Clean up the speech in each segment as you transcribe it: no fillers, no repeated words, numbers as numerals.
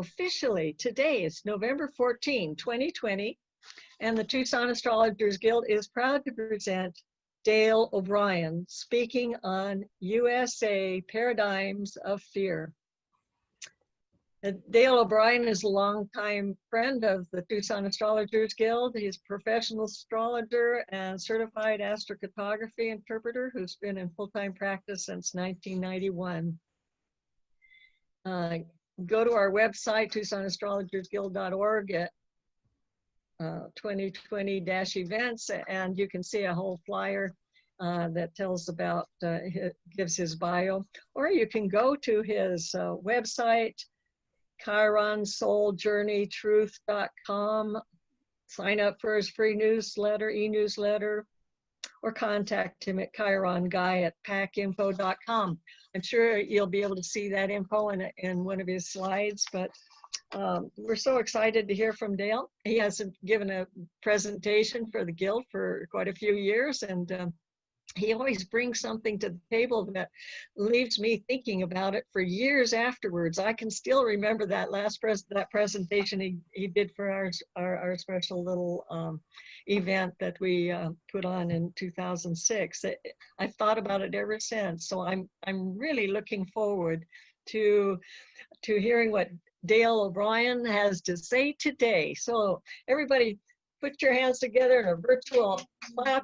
officially today is November 14, 2020, and the Tucson Astrologers Guild is proud to present Dale O'Brien speaking on USA Paradigms of Fear. Dale O'Brien is a longtime friend of the Tucson Astrologers Guild. He's a professional astrologer and certified astrocartography interpreter who's been in full-time practice since 1991. Go to our website, TucsonAstrologersGuild.org at 2020-events, and you can see a whole flyer that tells about, gives his bio, or you can go to his website, ChironSoulJourneyTruth.com, sign up for his free newsletter, e-newsletter, or contact him at chironguy@packinfo.com. I'm sure you'll be able to see that info in one of his slides, but we're so excited to hear from Dale. He hasn't given a presentation for the Guild for quite a few years, and he always brings something to the table that leaves me thinking about it for years afterwards. I can still remember that presentation he did for our special little event that we put on in 2006. I've thought about it ever since. So I'm really looking forward to hearing what Dale O'Brien has to say today. So everybody put your hands together in a virtual clap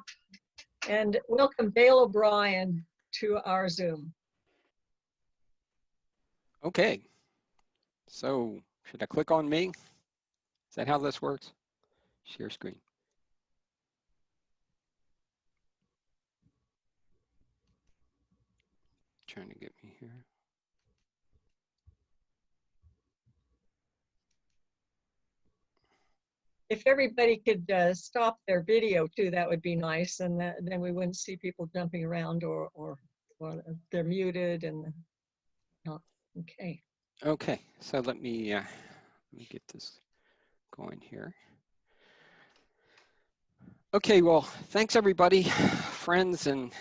and welcome Dale O'Brien to our Zoom. Okay, so should I click on me? Is that how this works? Share screen. Trying to get me here. If everybody could stop their video too, that would be nice, and then we wouldn't see people jumping around or they're muted and okay. Okay, so let me get this going here. Okay, well, thanks everybody, friends and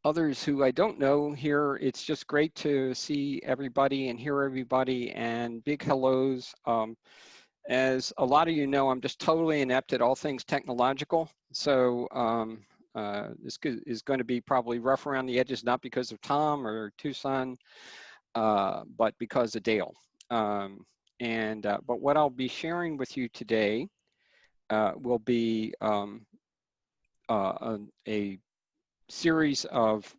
others who I don't know here. It's just great to see everybody and hear everybody, and big hellos. As a lot of you know, I'm just totally inept at all things technological. So this is going to be probably rough around the edges, not because of Tom or Tucson, but because of Dale. But what I'll be sharing with you today will be a series of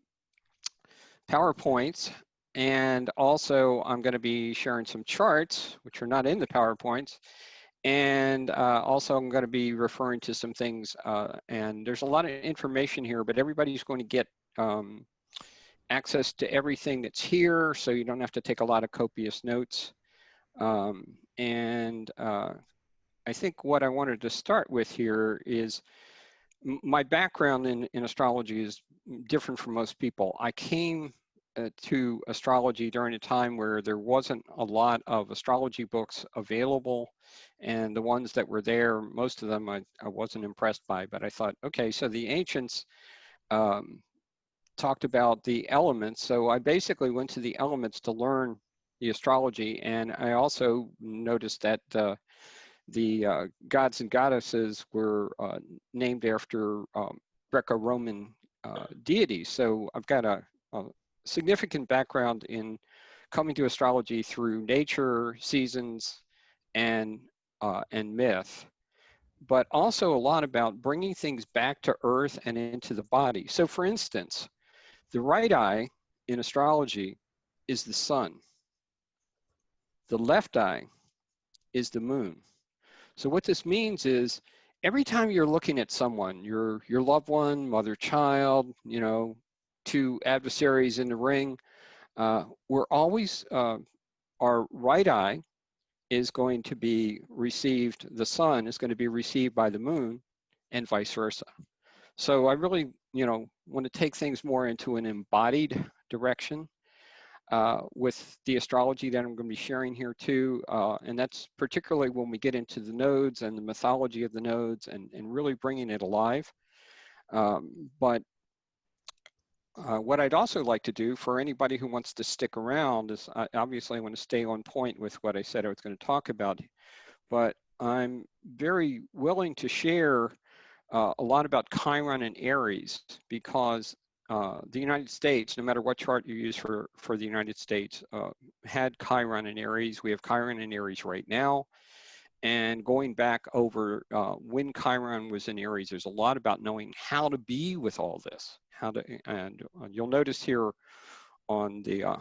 PowerPoints, and also I'm going to be sharing some charts, which are not in the PowerPoints, and also I'm going to be referring to some things, and there's a lot of information here, but everybody's going to get access to everything that's here, so you don't have to take a lot of copious notes. I think what I wanted to start with here is my background in astrology is different from most people. I came to astrology during a time where there wasn't a lot of astrology books available, and the ones that were there, most of them I wasn't impressed by, but I thought, okay, so the ancients talked about the elements, so I basically went to the elements to learn the astrology, and I also noticed that the gods and goddesses were named after Greco-Roman deities. So I've got a significant background in coming to astrology through nature, seasons, and myth, but also a lot about bringing things back to earth and into the body. So for instance, the right eye in astrology is the sun. The left eye is the moon. So what this means is every time you're looking at someone, your loved one, mother, child, you know, two adversaries in the ring, we're always, our right eye is going to be received, the sun is going to be received by the moon, and vice versa. So I really, you know, want to take things more into an embodied direction with the astrology that I'm going to be sharing here too, and that's particularly when we get into the nodes and the mythology of the nodes and really bringing it alive. But What I'd also like to do for anybody who wants to stick around is, obviously I want to stay on point with what I said I was going to talk about, but I'm very willing to share a lot about Chiron and Aries, because the United States, no matter what chart you use for the United States, had Chiron and Aries. We have Chiron and Aries right now. And going back over when Chiron was in Aries, there's a lot about knowing how to be with all this. And you'll notice here on the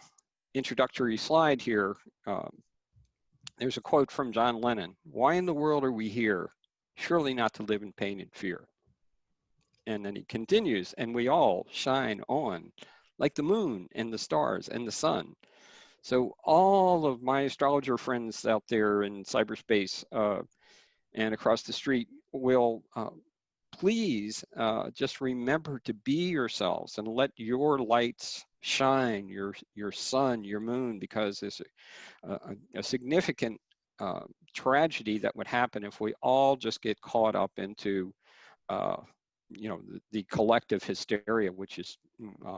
introductory slide here, there's a quote from John Lennon: "Why in the world are we here? Surely not to live in pain and fear." And then he continues, "And we all shine on like the moon and the stars and the sun." So all of my astrologer friends out there in cyberspace and across the street will please just remember to be yourselves and let your lights shine, your sun, your moon, because there's a significant tragedy that would happen if we all just get caught up into the collective hysteria, which is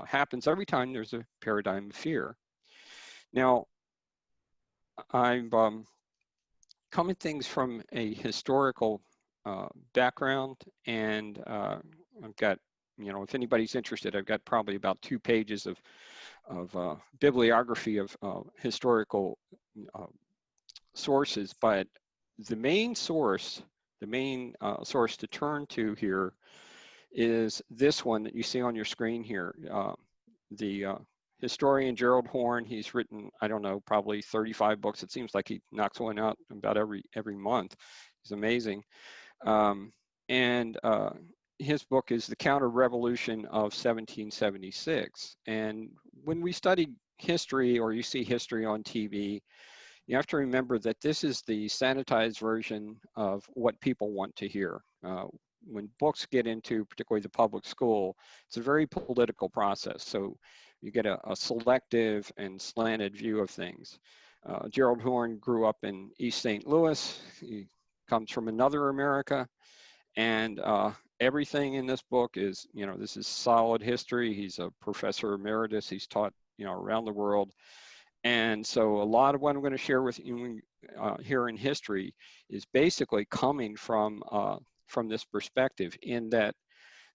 happens every time there's a paradigm of fear. Now, I'm coming things from a historical background, and I've got, if anybody's interested, I've got probably about 2 pages of bibliography of historical sources, but the main source to turn to here is this one that you see on your screen here. The historian Gerald Horne, he's written, I don't know, probably 35 books. It seems like he knocks one out about every month. He's amazing. And his book is The Counter-Revolution of 1776. And when we study history, or you see history on TV, you have to remember that this is the sanitized version of what people want to hear. When books get into particularly the public school, it's a very political process. So you get a selective and slanted view of things. Gerald Horne grew up in East St. Louis. He comes from another America. And everything in this book is, this is solid history. He's a professor emeritus. He's taught, around the world. And so a lot of what I'm going to share with you here in history is basically coming from this perspective, in that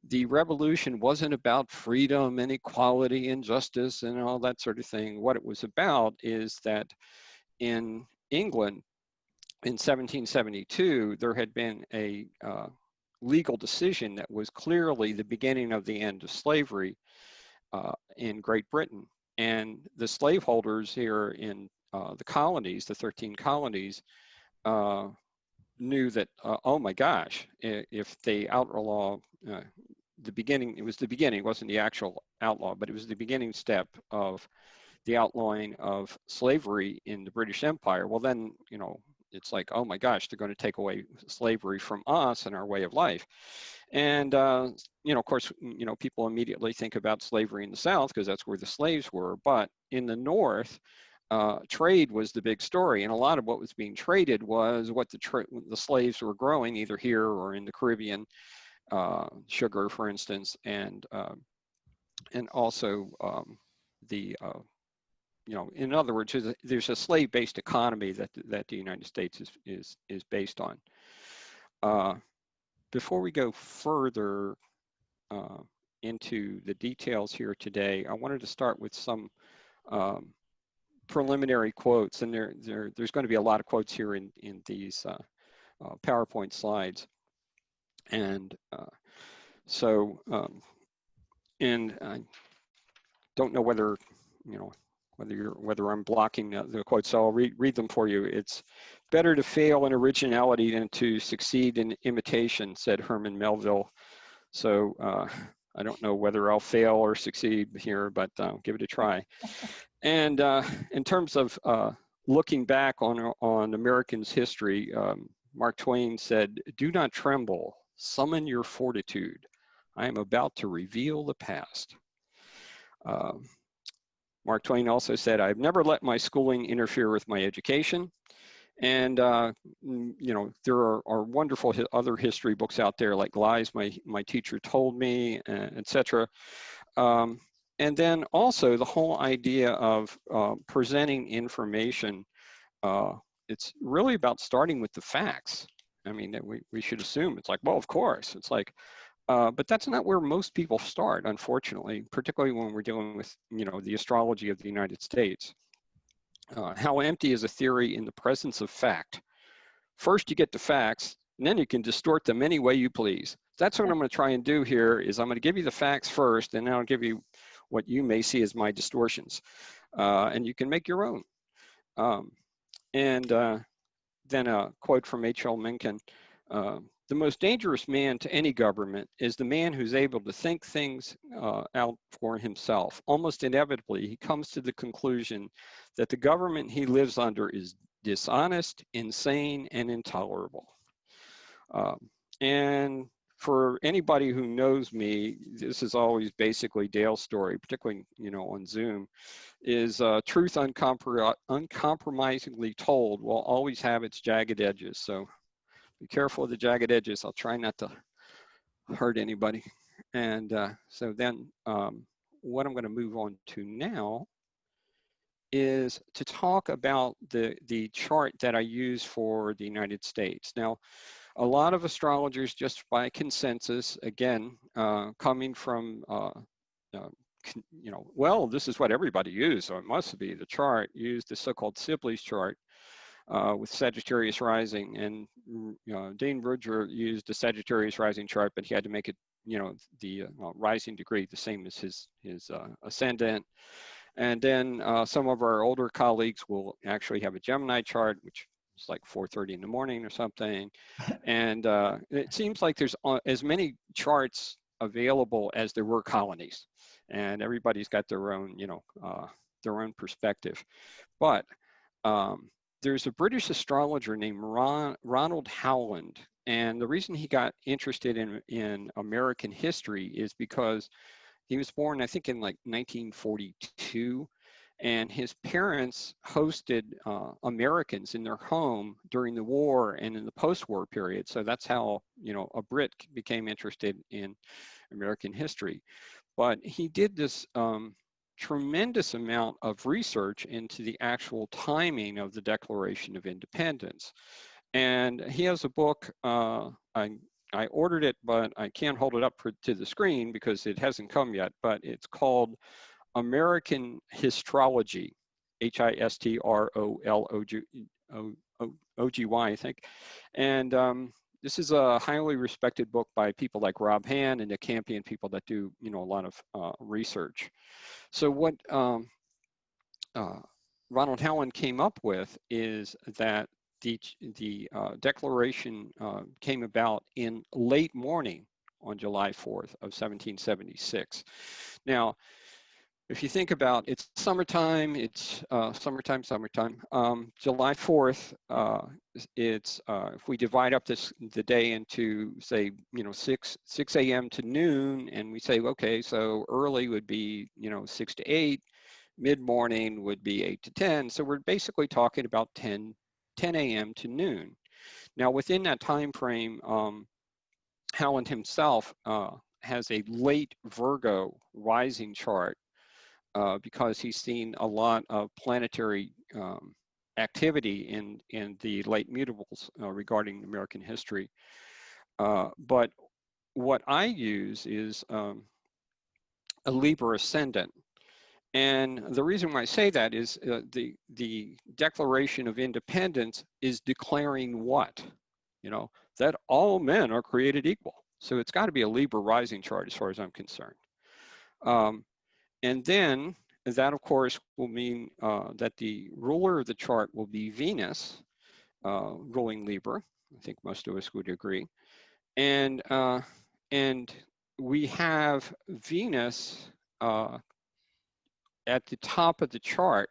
the revolution wasn't about freedom and equality and justice and all that sort of thing. What it was about is that in England in 1772, there had been a legal decision that was clearly the beginning of the end of slavery in Great Britain. And the slaveholders here in the colonies, the 13 colonies, knew that, oh my gosh, if they outlaw the beginning, it was the beginning, it wasn't the actual outlaw, but it was the beginning step of the outlawing of slavery in the British Empire. Well, then, it's like, oh my gosh, they're going to take away slavery from us and our way of life. And, of course, people immediately think about slavery in the South because that's where the slaves were. But in the North, trade was the big story. And a lot of what was being traded was what the slaves were growing, either here or in the Caribbean, sugar, for instance, and also in other words, there's a slave-based economy that the United States is based on. Before we go further into the details here today, I wanted to start with some preliminary quotes, and there's going to be a lot of quotes here in these PowerPoint slides, and and I don't know whether whether I'm blocking the quotes, so I'll read them for you. It's better to fail in originality than to succeed in imitation, said Herman Melville. So I don't know whether I'll fail or succeed here, but give it a try. And in terms of looking back on Americans' history, Mark Twain said, "Do not tremble, summon your fortitude. I am about to reveal the past." Mark Twain also said, "I've never let my schooling interfere with my education." And, there are wonderful other history books out there, like Lies My Teacher Told Me, etc. And then also the whole idea of presenting information, it's really about starting with the facts. I mean, we should assume it's like, well, of course. It's like, but that's not where most people start, unfortunately, particularly when we're dealing with, the astrology of the United States. How empty is a theory in the presence of fact? First, you get the facts, and then you can distort them any way you please. That's what I'm going to try and do here is I'm going to give you the facts first, and then I'll give you what you may see as my distortions. And you can make your own. And then a quote from H.L. Mencken, the most dangerous man to any government is the man who's able to think things out for himself. Almost inevitably, he comes to the conclusion that the government he lives under is dishonest, insane, and intolerable. And for anybody who knows me, this is always basically Dale's story, particularly, on Zoom, is truth uncompromisingly told will always have its jagged edges. So be careful of the jagged edges. I'll try not to hurt anybody. And so then what I'm going to move on to now is to talk about the chart that I use for the United States. Now, a lot of astrologers, just by consensus, again, coming from, well, this is what everybody used, so it must be the chart, used the so-called Sibley's chart with Sagittarius rising. And Dean Rudger used the Sagittarius rising chart, but he had to make it, the rising degree the same as his ascendant. And then some of our older colleagues will actually have a Gemini chart, which is like 4:30 in the morning or something. And it seems like there's as many charts available as there were colonies, and everybody's got their own, their own perspective. But there's a British astrologer named Ronald Howland, and the reason he got interested in American history is because he was born, I think, in like 1942, and his parents hosted Americans in their home during the war and in the post-war period. So that's how, a Brit became interested in American history. But he did this tremendous amount of research into the actual timing of the Declaration of Independence. And he has a book, I ordered it, but I can't hold it up to the screen because it hasn't come yet, but it's called American Histrology, Histrology, I think. And this is a highly respected book by people like Rob Hand and Nick Campion, people that do, a lot of research. So what Ronald Howland came up with is that the declaration came about in late morning on July 4th of 1776. Now, if you think about it's summertime, it's summertime. July 4th, it's if we divide up the day into, say, 6 a.m. to noon, and we say, okay, so early would be 6 to 8. Mid-morning would be 8 to 10. So we're basically talking about 10 a.m. to noon. Now, within that time frame, Howland himself has a late Virgo rising chart because he's seen a lot of planetary activity in the late mutables regarding American history. But what I use is a Libra ascendant. And the reason why I say that is the Declaration of Independence is declaring what? That all men are created equal. So it's got to be a Libra rising chart as far as I'm concerned. And then that, of course, will mean that the ruler of the chart will be Venus, ruling Libra. I think most of us would agree. And we have Venus at the top of the chart,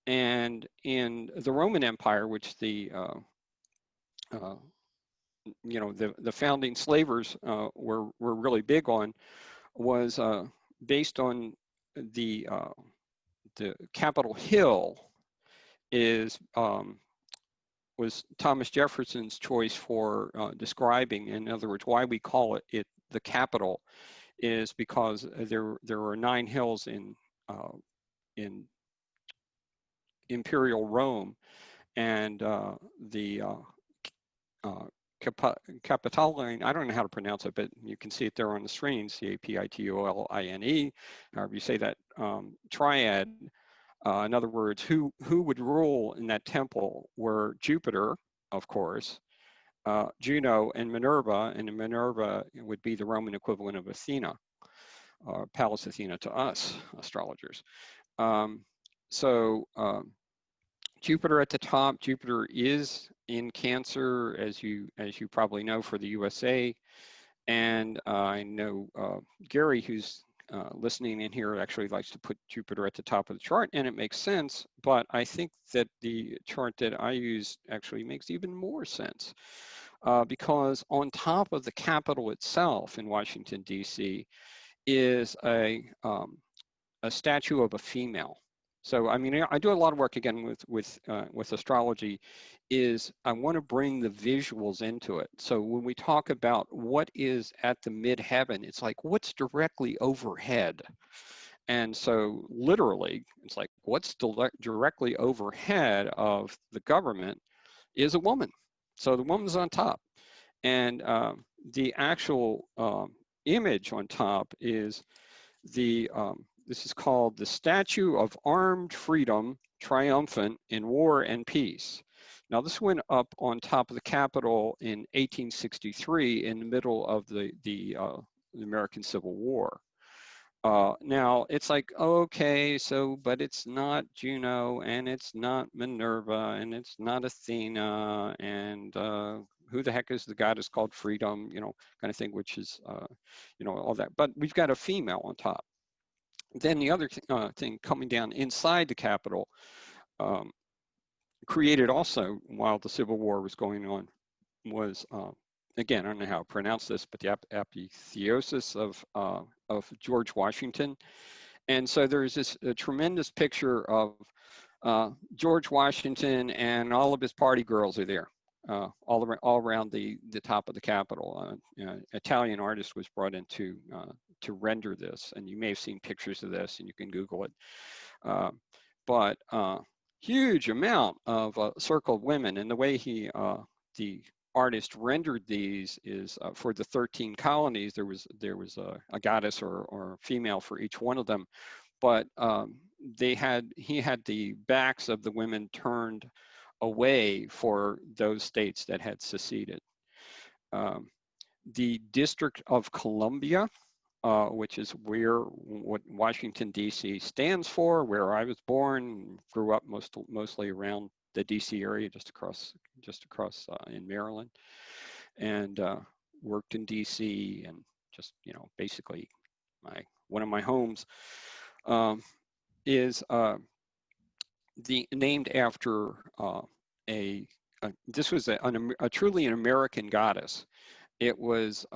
and in the Roman Empire, which the founding slavers were really big on, was based on the Capitol Hill was Thomas Jefferson's choice for describing, in other words, why we call it the Capitol is because there were 9 hills in Imperial Rome, and the Capitoline, I don't know how to pronounce it, but you can see it there on the screen, Capitoline, however you say that, triad. In other words, who would rule in that temple were Jupiter, of course, Juno, and Minerva, and Minerva would be the Roman equivalent of Athena, Pallas Athena to us astrologers. So Jupiter at the top. Jupiter is in Cancer, as you probably know, for the U.S.A. And I know Gary, who's listening in here, actually likes to put Jupiter at the top of the chart, and it makes sense. But I think that the chart that I use actually makes even more sense, because on top of the Capitol itself in Washington, D.C., is a statue of a female. So, I mean, I do a lot of work again with astrology. Is I want to bring the visuals into it. So when we talk about what is at the midheaven, it's like what's directly overhead. And so literally, it's like what's directly overhead of the government is a woman. So the woman's on top, and the actual image on top is the this is called the Statue of Armed Freedom, Triumphant in War and Peace. Now, this went up on top of the Capitol in 1863 in the middle of the American Civil War. Now, it's like, okay, so, but it's not Juno, and it's not Minerva, and it's not Athena, and who the heck is the goddess called Freedom, you know, kind of thing, which is, you know, all that. But we've got a female on top. Then the other thing coming down inside the Capitol, created also while the Civil War was going on, was, again, I don't know how to pronounce this, but the apotheosis of George Washington. And so there's this tremendous picture of George Washington, and all of his party girls are there, all around the top of the Capitol. Italian artist was brought in to render this, and you may have seen pictures of this, and you can Google it. But huge amount of circle of women, and the way the artist rendered these is for the 13 colonies, there was a goddess or female for each one of them, but he had the backs of the women turned away for those states that had seceded. The District of Columbia, which is what Washington, D.C. stands for, where I was born, grew up mostly around the D.C. area, just across in Maryland, and worked in D.C. and just, you know, basically one of my homes is named after this was a truly an American goddess. It was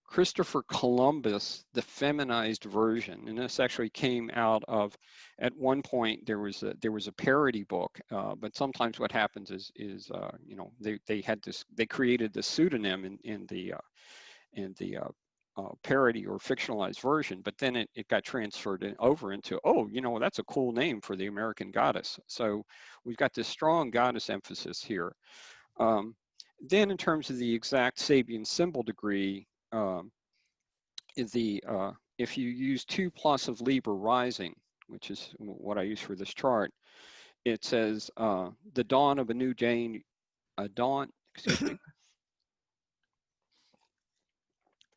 Christopher Columbus, the feminized version, and this actually came out of, at one point there was a parody book, but sometimes what happens is you know, they created the pseudonym in the parody or fictionalized version, but then it got transferred over into, oh, you know, that's a cool name for the American goddess. So we've got this strong goddess emphasis here. Then in terms of the exact Sabian symbol degree, if you use 2+ of Libra rising, which is what I use for this chart, it says the dawn of a new day, excuse me,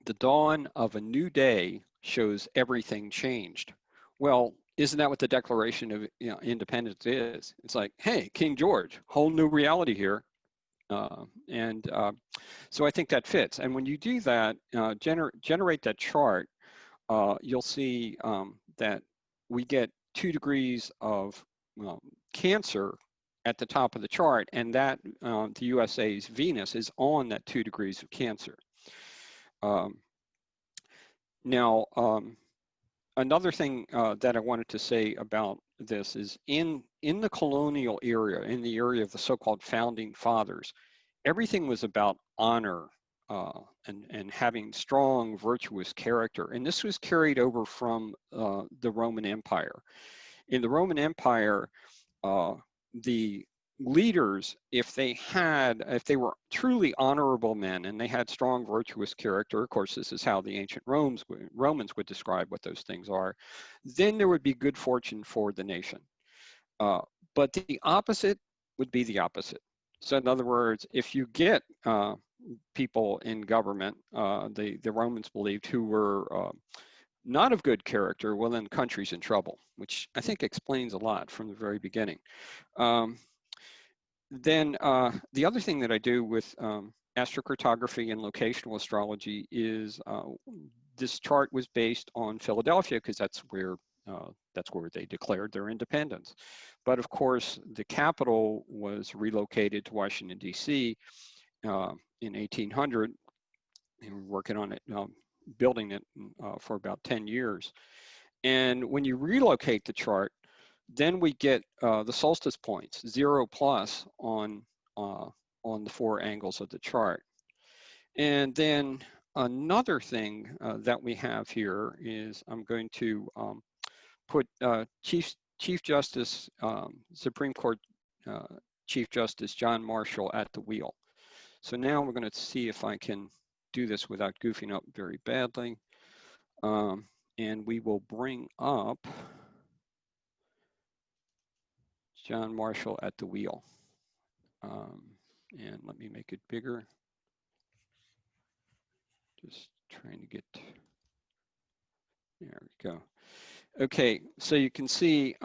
the dawn of a new day shows everything changed. Well, isn't that what the Declaration of Independence is? It's like, hey, King George, whole new reality here. So I think that fits. And when you do that, generate that chart, you'll see that we get 2 degrees of Cancer at the top of the chart, and that the U.S.A.'s Venus is on that 2 degrees of Cancer. Now, another thing that I wanted to say about this is in the colonial era, in the area of the so-called founding fathers, everything was about honor. and having strong virtuous character. And this was carried over from the Roman Empire. In the Roman Empire, the leaders, if they were truly honorable men and they had strong virtuous character, of course, this is how the ancient Romans would describe what those things are, then there would be good fortune for the nation. But the opposite would be the opposite. So in other words, if you get people in government, the Romans believed, who were not of good character, well, then the country's in trouble, which I think explains a lot from the very beginning. Then the other thing that I do with astrocartography and locational astrology is this chart was based on Philadelphia, because that's where they declared their independence. But of course, the capital was relocated to Washington, D.C. In 1800, and we're working on it, building it for about 10 years. And when you relocate the chart, then we get the solstice points, 0 plus on the 4 angles of the chart. And then another thing that we have here is I'm going to put Chief Justice, Supreme Court Chief Justice John Marshall at the wheel. So now we're going to see if I can do this without goofing up very badly. And we will bring up John Marshall at the wheel. And let me make it bigger. Just trying to get, there we go. Okay, so you can see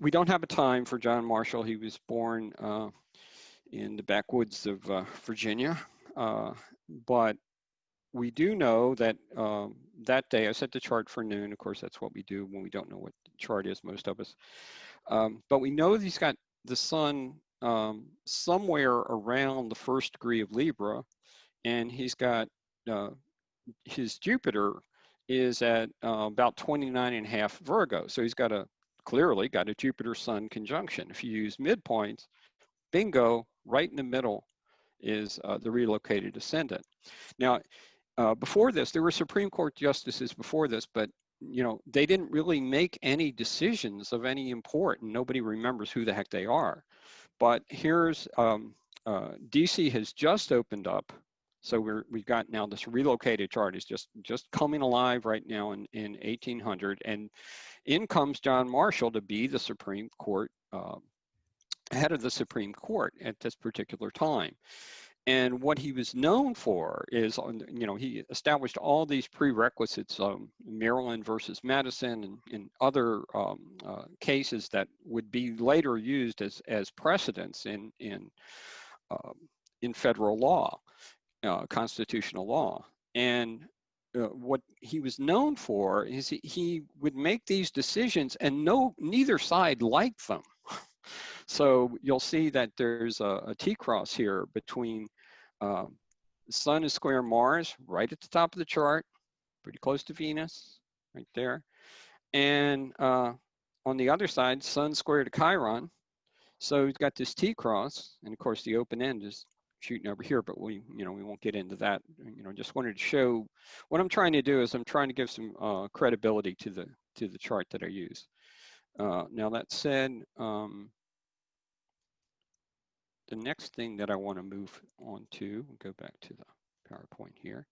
we don't have a time for John Marshall. He was born in the backwoods of Virginia, but we do know that that day, I set the chart for noon. Of course, that's what we do when we don't know what the chart is, most of us. But we know he's got the sun somewhere around the 1st degree of Libra, and he's got his Jupiter is at about 29.5 Virgo. So he's clearly got a Jupiter-Sun conjunction. If you use midpoints, bingo, right in the middle is the relocated ascendant. Now, before this, there were Supreme Court justices before this, but they didn't really make any decisions of any import, and nobody remembers who the heck they are. But here's DC has just opened up, so we've got now this relocated chart is just coming alive right now in 1800, and in comes John Marshall to be the Supreme Court head of the Supreme Court at this particular time. And what he was known for is, he established all these prerequisites, Maryland versus Madison and other cases that would be later used as precedents in federal law, constitutional law. And what he was known for is he would make these decisions, and neither side liked them. So you'll see that there's a T-cross here between the Sun is square Mars, right at the top of the chart, pretty close to Venus, right there. And on the other side, Sun square to Chiron. So we've got this T-cross, and of course the open end is shooting over here, but we won't get into that. Just wanted to show what I'm trying to do is I'm trying to give some credibility to the chart that I use. Now that said, the next thing that I want to move on to, go back to the PowerPoint here,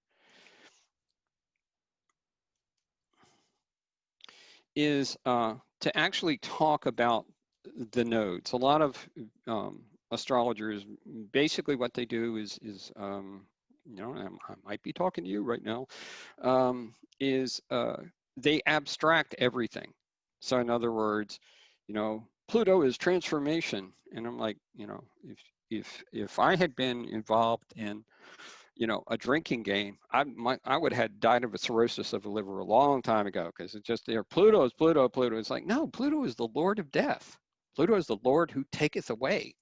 is to actually talk about the nodes. A lot of astrologers, basically what they do is I might be talking to you right now, is they abstract everything. So in other words, Pluto is transformation, and I'm like, if I had been involved in, a drinking game, I would have died of a cirrhosis of the liver a long time ago, because it's just there. Pluto is Pluto. Pluto is like, no, Pluto is the Lord of death. Pluto is the Lord who taketh away,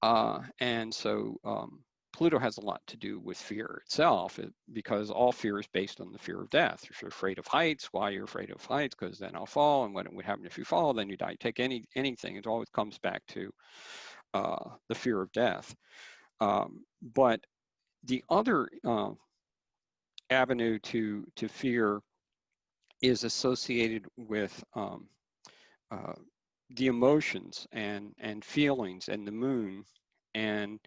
and so Pluto has a lot to do with fear itself, because all fear is based on the fear of death. If you're afraid of heights, why you're afraid of heights? Because then I'll fall, and what would happen if you fall? Then you die. Take anything. It always comes back to the fear of death. But The other avenue to fear is associated with uh, the emotions and feelings and the moon. And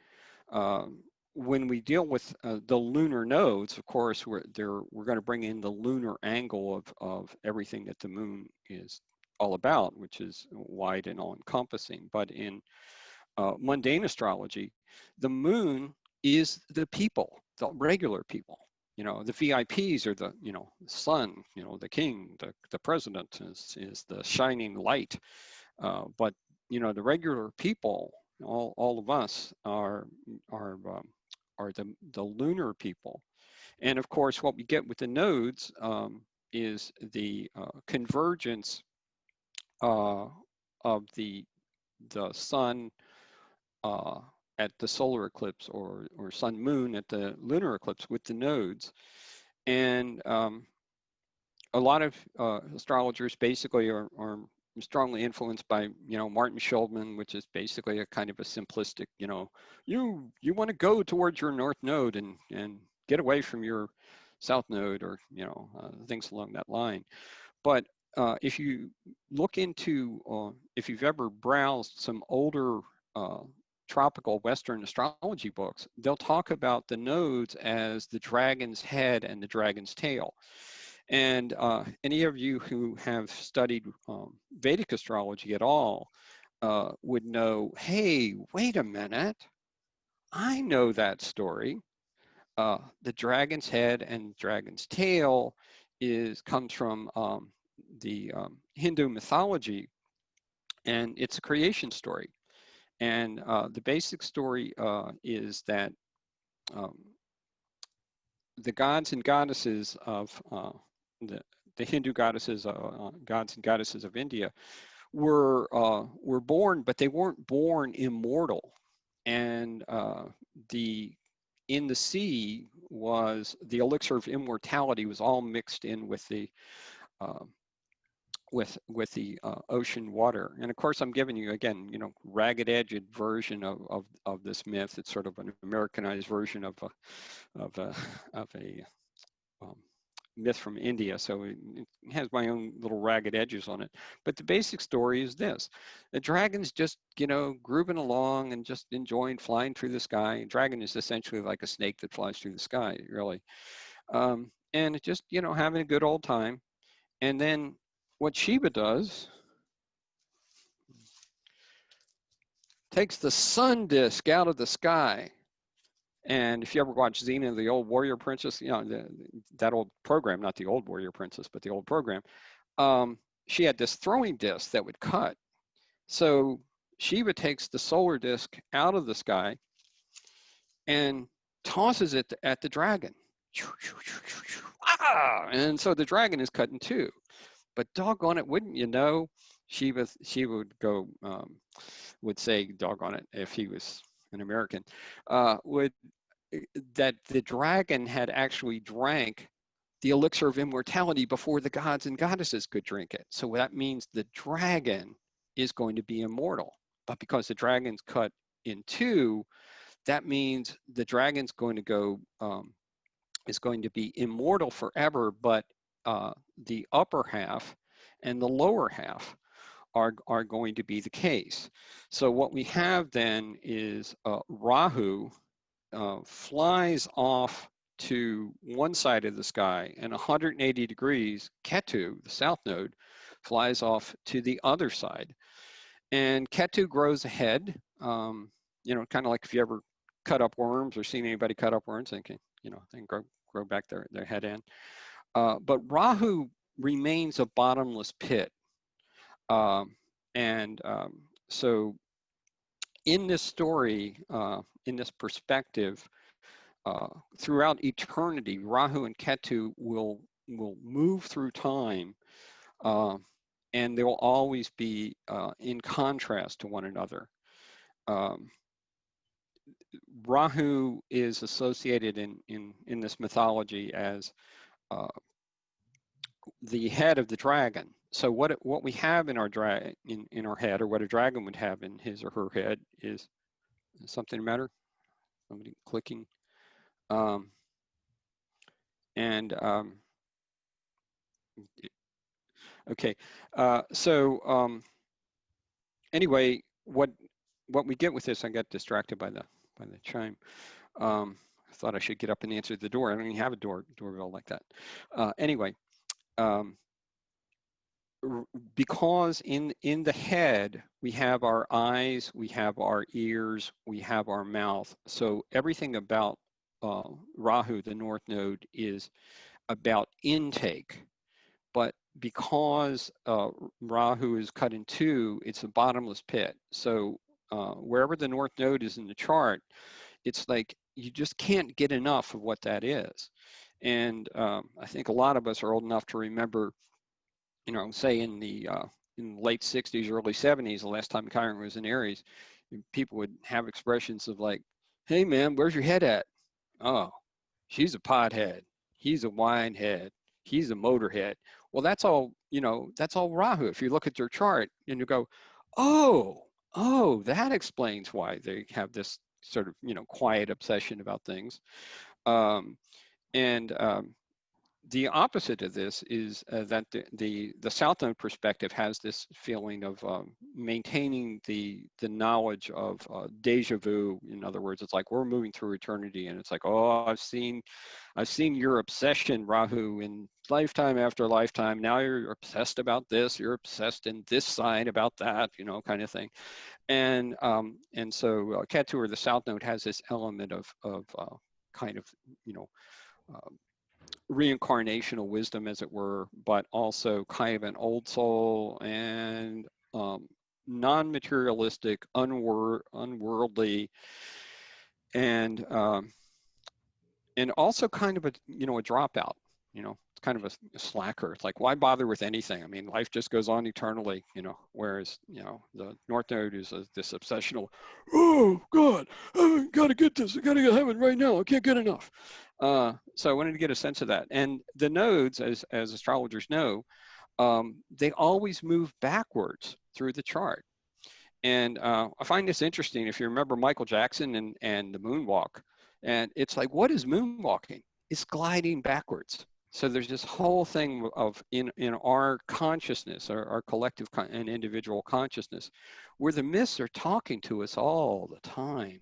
when we deal with the lunar nodes, of course, we're going to bring in the lunar angle of everything that the moon is all about, which is wide and all-encompassing. But in mundane astrology, the moon is the people, the regular people. You know, the VIPs are the, you know, the sun, you know, the king, the president is the shining light. But, you know, the regular people, all of us are the lunar people. And of course, what we get with the nodes is the convergence of the sun uh, at the solar eclipse or sun moon at the lunar eclipse with the nodes. And a lot of astrologers basically are strongly influenced by, you know, Martin Schulman, which is basically a kind of a simplistic, you know, you want to go towards your north node and get away from your south node, or, you know, things along that line. But if you look into, if you've ever browsed some older tropical Western astrology books, they'll talk about the nodes as the dragon's head and the dragon's tail. And any of you who have studied Vedic astrology at all would know, hey, wait a minute, I know that story. The dragon's head and dragon's tail comes from the Hindu mythology, and it's a creation story. And the basic story is that um, the gods and goddesses of the Hindu goddesses, gods and goddesses of India were born, but they weren't born immortal. And in the sea was the elixir of immortality was all mixed in with the uh, ocean water. And of course, I'm giving you, again, you know, ragged edged version of this myth. It's sort of an Americanized version of a um, myth from India, so it has my own little ragged edges on it. But the basic story is this: the dragon's just, you know, grooving along and just enjoying flying through the sky. A dragon is essentially like a snake that flies through the sky, really, and just, you know, having a good old time. And then what Shiva does, takes the sun disk out of the sky. And if you ever watch Xena, the old warrior princess, you know, that old program, not the old warrior princess, but the old program, she had this throwing disc that would cut. So Shiva takes the solar disk out of the sky and tosses it at the dragon. And so the dragon is cut in two. But doggone it, wouldn't you know, Shiva would say, doggone it, if he was an American, that the dragon had actually drank the elixir of immortality before the gods and goddesses could drink it. So that means the dragon is going to be immortal. But because the dragon's cut in two, that means the dragon's going to go, is going to be immortal forever, but the upper half and the lower half are going to be the case. So what we have then is Rahu flies off to one side of the sky, and 180 degrees, Ketu, the south node, flies off to the other side. And Ketu grows ahead, you know, kind of like if you ever cut up worms or seen anybody cut up worms, thinking, you know, they can grow back their head end. But Rahu remains a bottomless pit. So in this story, in this perspective, throughout eternity, Rahu and Ketu will move through time, and they will always be in contrast to one another. Rahu is associated in this mythology as the head of the dragon. So what we have in our in our head, or what a dragon would have in his or her head, is something the matter? Somebody clicking? Um, and okay, anyway, what we get with this, I got distracted by the chime. I thought I should get up and answer the door. I don't even have a doorbell like that. Anyway, um, because in the head we have our eyes, we have our ears, we have our mouth. So everything about Rahu, the North Node, is about intake. But because Rahu is cut in two, it's a bottomless pit. So wherever the North Node is in the chart, it's like you just can't get enough of what that is. And I think a lot of us are old enough to remember, say in the late 60s, early 70s, the last time Chiron was in Aries, people would have expressions of like, hey man, where's your head at? Oh, she's a pothead. He's a winehead. He's a motorhead. Well, that's all, that's all Rahu. If you look at their chart and you go, oh, that explains why they have this sort of, quiet obsession about things. And the opposite of this is that the South Node perspective has this feeling of maintaining the knowledge of deja vu. In other words, it's like we're moving through eternity, and it's like, oh, I've seen your obsession, Rahu, in lifetime after lifetime. Now you're obsessed about this. You're obsessed in this sign about that, kind of thing. And so Ketu, or the South Node, has this element of kind of, reincarnational wisdom, as it were, but also kind of an old soul and non-materialistic, unworldly, and also kind of a dropout. It's kind of a slacker. It's like, why bother with anything? I mean, life just goes on eternally. Whereas the North Node is this obsessional. Oh God, I gotta get this. I gotta get heaven right now. I can't get enough. So I wanted to get a sense of that. And the nodes, as astrologers know, they always move backwards through the chart. And I find this interesting. If you remember Michael Jackson and the moonwalk, and it's like, what is moonwalking? It's gliding backwards. So there's this whole thing of in our consciousness, our collective and individual consciousness, where the myths are talking to us all the time.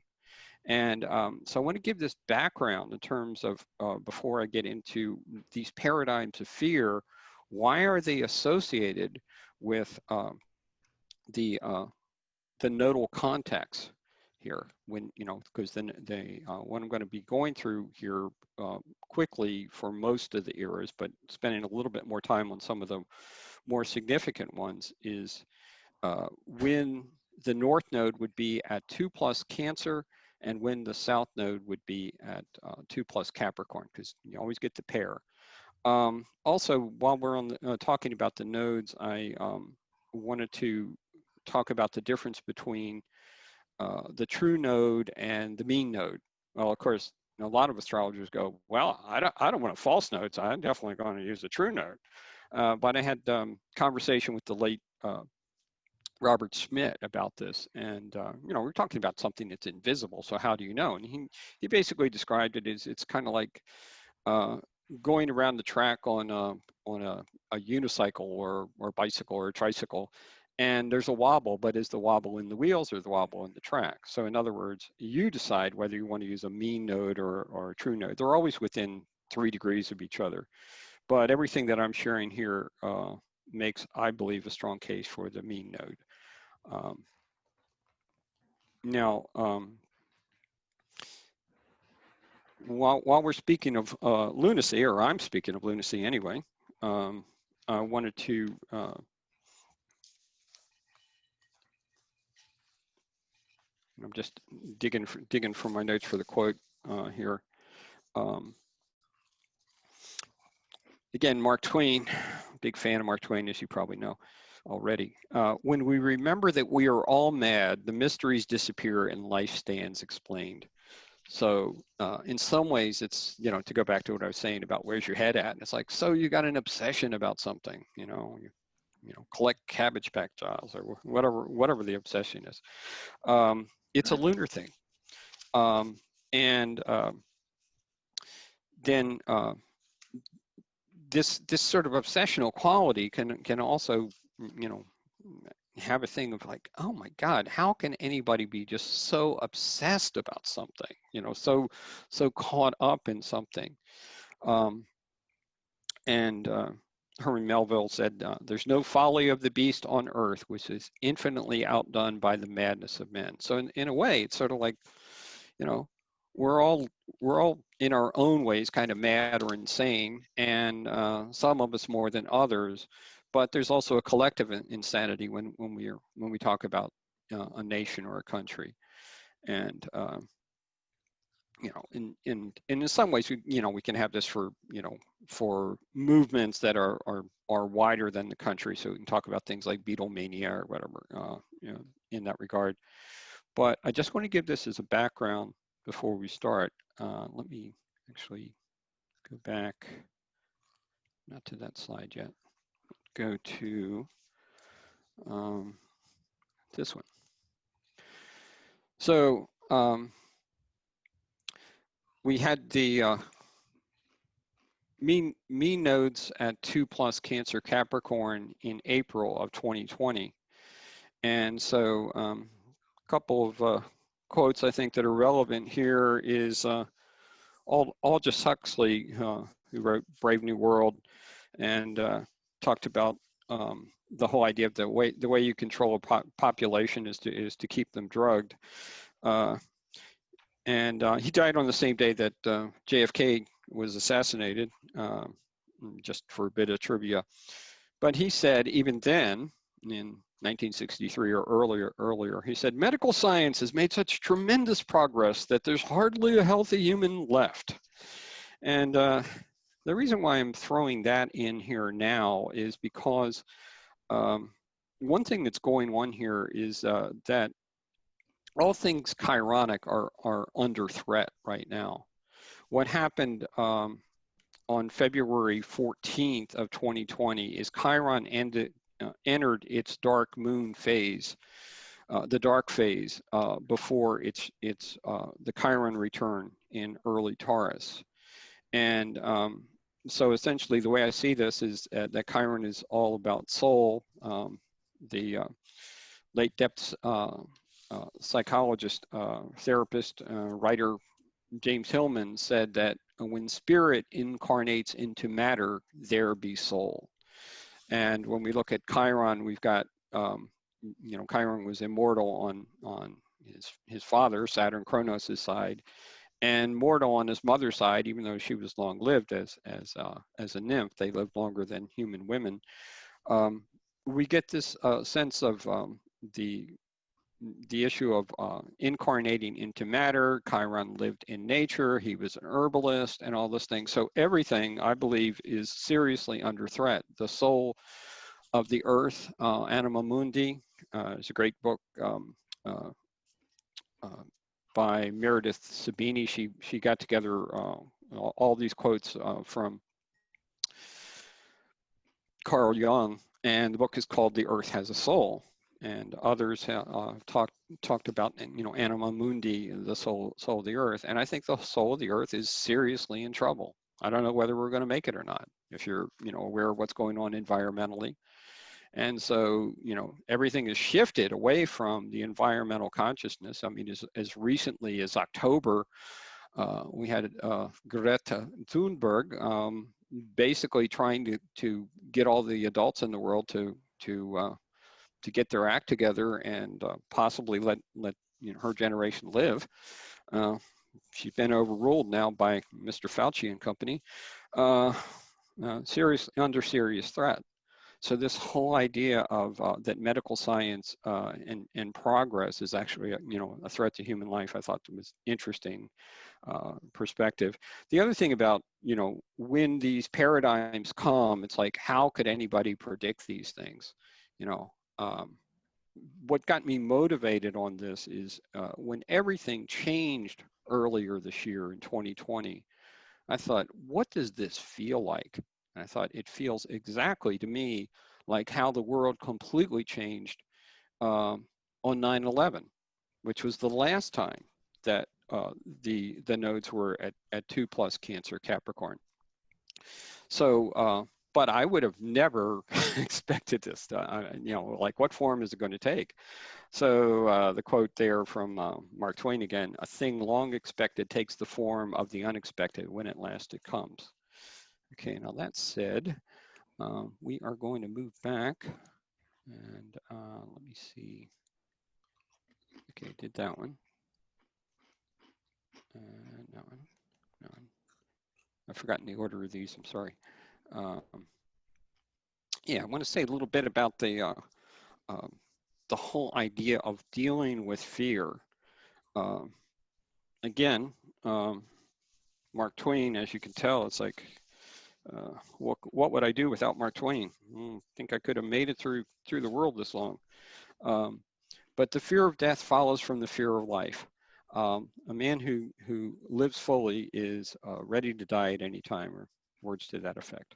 And so I want to give this background in terms of, before I get into these paradigms of fear, why are they associated with the nodal context here? When, because then what I'm going to be going through here quickly for most of the eras, but spending a little bit more time on some of the more significant ones, is when the North Node would be at 2+ Cancer, and when the South Node would be at 2+ Capricorn, because you always get the pair. Also, while we're on talking about the nodes, I wanted to talk about the difference between the true node and the mean node. Well, of course, a lot of astrologers go, well, I don't want a false node, so I'm definitely going to use the true node. But I had conversation with the late Robert Schmidt about this, and we're talking about something that's invisible. So how do you know? And he basically described it as, it's kind of like going around the track on a unicycle or bicycle or a tricycle, and there's a wobble, but is the wobble in the wheels or the wobble in the track? So in other words, you decide whether you want to use a mean node or a true node. They're always within 3 degrees of each other, but everything that I'm sharing here makes, I believe, a strong case for the mean node. Now, while we're speaking of lunacy, or I'm speaking of lunacy anyway, I wanted to I'm just digging for my notes for the quote here. Again, Mark Twain, big fan of Mark Twain, as you probably know already. When we remember that we are all mad, the mysteries disappear and life stands explained. So in some ways, it's, to go back to what I was saying about where's your head at, and it's like, so you got an obsession about something, you collect Cabbage Patch Dolls or whatever the obsession is. It's a lunar thing. And then this sort of obsessional quality can also, you know, have a thing of like, oh my God, how can anybody be just so obsessed about something, you know, so caught up in something. And Herman Melville said, there's no folly of the beast on earth which is infinitely outdone by the madness of men. So in a way, it's sort of like, you know, we're all in our own ways kind of mad or insane, and some of us more than others. But there's also a collective insanity when we talk about a nation or a country. And you know, in some ways, you know, we can have this for, you know, for movements that are wider than the country. So we can talk about things like Beatlemania or whatever, you know, in that regard. But I just want to give this as a background before we start. Let me actually go back, not to that slide yet. Go to this one. So we had the mean nodes at 2+ Cancer Capricorn in April of 2020. And so a couple of quotes I think that are relevant here is Aldous Huxley, who wrote Brave New World, and talked about the whole idea of the way you control a population is to keep them drugged. And he died on the same day that JFK was assassinated, just for a bit of trivia. But he said, even then, in 1963 or earlier, he said, medical science has made such tremendous progress that there's hardly a healthy human left. And the reason why I'm throwing that in here now is because one thing that's going on here is that all things chironic are under threat right now. What happened on February 14th of 2020 is Chiron entered its dark moon phase, the dark phase, before its the Chiron return in early Taurus. And so essentially the way I see this is that Chiron is all about soul. The late depths psychologist, therapist, writer James Hillman said that when spirit incarnates into matter, there be soul. And when we look at Chiron, we've got, you know, Chiron was immortal on his father, Saturn Kronos' side, and mortal on his mother's side, even though she was long-lived as a nymph. They lived longer than human women. We get this sense of the issue of incarnating into matter. Chiron lived in nature. He was an herbalist and all this thing. So everything, I believe, is seriously under threat. The soul of the earth, Anima Mundi, is a great book by Meredith Sabini. She got together all these quotes from Carl Jung, and the book is called The Earth Has a Soul. And others have talked about, you know, Anima Mundi, the soul of the earth. And I think the soul of the earth is seriously in trouble. I don't know whether we're going to make it or not, if you're, you know, aware of what's going on environmentally. And so, you know, everything is shifted away from the environmental consciousness. I mean, as recently as October, we had Greta Thunberg basically trying to get all the adults in the world to get their act together and possibly let you know, her generation live. She's been overruled now by Mr. Fauci and company. Under serious threat. So this whole idea of that medical science and progress is actually you know, a threat to human life, I thought was interesting perspective. The other thing about, you know, when these paradigms come, it's like, how could anybody predict these things? You know, what got me motivated on this is when everything changed earlier this year in 2020, I thought, what does this feel like? And I thought, it feels exactly to me like how the world completely changed on 9/11, which was the last time that the nodes were at 2+ Cancer Capricorn. So, but I would have never expected this. You know, like what form is it going to take? So the quote there from Mark Twain again: "A thing long expected takes the form of the unexpected when at last it comes." Okay, now that said, we are going to move back, and let me see. Okay, did that one. That one. No, I've forgotten the order of these. I'm sorry. Yeah, I want to say a little bit about the whole idea of dealing with fear. Again, Mark Twain, as you can tell, it's like, what would I do without Mark Twain? Think I could have made it through the world this long. But the fear of death follows from the fear of life. A man who lives fully is ready to die at any time, or words to that effect.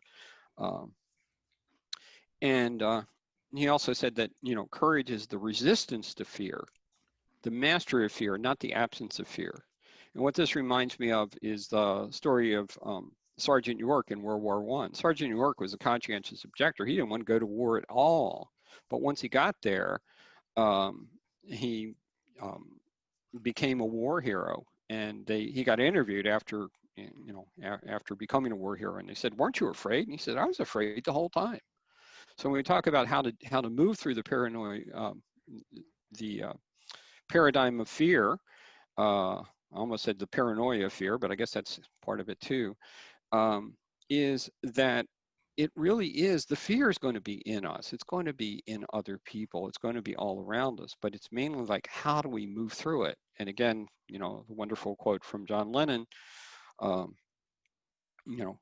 And he also said that, you know, courage is the resistance to fear, the mastery of fear, not the absence of fear. And what this reminds me of is the story of Sergeant York in World War I. Sergeant York was a conscientious objector. He didn't want to go to war at all. But once he got there, he became a war hero. And he got interviewed after, you know, after becoming a war hero. And they said, "Weren't you afraid?" And he said, "I was afraid the whole time." So when we talk about how to move through the paradigm of fear, I almost said the paranoia of fear, but I guess that's part of it too, is that it really is, the fear is going to be in us. It's going to be in other people. It's going to be all around us, but it's mainly like, how do we move through it? And again, you know, the wonderful quote from John Lennon, you know,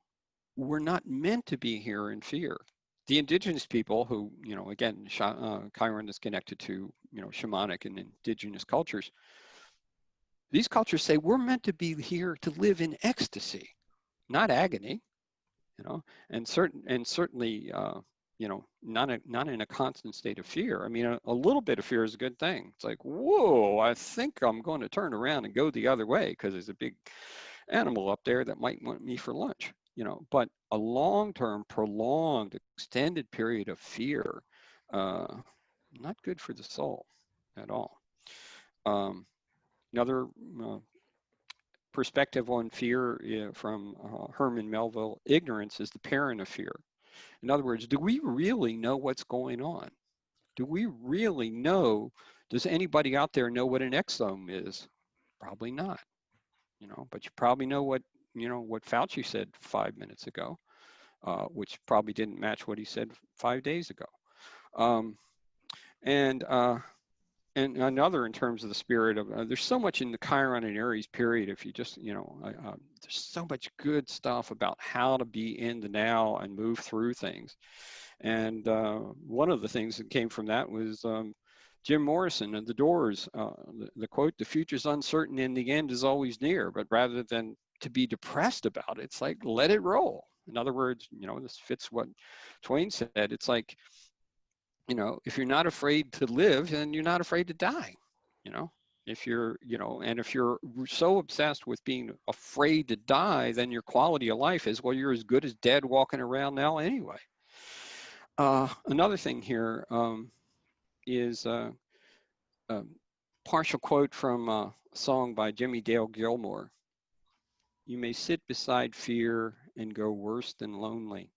we're not meant to be here in fear. The indigenous people who, you know, again, Chiron is connected to, you know, shamanic and indigenous cultures. These cultures say we're meant to be here to live in ecstasy, not agony, you know, and certainly, you know, not in a constant state of fear. I mean, a little bit of fear is a good thing. It's like, whoa, I think I'm going to turn around and go the other way because there's a big animal up there that might want me for lunch, you know. But a long-term, prolonged, extended period of fear, not good for the soul at all. Another perspective on fear from Herman Melville: ignorance is the parent of fear. In other words, do we really know what's going on? Do we really know? Does anybody out there know what an exome is? Probably not, you know, but you probably know what, you know, what Fauci said 5 minutes ago, which probably didn't match what he said 5 days ago. And another, in terms of the spirit of, there's so much in the Chiron and Aries period. If you just, you know, there's so much good stuff about how to be in the now and move through things. And one of the things that came from that was Jim Morrison and the Doors. The quote: "The future's uncertain and the end is always near." But rather than to be depressed about it, it's like, let it roll. In other words, you know, this fits what Twain said. It's like, you know, if you're not afraid to live, then you're not afraid to die, you know. If you're, you know, and if you're so obsessed with being afraid to die, then your quality of life is, well, you're as good as dead walking around now anyway. Another thing here is a partial quote from a song by Jimmy Dale Gilmore. "You may sit beside fear and go worse than lonely,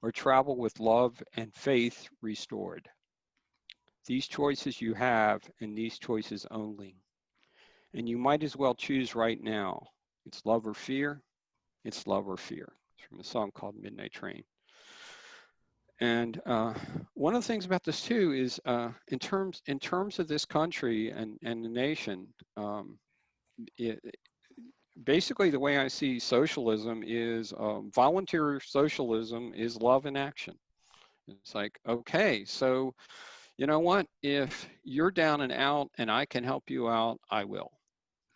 or travel with love and faith restored. These choices you have, and these choices only. And you might as well choose right now. It's love or fear. It's love or fear." It's from a song called Midnight Train. And one of the things about this too is, in terms of this country and the nation, basically the way I see socialism is, volunteer socialism is love in action. It's like, okay, so you know what? If you're down and out and I can help you out, I will.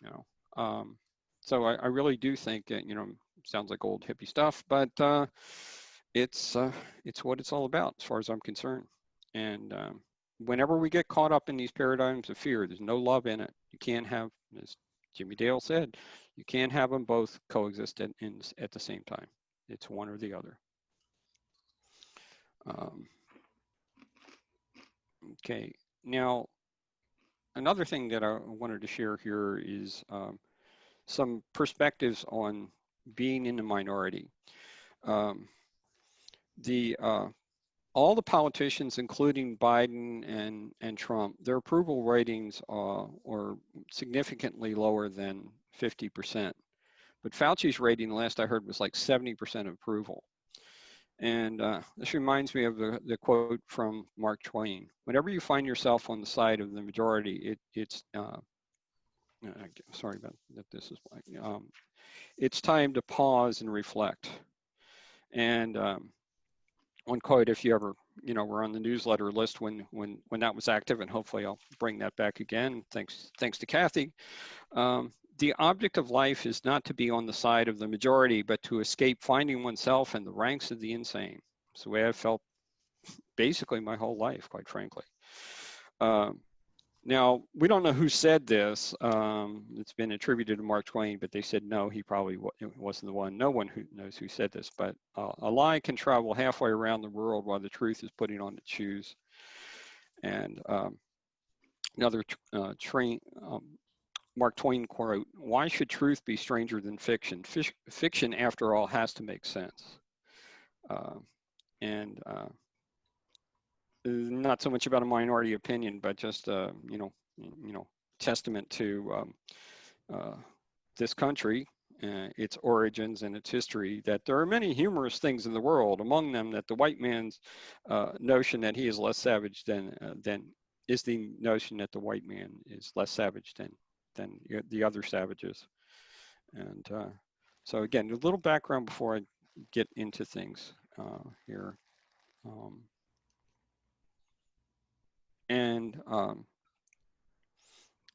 You know, so I really do think that, you know, sounds like old hippie stuff, but it's what it's all about as far as I'm concerned. And whenever we get caught up in these paradigms of fear, there's no love in it. You can't have this. Jimmy Dale said, you can't have them both coexist at the same time. It's one or the other. Okay, now another thing that I wanted to share here is some perspectives on being in the minority. All the politicians, including Biden and Trump, their approval ratings are significantly lower than 50%. But Fauci's rating, the last I heard, was like 70% approval. And this reminds me of the quote from Mark Twain. Whenever you find yourself on the side of the majority, sorry about that. This is it's time to pause and reflect. And one quote, if you ever, were on the newsletter list when that was active, and hopefully I'll bring that back again. Thanks to Kathy. The object of life is not to be on the side of the majority, but to escape finding oneself in the ranks of the insane. It's the way I've felt basically my whole life, quite frankly. Now, we don't know who said this. It's been attributed to Mark Twain, but they said, no, he probably wasn't the one. No one who knows who said this, but a lie can travel halfway around the world while the truth is putting on its shoes. And another Mark Twain quote, why should truth be stranger than fiction? Fiction, after all, has to make sense. Not so much about a minority opinion, but just testament to this country, its origins and its history, that there are many humorous things in the world, among them that the white man's notion that he is less savage than is the notion that the white man is less savage than the other savages. And so again, a little background before I get into things here.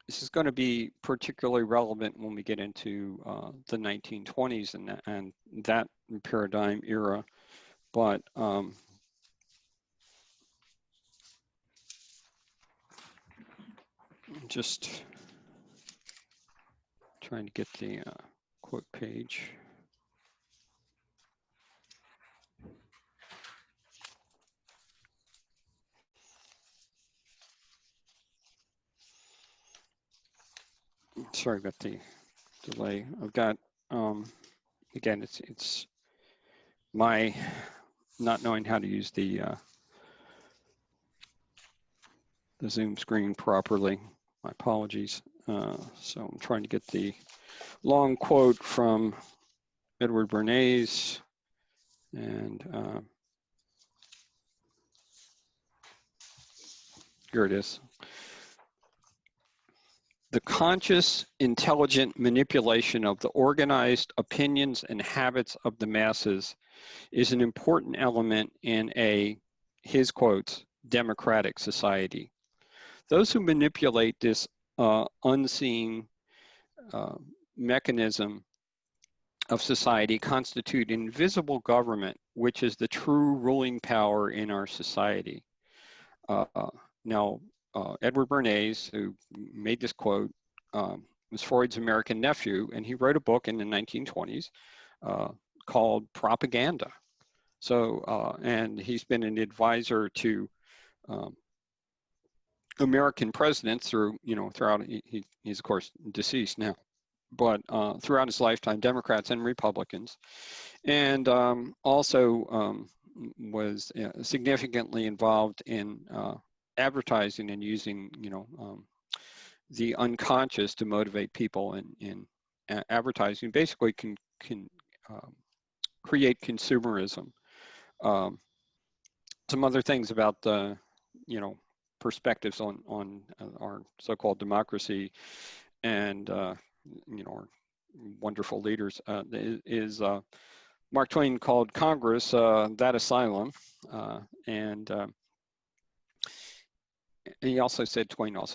This is going to be particularly relevant when we get into the 1920s and that paradigm era. But just trying to get the quote page. Sorry about the delay. I've got, again, it's my not knowing how to use the Zoom screen properly. My apologies. So I'm trying to get the long quote from Edward Bernays, and here it is. The conscious, intelligent manipulation of the organized opinions and habits of the masses is an important element in his quotes, democratic society. Those who manipulate this unseen mechanism of society constitute invisible government, which is the true ruling power in our society. Now, Edward Bernays, who made this quote, was Freud's American nephew, and he wrote a book in the 1920s called Propaganda. So, and he's been an advisor to American presidents throughout, he's of course deceased now, but throughout his lifetime, Democrats and Republicans, and also was significantly involved in advertising and using, the unconscious to motivate people in advertising. Basically, can create consumerism. Some other things about the, perspectives on our so-called democracy and our wonderful leaders is Mark Twain called Congress that asylum, and Twain also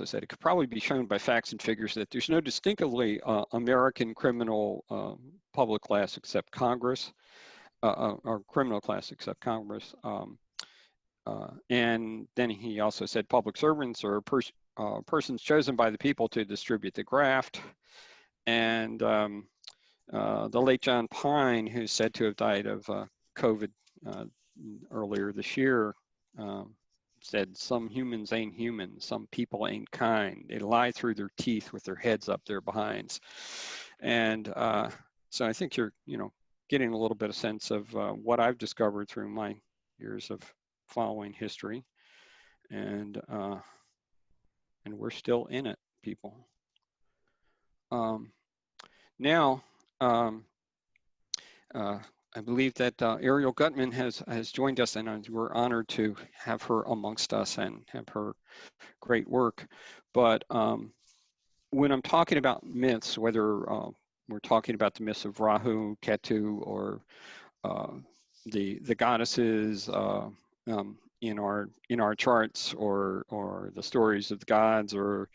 said it could probably be shown by facts and figures that there's no distinctively American criminal public class except Congress, or criminal class except Congress. And then he also said public servants are persons chosen by the people to distribute the graft. And the late John Pine, who's said to have died of COVID earlier this year, said, "Some humans ain't human, some people ain't kind. They lie through their teeth with their heads up their behinds." And so I think you're, getting a little bit of sense of what I've discovered through my years of following history, and we're still in it, people. Now, I believe that Ariel Gutman has joined us, and we're honored to have her amongst us and have her great work. But when I'm talking about myths, whether we're talking about the myths of Rahu, Ketu, or the goddesses in our charts, or the stories of the gods, or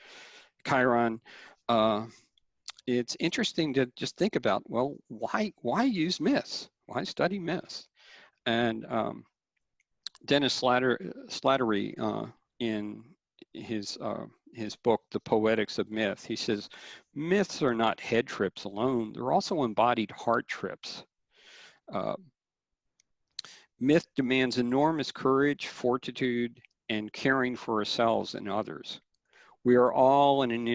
Chiron, it's interesting to just think about, well, why use myths? Why study myths? And Dennis Slattery, in his book, The Poetics of Myth, he says, myths are not head trips alone, they're also embodied heart trips. Myth demands enormous courage, fortitude, and caring for ourselves and others. We are all in an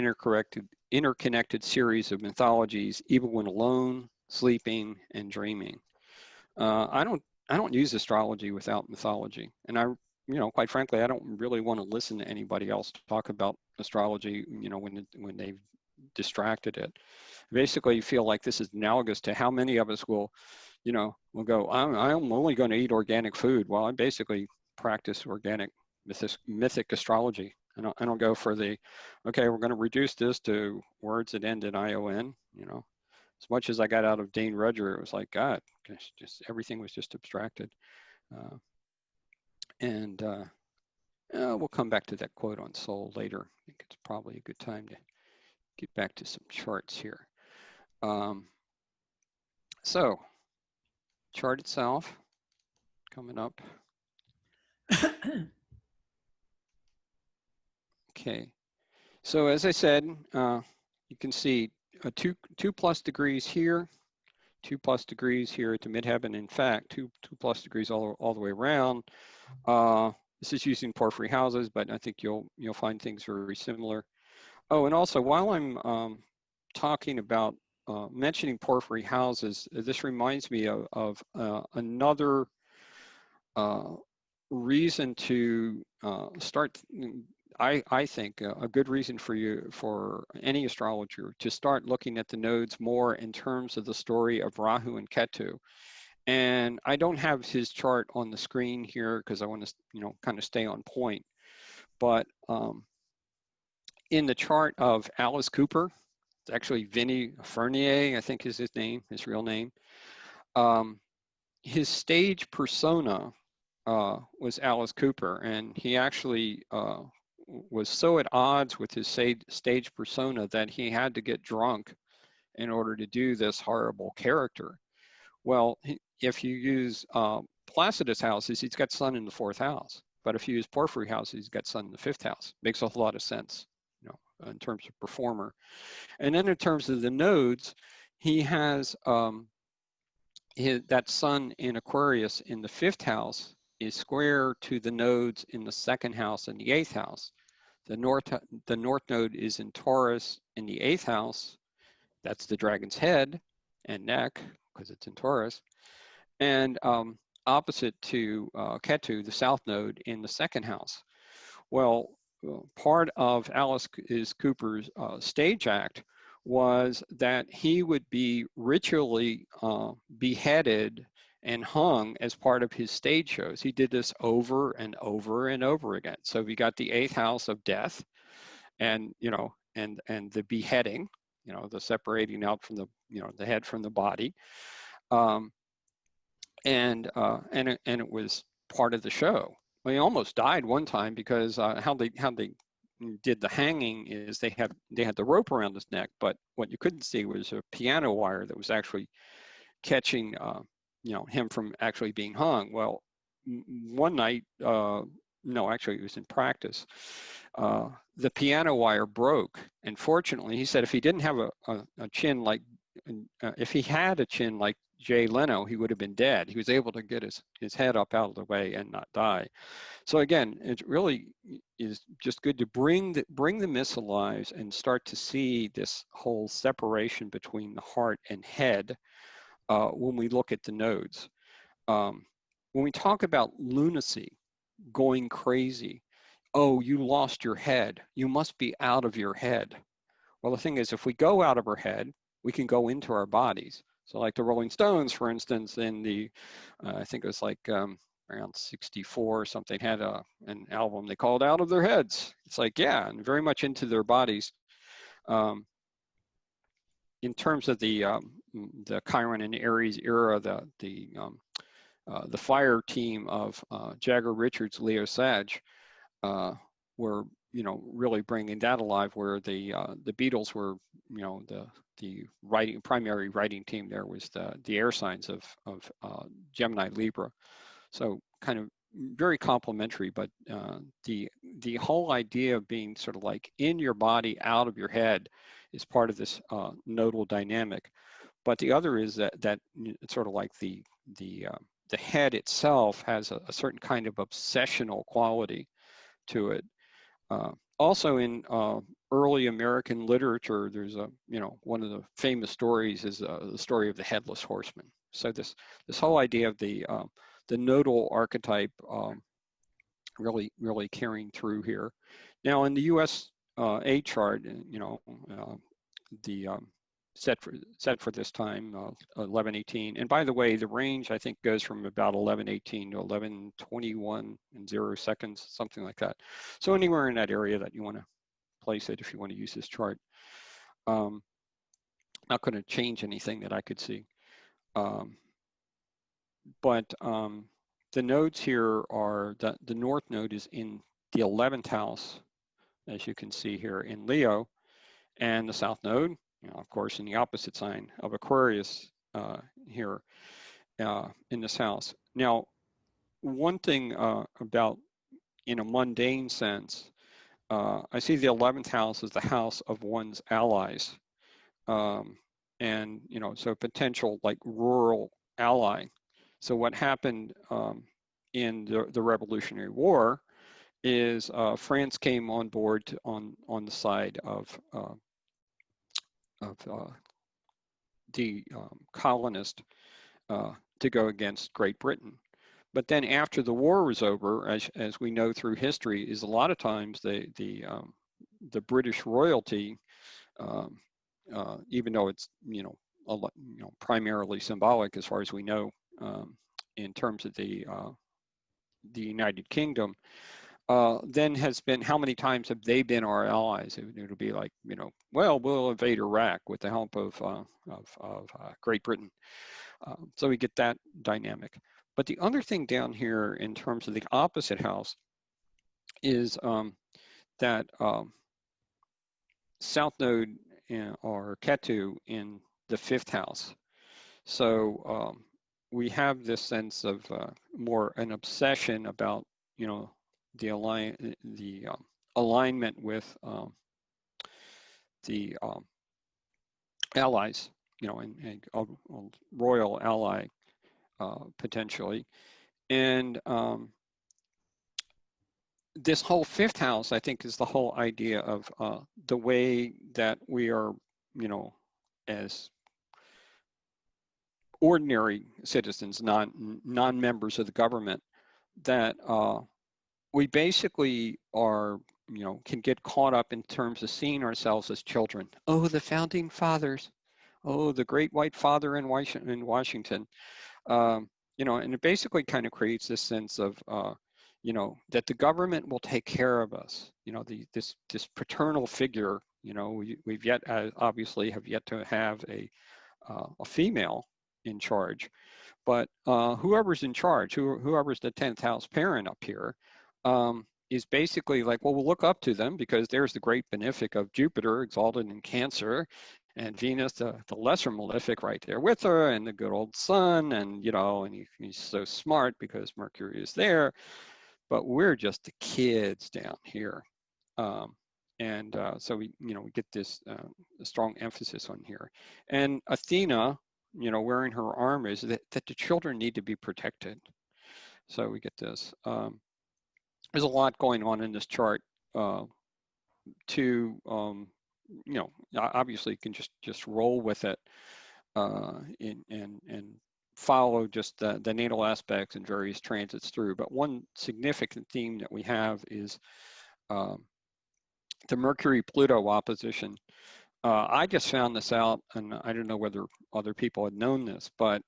interconnected series of mythologies, even when alone, sleeping, and dreaming. I don't use astrology without mythology, and quite frankly, I don't really want to listen to anybody else talk about astrology, when they've distracted it. Basically, you feel like this is analogous to how many of us will go, I'm only going to eat organic food. Well, I basically practice organic mythic astrology. I don't go for the, okay, we're going to reduce this to words that end in ION. As much as I got out of Dane Rudger, it was like, God, just everything was just abstracted. And we'll come back to that quote on soul later. I think it's probably a good time to get back to some charts here. So, chart itself coming up. Okay, so as I said, you can see a 2+ degrees here, 2+ degrees here at the midheaven. In fact, 2+ degrees all the way around. This is using porphyry houses, but I think you'll find things very similar. Oh, and also while I'm talking about mentioning porphyry houses, this reminds me of another reason to start. I think a good reason for any astrologer to start looking at the nodes more in terms of the story of Rahu and Ketu. And I don't have his chart on the screen here because I want to, kind of stay on point. But in the chart of Alice Cooper, it's actually Vinnie Fernier, I think is his name, his real name. His stage persona was Alice Cooper, and he actually was so at odds with his stage persona that he had to get drunk in order to do this horrible character. Well, if you use Placidus houses, he's got Sun in the 4th house. But if you use Porphyry houses, he's got Sun in the 5th house. Makes a whole lot of sense, in terms of performer. And then in terms of the nodes, he has that Sun in Aquarius in the 5th house is square to the nodes in the 2nd house and the 8th house. The North Node is in Taurus in the 8th house. That's the dragon's head and neck, because it's in Taurus. And opposite to Ketu, the South Node in the 2nd house. Well, part of Alice Cooper's stage act was that he would be ritually beheaded and hung as part of his stage shows. He did this over and over and over again. So we got the 8th house of death, and and the beheading, the separating out from the the head from the body, and it was part of the show. Well, he almost died one time because how they did the hanging is they had the rope around his neck, but what you couldn't see was a piano wire that was actually catching him from actually being hung. Well, one night, no, actually it was in practice. the piano wire broke. And fortunately, he said if he didn't have a chin like, if he had a chin like Jay Leno, he would have been dead. He was able to get his head up out of the way and not die. So again, it really is just good to bring the myths alive and start to see this whole separation between the heart and head when we look at the nodes. When we talk about lunacy, going crazy, oh, you lost your head, you must be out of your head. Well, the thing is, if we go out of our head, we can go into our bodies. So like the Rolling Stones, for instance, in the, I think it was like around 64 or something, had an album they called Out of Their Heads. It's like, yeah, and very much into their bodies. In terms of the Chiron and Aries era, the fire team of Jagger, Richards, Leo Sage were, you know, really bringing that alive. Where the Beatles were, you know, the primary writing team there was the air signs of Gemini, Libra. So kind of very complementary, but the whole idea of being sort of like in your body, out of your head, is part of this nodal dynamic. But the other is that it's sort of like the head itself has a certain kind of obsessional quality to it. Also in early American literature, there's one of the famous stories is the story of the headless horseman. So this whole idea of the nodal archetype really carrying through here. Now in the U.S.A. chart, the set for this time 1118. And by the way, the range I think goes from about 1118 to 1121 in 0 seconds, something like that. So anywhere in that area that you want to place it, if you want to use this chart. Not going to change anything that I could see. But the nodes here are the North Node is in the 11th house, as you can see here in Leo, and the South Node, of course, in the opposite sign of Aquarius here in this house. Now, one thing about, in a mundane sense, I see the 11th house as the house of one's allies. And, so potential like rural ally. So what happened in the Revolutionary War is France came on board on the side of the colonist to go against Great Britain. But then after the war was over, as we know through history, is a lot of times the British royalty, even though it's primarily symbolic as far as we know, in terms of the United Kingdom, then has been, how many times have they been our allies? It'll be like, well, we'll invade Iraq with the help of Great Britain. So we get that dynamic. But the other thing down here in terms of the opposite house is that South Node or Ketu in the 5th house. So we have this sense of more an obsession about, the alignment with the allies, and a royal ally potentially. And this whole 5th house, I think, is the whole idea of the way that we are, as ordinary citizens, non-members of the government, that we basically are, can get caught up in terms of seeing ourselves as children. Oh, the founding fathers. Oh, the great white father in Washington. And it basically kind of creates this sense of, that the government will take care of us. This paternal figure. We've yet, obviously, have yet to have a female in charge, but whoever's in charge, whoever's the 10th house parent up here, is basically like, well, we'll look up to them because there's the great benefic of Jupiter exalted in Cancer, and Venus, the lesser malefic, right there with her, and the good old sun, and and he's so smart because Mercury is there, but we're just the kids down here. And so we get this strong emphasis on here. And Athena, wearing her armor, is that the children need to be protected. So we get this. There's a lot going on in this chart. Obviously you can just roll with it and follow just the natal aspects and various transits through. But one significant theme that we have is the Mercury-Pluto opposition. I just found this out, and I don't know whether other people had known this, but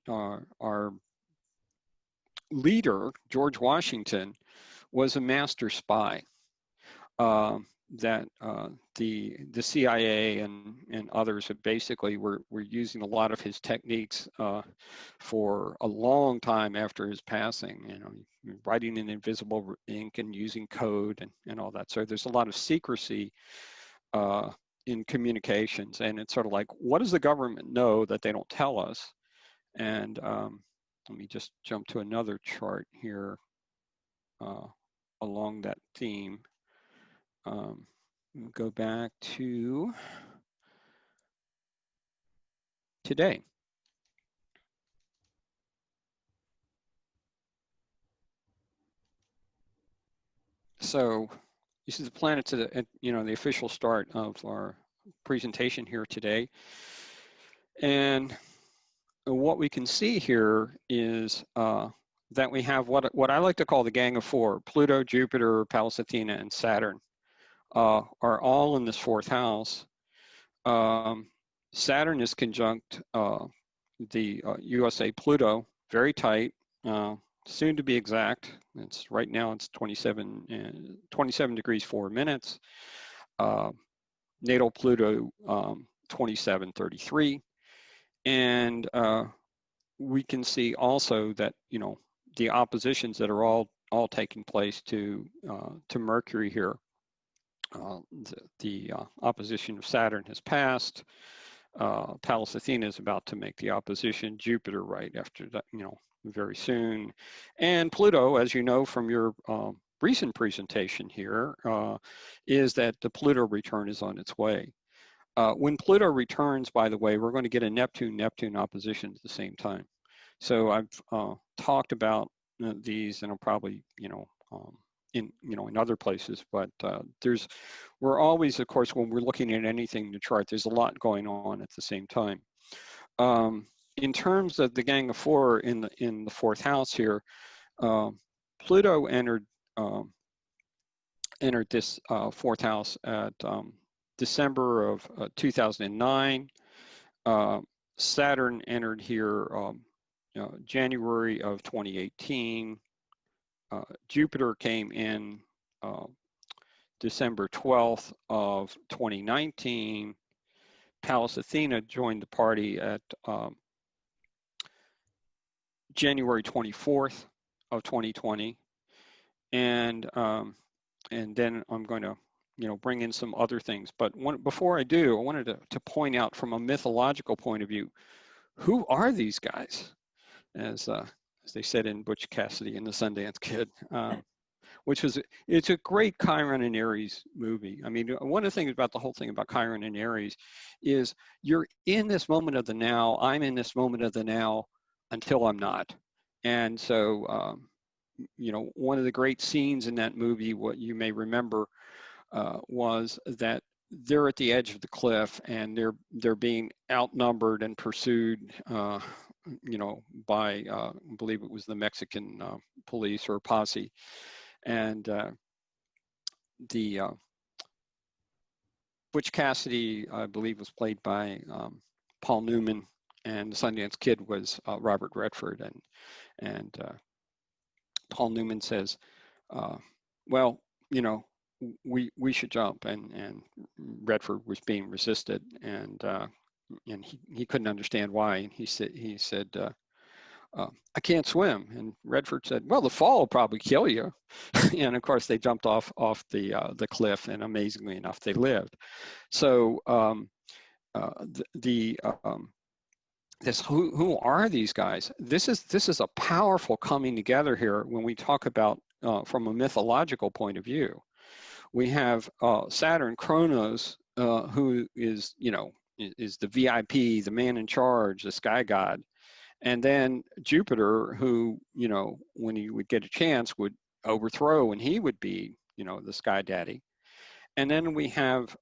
our leader, George Washington, was a master spy. That the CIA and others have basically were using a lot of his techniques for a long time after his passing, writing in invisible ink and using code and all that. So there's a lot of secrecy in communications, and it's sort of like, what does the government know that they don't tell us? And let me just jump to another chart here along that theme. We'll go back to today. So this is the planet to the official start of our presentation here today. And what we can see here is that we have what I like to call the Gang of Four: Pluto, Jupiter, Pallas Athena, and Saturn are all in this fourth house. Saturn is conjunct the U.S.A. Pluto, very tight, soon to be exact. It's right now it's 27 degrees 4 minutes. Natal Pluto 27:33, and we can see also that the oppositions that are all taking place to Mercury here. The opposition of Saturn has passed. Pallas Athena is about to make the opposition. Jupiter right after that, very soon. And Pluto, as you know from your recent presentation here, is that the Pluto return is on its way. When Pluto returns, by the way, we're going to get a Neptune opposition at the same time. So I've talked about these, and I'll probably, in other places, but we're always, of course, when we're looking at anything in the chart, there's a lot going on at the same time. In terms of the Gang of Four in the fourth house here, Pluto entered this fourth house at December of 2009. Saturn entered here January of 2018. Jupiter came in December 12th of 2019. Pallas Athena joined the party at January 24th of 2020. And then I'm going to bring in some other things. But before I do, I wanted to point out from a mythological point of view, who are these guys? As they said in Butch Cassidy and the Sundance Kid, it's a great Chiron and Aries movie. I mean, one of the things about the whole thing about Chiron and Aries is you're in this moment of the now. I'm in this moment of the now until I'm not. And so, one of the great scenes in that movie, what you may remember, was that they're at the edge of the cliff and they're being outnumbered and pursued, by I believe it was the Mexican police or posse, and the Butch Cassidy, I believe, was played by Paul Newman, and the Sundance Kid was Robert Redford, and Paul Newman says, well, we should jump, and Redford was being resisted, and he couldn't understand why, and he said I can't swim, and Redford said, well, the fall will probably kill you. And of course they jumped off the cliff, and amazingly enough they lived. So this who are these guys? This is a powerful coming together here when we talk about from a mythological point of view. We have Saturn, Kronos, who is, is the VIP, the man in charge, the sky god. And then Jupiter, who, when he would get a chance, would overthrow, and he would be, the sky daddy. And then we have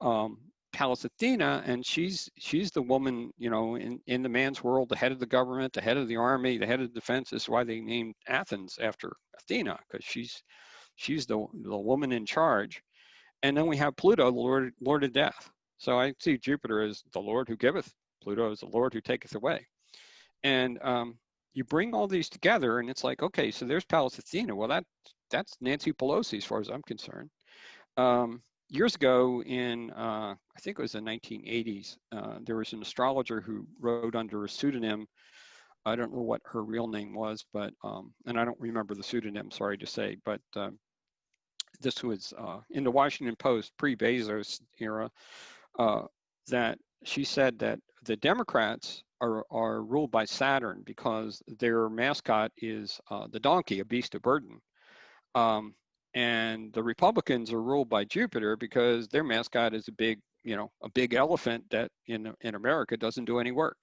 Pallas Athena, and she's the woman, in the man's world, the head of the government, the head of the army, the head of the defense. This is why they named Athens after Athena, because she's the woman in charge. And then we have Pluto, the Lord of death. So I see Jupiter as the Lord who giveth, Pluto is the Lord who taketh away. And you bring all these together, and it's like, okay, so there's Pallas Athena. Well, that's Nancy Pelosi, as far as I'm concerned. Years ago, in I think it was the 1980s, there was an astrologer who wrote under a pseudonym. I don't know what her real name was, but and I don't remember the pseudonym. Sorry to say, but this was in the Washington Post pre-Bezos era. That she said that the Democrats are ruled by Saturn because their mascot is the donkey, a beast of burden. And the Republicans are ruled by Jupiter because their mascot is a big elephant that in America doesn't do any work.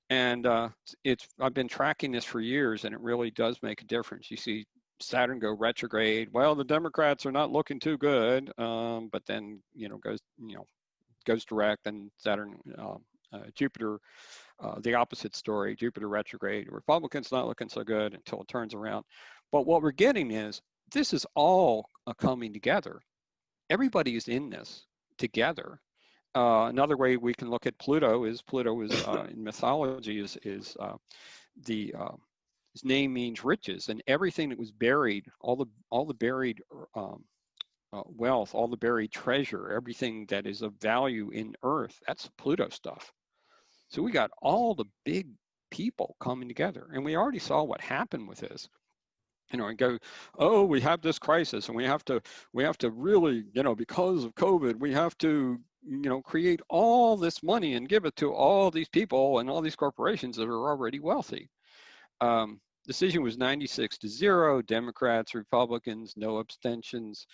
And I've been tracking this for years, and it really does make a difference. You see Saturn go retrograde. Well, the Democrats are not looking too good, but then goes direct, and Saturn, Jupiter, the opposite story. Jupiter retrograde. Republicans not looking so good until it turns around. But what we're getting is this is all coming together. Everybody is in this together. Another way we can look at Pluto is in mythology is his name means riches, and everything that was buried, all the buried wealth, all the buried treasure, everything that is of value in Earth, that's Pluto stuff. So we got all the big people coming together, and we already saw what happened with this. And go, oh, we have this crisis, and we have to really, because of COVID, we have to, create all this money and give it to all these people and all these corporations that are already wealthy. Decision was 96-0, Democrats, Republicans, no abstentions.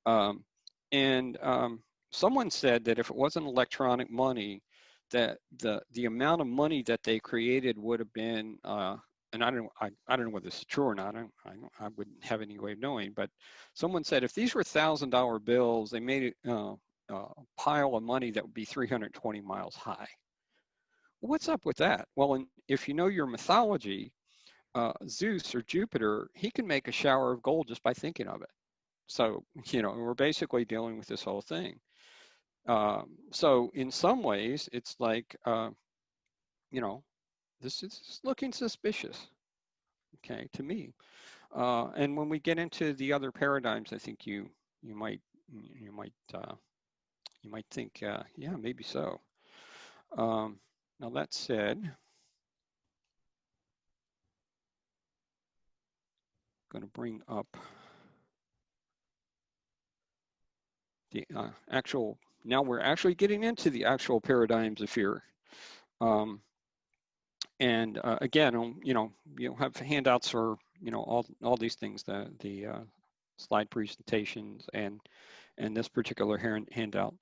Someone said that if it wasn't electronic money, that the amount of money that they created would have been, and I don't know whether this is true or not. I wouldn't have any way of knowing. But someone said if these were $1,000 bills, they made a pile of money that would be 320 miles high. Well, what's up with that? Well, if you know your mythology, Zeus or Jupiter, he can make a shower of gold just by thinking of it. So we're basically dealing with this whole thing. So in some ways, it's like this is looking suspicious, okay, to me. And when we get into the other paradigms, I think you might think, yeah, maybe so. Now that said, I'm going to bring up the actual. Now we're actually getting into the actual paradigms of fear. And again, you'll have handouts for all these things, the slide presentations and this particular handout.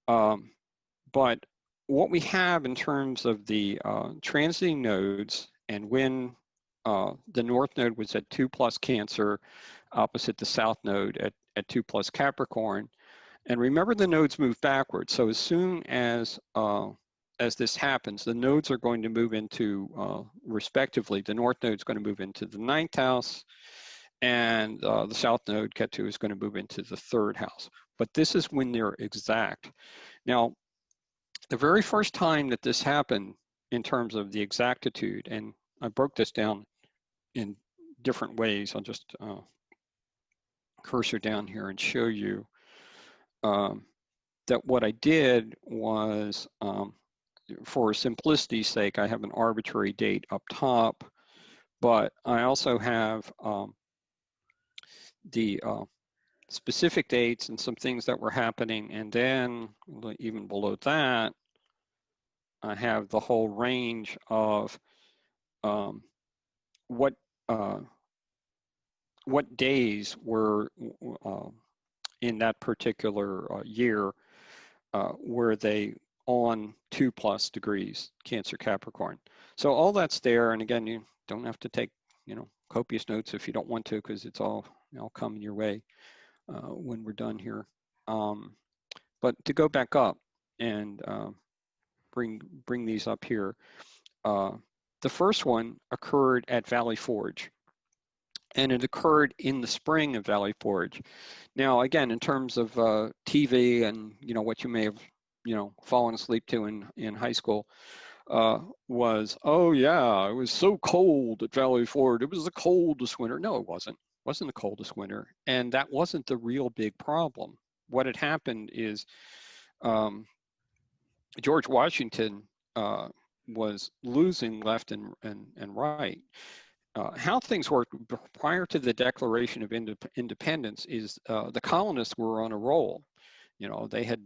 But what we have in terms of the transiting nodes, and when the North Node was at 2+ Cancer, opposite the South Node at 2+ Capricorn, and remember the nodes move backwards. So as soon as this happens, the nodes are going to move into, respectively, the North Node is going to move into the 9th house, and the South Node, Ketu, is going to move into the 3rd house. But this is when they're exact. Now, the very first time that this happened in terms of the exactitude, and I broke this down in different ways. I'll just cursor down here and show you that what I did was, for simplicity's sake, I have an arbitrary date up top, but I also have the specific dates and some things that were happening, and then even below that, I have the whole range of what days were in that particular year were they on 2+ degrees Cancer Capricorn. So all that's there, and again, you don't have to take copious notes if you don't want to, because it's all coming your way when we're done here. But to go back up and bring these up here, the first one occurred at Valley Forge, and it occurred in the spring of Valley Forge. Now, again, in terms of TV and what you may have fallen asleep to in high school, was, oh yeah, it was so cold at Valley Forge. It was the coldest winter. No, it wasn't. It wasn't the coldest winter, and that wasn't the real big problem. What had happened is George Washington was losing left and right. How things worked prior to the Declaration of Independence is the colonists were on a roll. They had,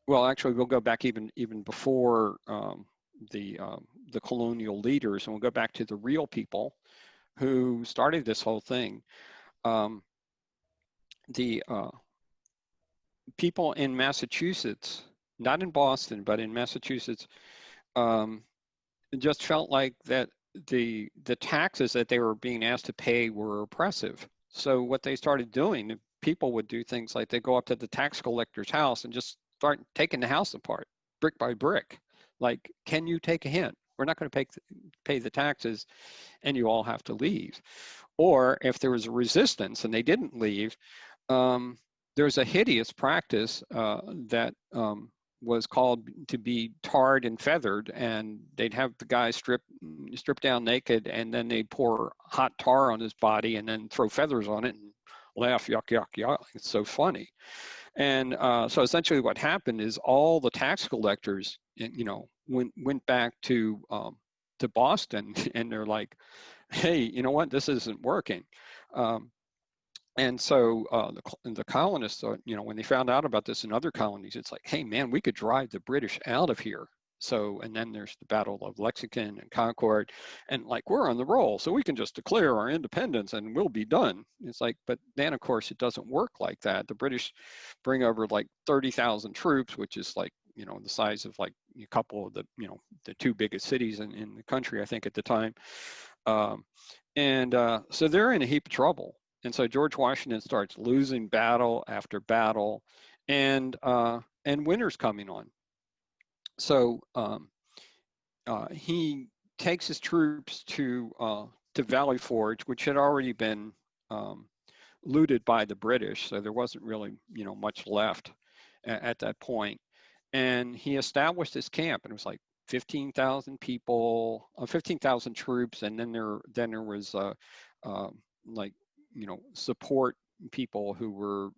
well, actually, we'll go back even before the colonial leaders, and we'll go back to the real people who started this whole thing. The people in Massachusetts, not in Boston, but in Massachusetts, just felt like that the taxes that they were being asked to pay were oppressive. So what they started doing, people would do things like they go up to the tax collector's house and just start taking the house apart, brick by brick. Like, can you take a hint? We're not going to pay the taxes, and you all have to leave. Or if there was a resistance and they didn't leave, there's a hideous practice that was called to be tarred and feathered, and they'd have the guy strip down naked, and then they'd pour hot tar on his body and then throw feathers on it and laugh, yuck, yuck, yuck. It's so funny. And so essentially what happened is all the tax collectors, went back to Boston, and they're like, hey, you know what, this isn't working. And so the colonists, when they found out about this in other colonies, it's like, hey, man, we could drive the British out of here. So, and then there's the Battle of Lexington and Concord, and like, we're on the roll, so we can just declare our independence and we'll be done. It's like, but then of course it doesn't work like that. The British bring over like 30,000 troops, which is like, the size of like a couple of the, the two biggest cities in the country, I think at the time. So they're in a heap of trouble. And so George Washington starts losing battle after battle, and winter's coming on. So he takes his troops to Valley Forge, which had already been looted by the British, so there wasn't really much left at that point. And he established his camp, and it was like 15,000 people, 15,000 troops, and then there was like support people who were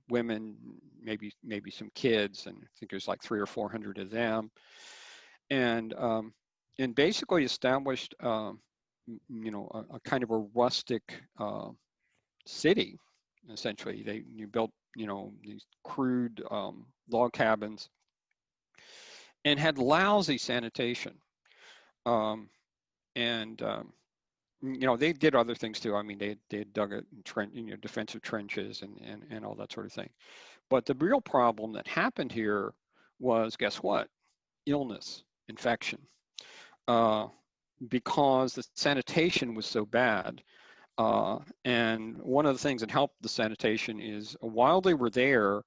women, maybe some kids, and I think there's like 300 or 400 of them, and basically established a kind of a rustic city. Essentially, you built these crude log cabins, and had lousy sanitation, they did other things too. I mean, they dug a trench, defensive trenches and all that sort of thing. But the real problem that happened here was, guess what? Illness, infection, because the sanitation was so bad. And one of the things that helped the sanitation is, while they were there,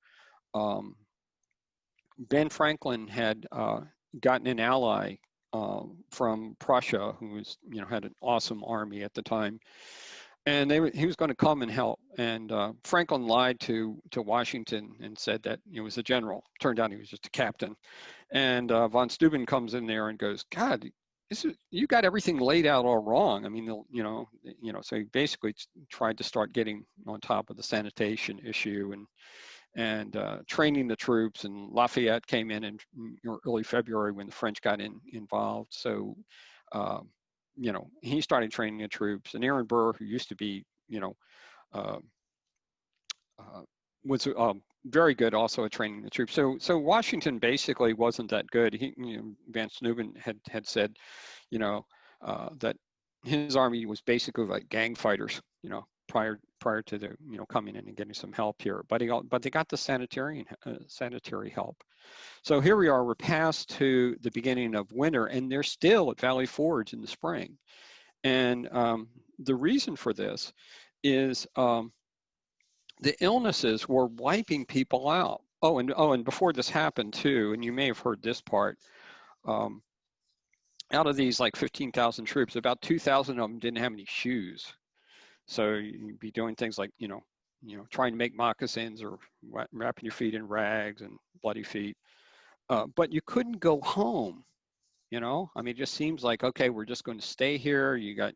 Ben Franklin had gotten an ally from Prussia, who was, had an awesome army at the time, and he was going to come and help. And Franklin lied to Washington and said that he was a general. Turned out he was just a captain. And von Steuben comes in there and goes, God, you got everything laid out all wrong. I mean, so he basically tried to start getting on top of the sanitation issue and training the troops. And Lafayette came in early February when the French got involved. So, he started training the troops. And Aaron Burr, who used to be, was very good also at training the troops. So Washington basically wasn't that good. Van Steuben had said, that his army was basically like gang fighters, prior prior to the coming in and getting some help here. But they got the sanitary help. So here we are. We're past to the beginning of winter, and they're still at Valley Forge in the spring. And the reason for this is the illnesses were wiping people out. And before this happened too, and you may have heard this part. Out of these like 15,000 troops, about 2,000 of them didn't have any shoes. So you'd be doing things like, trying to make moccasins or wrapping your feet in rags and bloody feet. But you couldn't go home, I mean, it just seems like, okay, we're just going to stay here. You got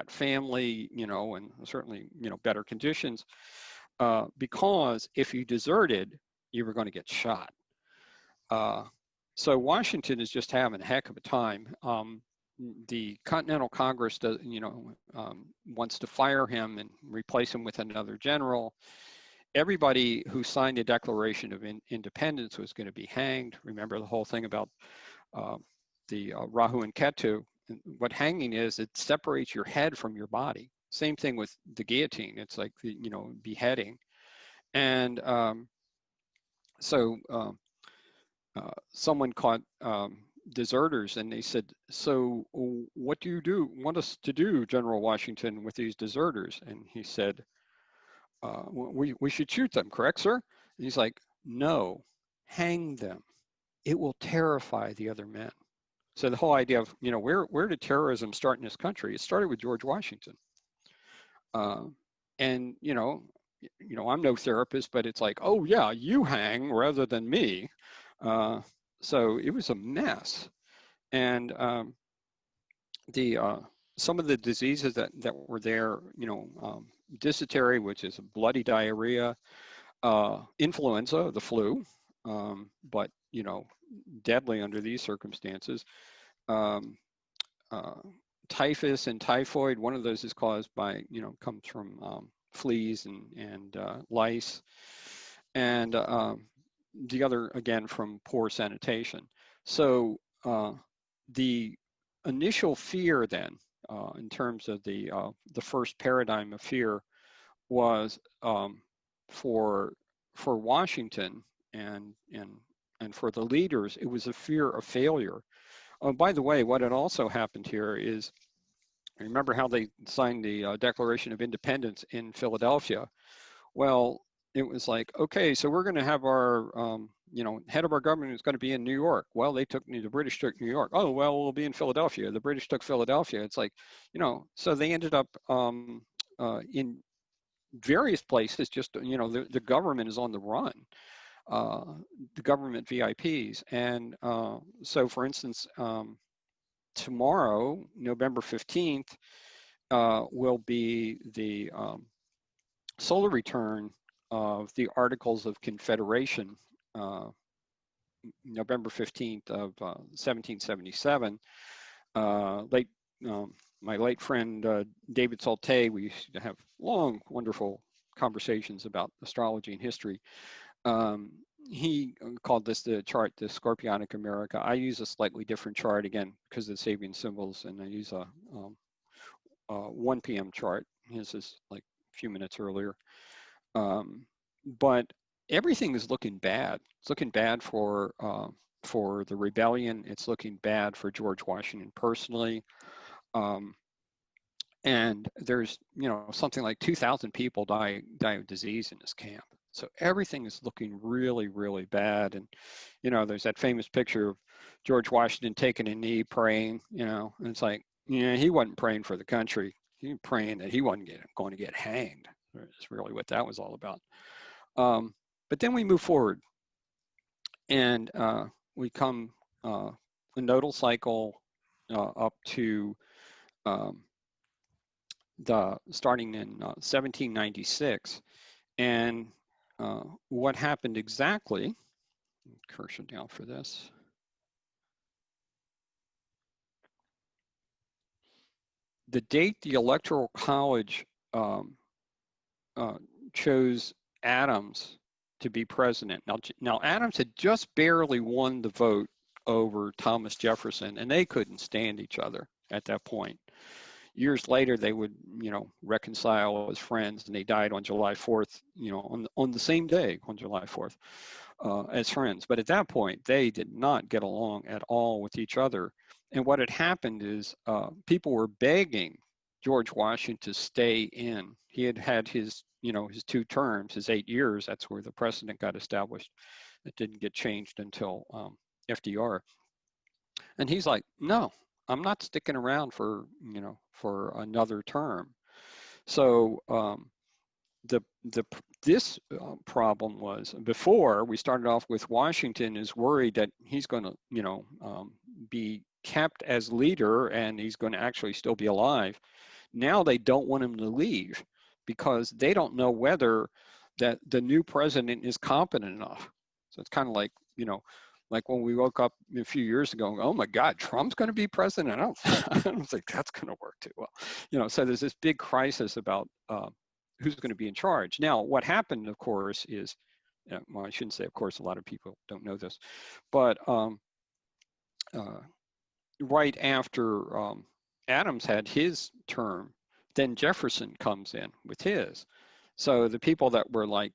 family, and certainly, better conditions. Because if you deserted, you were going to get shot. So Washington is just having a heck of a time. The Continental Congress does, wants to fire him and replace him with another general. Everybody who signed the Declaration of Independence was going to be hanged. Remember the whole thing about the Rahu and Ketu. What hanging is, it separates your head from your body. Same thing with the guillotine. It's like the, beheading. And someone caught deserters, and they said, "So what do you want us to do, General Washington, with these deserters?" And he said, we should shoot them, correct, sir? And he's like, "No, hang them. It will terrify the other men." So the whole idea of, where did terrorism start in this country? It started with George Washington. And I'm no therapist, but it's like, oh yeah, you hang rather than me. So it was a mess. And some of the diseases that were there, dysentery, which is bloody diarrhea, influenza, the flu, but deadly under these circumstances. Typhus and typhoid, one of those is caused by, comes from fleas and lice, and the other, again, from poor sanitation. So the initial fear then, in terms of the first paradigm of fear, was for Washington and for the leaders, it was a fear of failure. By the way, what had also happened here is, remember how they signed the Declaration of Independence in Philadelphia? Well, it was like, okay, so we're going to have our, head of our government is going to be in New York. Well, the British took New York. Oh, well, we'll be in Philadelphia. The British took Philadelphia. It's like, so they ended up in various places, just, the government is on the run, the government VIPs. And so, for instance, tomorrow, November 15th, will be the solar return of the Articles of Confederation, November 15th of 1777. My late friend David Salté, we used to have long, wonderful conversations about astrology and history. He called this the chart, the Scorpionic America. I use a slightly different chart, again, because of the Sabian symbols, and I use a 1 p.m. chart. His is like a few minutes earlier. But everything is looking bad. It's looking bad for the rebellion. It's looking bad for George Washington personally. And there's, something like 2,000 people die of disease in this camp. So everything is looking really, really bad. And, there's that famous picture of George Washington taking a knee, praying, and it's like, he wasn't praying for the country. He was praying that he wasn't going to get hanged. That's really what that was all about. But then we move forward, and we come a nodal cycle up to starting in 1796. And what happened exactly, cursor down for this. The date the Electoral College chose Adams to be president. Now Adams had just barely won the vote over Thomas Jefferson, and they couldn't stand each other at that point. years later they would, reconcile as friends, and they died on July 4th, on the same day, on July 4th, as friends. But at that point, they did not get along at all with each other. And what had happened is people were begging George Washington to stay in. He had had his, his 2 terms, his 8 years. That's where the precedent got established. It didn't get changed until FDR. And he's like, no, I'm not sticking around for, for another term. So this problem was, before we started off with, Washington is worried that he's going to, be kept as leader and he's going to actually still be alive. Now they don't want him to leave because they don't know whether that the new president is competent enough. So it's kind of like, like when we woke up a few years ago, oh my God, Trump's going to be president. I don't think that's going to work too well. So there's this big crisis about who's going to be in charge. Now, what happened, of course, is, well, I shouldn't say, of course, a lot of people don't know this, but right after Adams had his term, then Jefferson comes in with his. So the people that were like,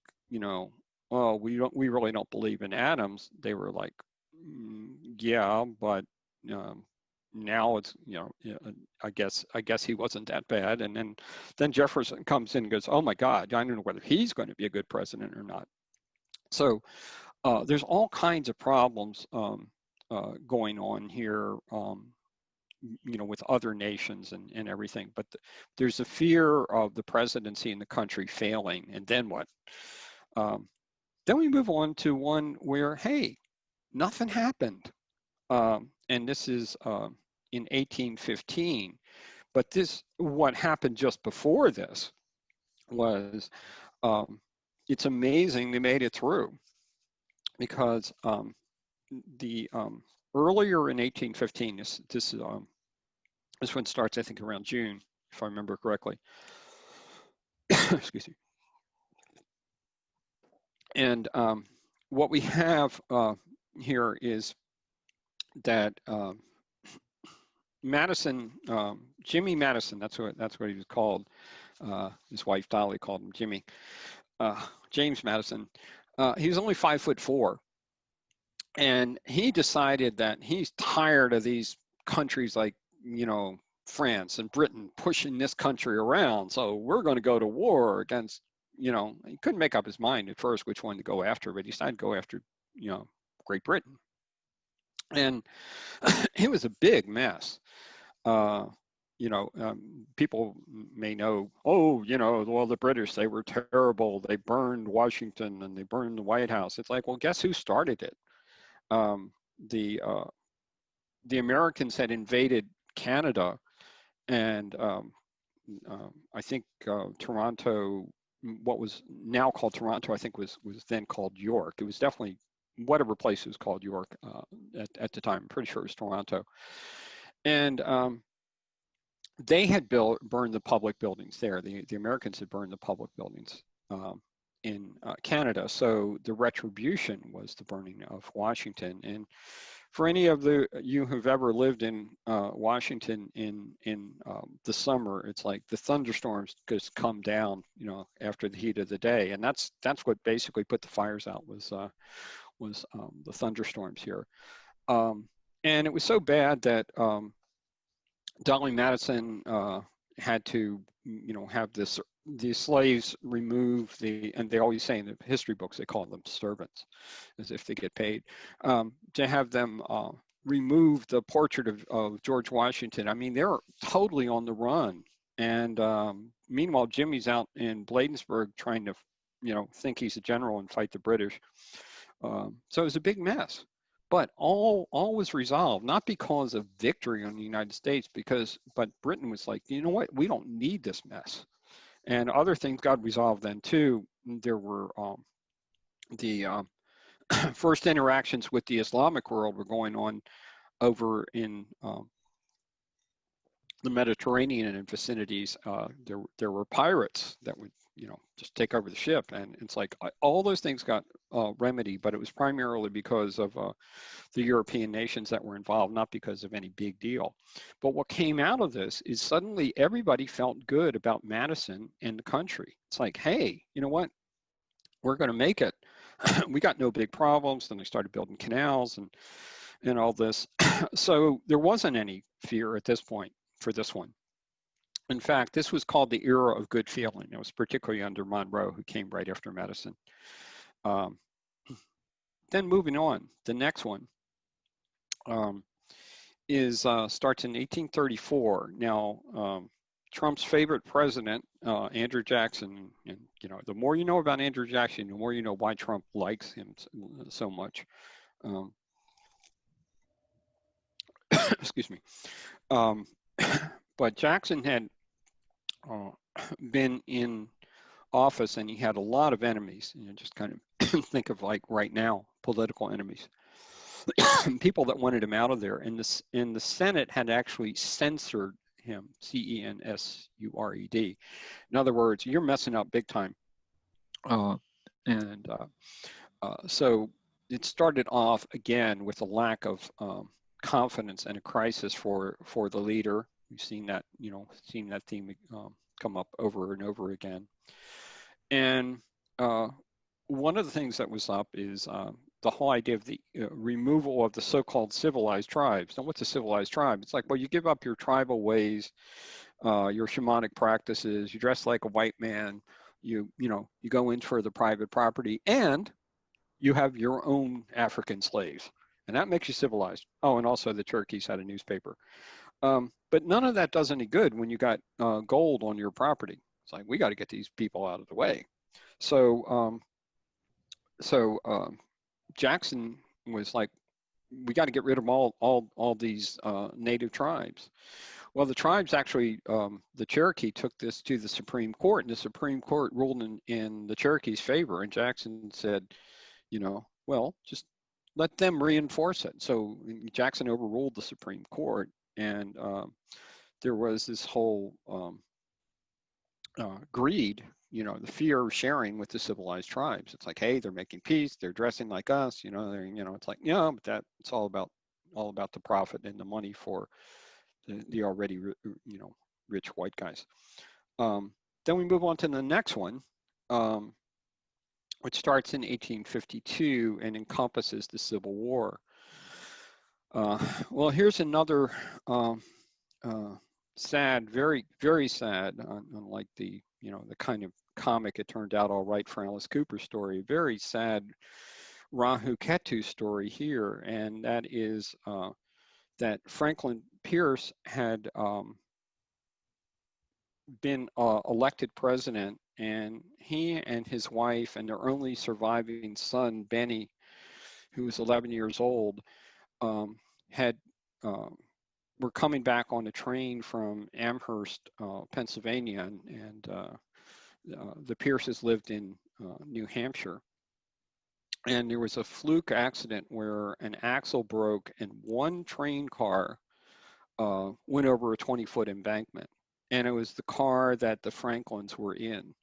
well, we really don't believe in Adams, they were like, yeah, but now it's, I guess he wasn't that bad. And then Jefferson comes in and goes, oh my God, I don't know whether he's going to be a good president or not. So there's all kinds of problems going on here, with other nations and everything. But there's a fear of the presidency in the country failing. And then what? Then we move on to one where, hey, nothing happened. And this is in 1815. But what happened just before this was, it's amazing they made it through, because the earlier in 1815, this one starts, I think, around June, if I remember correctly. Excuse me. And what we have here is that Madison, Jimmy Madison, that's what he was called. His wife Dolly called him Jimmy. James Madison. He was only 5'4", and he decided that he's tired of these countries like, France and Britain pushing this country around. So we're going to go to war against, he couldn't make up his mind at first which one to go after, but he decided to go after, Great Britain. And it was a big mess. People may know, well, the British, they were terrible. They burned Washington and they burned the White House. It's like, well, guess who started it? The Americans had invaded Canada, and I think Toronto, what was now called Toronto, I think was then called York. It was definitely whatever place was called York at the time. I'm pretty sure it was Toronto. And they had burned the public buildings there. The Americans had burned the public buildings in Canada. So the retribution was the burning of Washington. And for any of you who've ever lived in Washington in the summer, it's like the thunderstorms just come down, after the heat of the day, and that's what basically put the fires out was the thunderstorms here, and it was so bad that Dolly Madison had to, have the slaves removed, and they always say in the history books, they call them servants, as if they get paid, to have them remove the portrait of George Washington. I mean, they're totally on the run. And meanwhile, Jimmy's out in Bladensburg trying to, think he's a general and fight the British. So it was a big mess. But all was resolved, not because of victory on the United States, but Britain was like, you know what, we don't need this mess. And other things got resolved then too. There were the first interactions with the Islamic world were going on over in the Mediterranean and vicinities. There were pirates that would just take over the ship. And it's like all those things got remedied, but it was primarily because of the European nations that were involved, not because of any big deal. But what came out of this is suddenly everybody felt good about Madison and the country. It's like, hey, you know what? We're going to make it. We got no big problems. Then they started building canals and all this. So there wasn't any fear at this point for this one. In fact, this was called the era of good feeling. It was particularly under Monroe, who came right after Madison. Then moving on, the next one starts in 1834. Now, Trump's favorite president, Andrew Jackson, and the more you know about Andrew Jackson, the more you know why Trump likes him so much. Excuse me. But Jackson had been in office, and he had a lot of enemies. Just kind of think of like right now, political enemies, people that wanted him out of there. And the Senate had actually censored him, CENSURED. In other words, you're messing up big time. So it started off again with a lack of confidence and a crisis for the leader. We've seen that, seen that theme come up over and over again. And one of the things that was up is the whole idea of the removal of the so-called civilized tribes. Now, what's a civilized tribe? It's like, well, you give up your tribal ways, your shamanic practices, you dress like a white man, you go in for the private property, and you have your own African slaves, and that makes you civilized. Oh, and also the Cherokees had a newspaper. But none of that does any good when you got gold on your property. It's like, we got to get these people out of the way. So Jackson was like, we got to get rid of all these native tribes. Well, the tribes actually, the Cherokee took this to the Supreme Court, and the Supreme Court ruled in the Cherokee's favor. And Jackson said, well, just let them reinforce it. So Jackson overruled the Supreme Court, and there was this whole greed, the fear of sharing with the civilized tribes. It's like, hey, they're making peace, they're dressing like us, it's like, but it's all about the profit and the money for the already, rich white guys. Then we move on to the next one, which starts in 1852 and encompasses the Civil War. Well, here's another sad, very, very sad, unlike the kind of comic it turned out all right for Alice Cooper's story, very sad Rahu Ketu story here, and that is that Franklin Pierce had been elected president, and he and his wife and their only surviving son, Benny, who was 11 years old, were coming back on a train from Amherst, Pennsylvania, and the Pierces lived in New Hampshire. And there was a fluke accident where an axle broke and one train car went over a 20-foot embankment. And it was the car that the Franklins were in.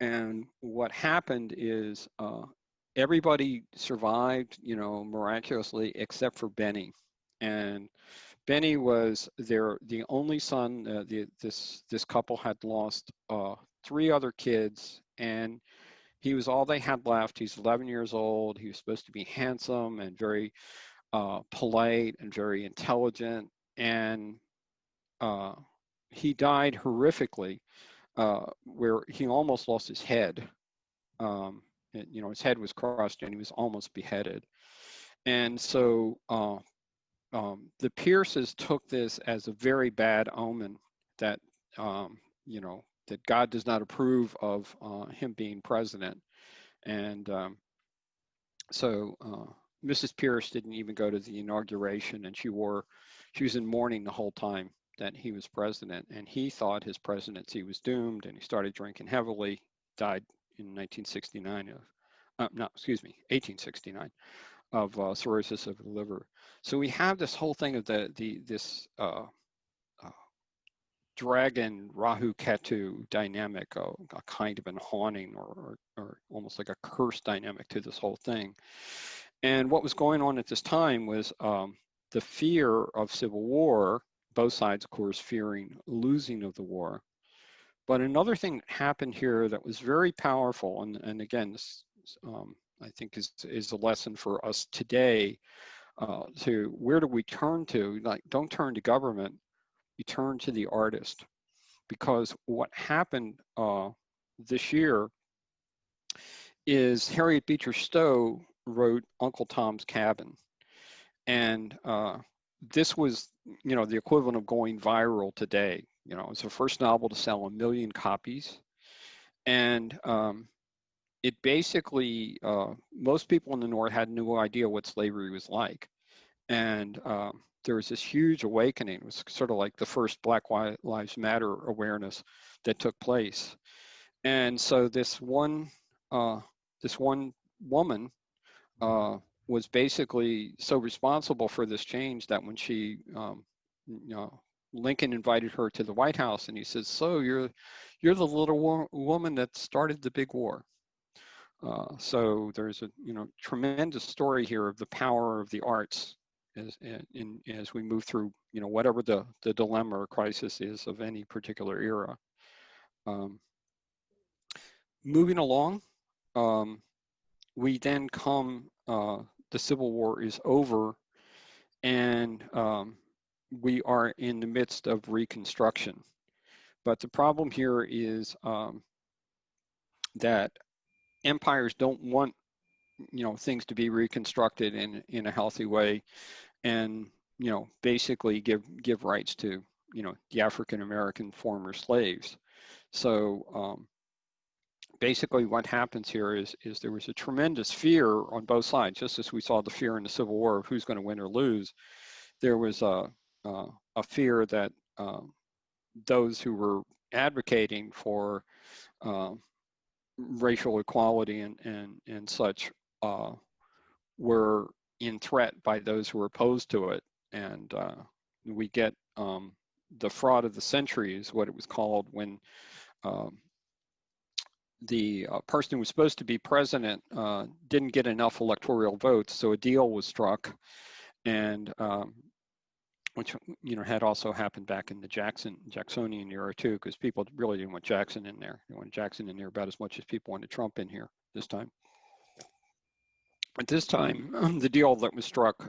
And what happened is everybody survived, miraculously, except for Benny. And Benny was the only son. This couple had lost 3 other kids, and he was all they had left. He's 11 years old. He was supposed to be handsome and very polite and very intelligent, and he died horrifically, where he almost lost his head. His head was crushed, and he was almost beheaded. And so the Pierces took this as a very bad omen that that God does not approve of him being president. And so Mrs. Pierce didn't even go to the inauguration, and she was in mourning the whole time that he was president. And he thought his presidency was doomed, and he started drinking heavily. Died in 1869 of cirrhosis of the liver. So we have this whole thing of this dragon Rahu Ketu dynamic, a kind of an haunting or almost like a curse dynamic to this whole thing. And what was going on at this time was the fear of civil war, both sides, of course, fearing losing of the war. But another thing that happened here that was very powerful, and again, this I think is a lesson for us today, to where do we turn to? Like, don't turn to government, you turn to the artist. Because what happened this year is Harriet Beecher Stowe wrote Uncle Tom's Cabin. And this was, you know, the equivalent of going viral today. You know, it's the first novel to sell 1 million copies. And it basically, most people in the North had no idea what slavery was like. And there was this huge awakening. It was sort of like the first Black Lives Matter awareness that took place. And so this one woman was basically so responsible for this change that when she, you know, Lincoln invited her to the White House, and he says, "So you're the little woman that started the big war." So there's a, you know, tremendous story here of the power of the arts as we move through, you know, whatever the dilemma or crisis is of any particular era. Moving along, we then come, the Civil War is over, and we are in the midst of Reconstruction. But the problem here is that empires don't want, you know, things to be reconstructed in a healthy way, and, you know, basically give rights to, you know, the African American former slaves. So basically what happens here is there was a tremendous fear on both sides, just as we saw the fear in the Civil War of who's going to win or lose. There was a fear that those who were advocating for racial equality and such were in threat by those who were opposed to it. And we get the fraud of the century is what it was called, when the person who was supposed to be president didn't get enough electoral votes, so a deal was struck, and which, you know, had also happened back in the Jacksonian era too, because people really didn't want Jackson in there. They wanted Jackson in there about as much as people wanted Trump in here this time. At this time, the deal that was struck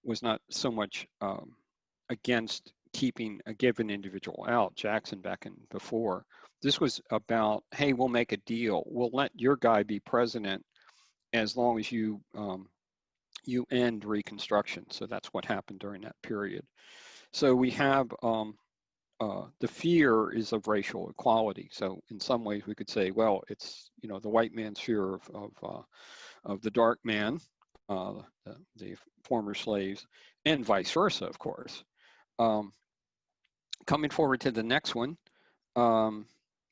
was not so much against keeping a given individual out, Jackson back in before. This was about, hey, we'll make a deal. We'll let your guy be president as long as you you end Reconstruction. So that's what happened during that period. So we have the fear is of racial equality. So in some ways we could say, well, it's, you know, the white man's fear of the dark man, the former slaves, and vice versa, of course. Coming forward to the next one,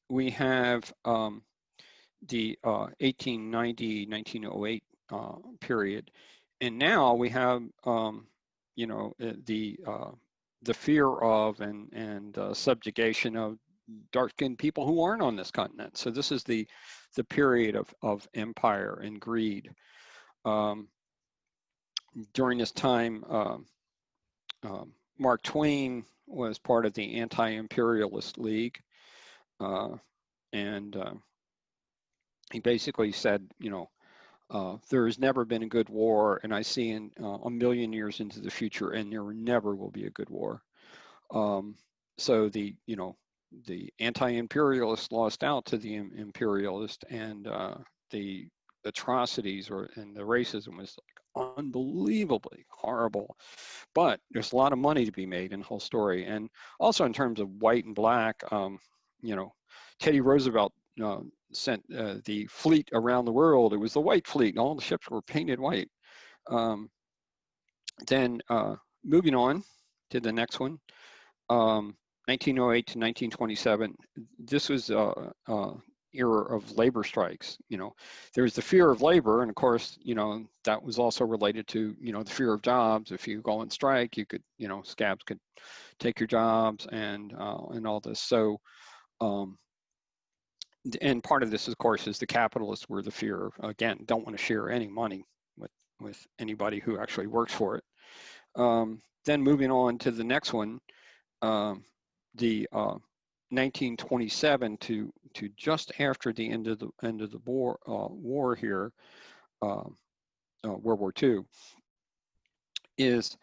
we have the 1890-1908 period, and now we have, you know, the fear of and subjugation of dark-skinned people who aren't on this continent. So this is the period of empire and greed. During this time, Mark Twain was part of the Anti-Imperialist League, and he basically said, you know, there has never been a good war, and I see in 1 million years into the future, and there never will be a good war. So the, you know, the anti-imperialists lost out to the imperialist, and the atrocities and the racism was like unbelievably horrible. But there's a lot of money to be made in the whole story, and also in terms of white and black. You know, Teddy Roosevelt sent the fleet around the world. It was the white fleet, and all the ships were painted white. Then moving on to the next one, 1908 to 1927. This was era of labor strikes. There was the fear of labor, and of course, that was also related to, the fear of jobs. If you go on strike, you could, scabs could take your jobs and all this. So, and part of this, of course, is the capitalists were the fear of, again, don't want to share any money with anybody who actually works for it. Then moving on to the next one, the 1927 to just after the end of the war here, World War II, is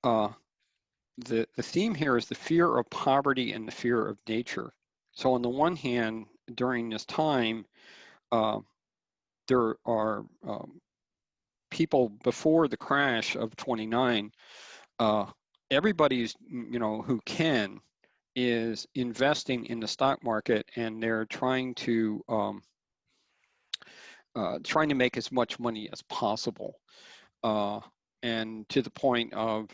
the theme here is the fear of poverty and the fear of nature. So on the one hand, during this time, there are people before the crash of 29. Everybody's, who can, is investing in the stock market, and they're trying to make as much money as possible, and to the point of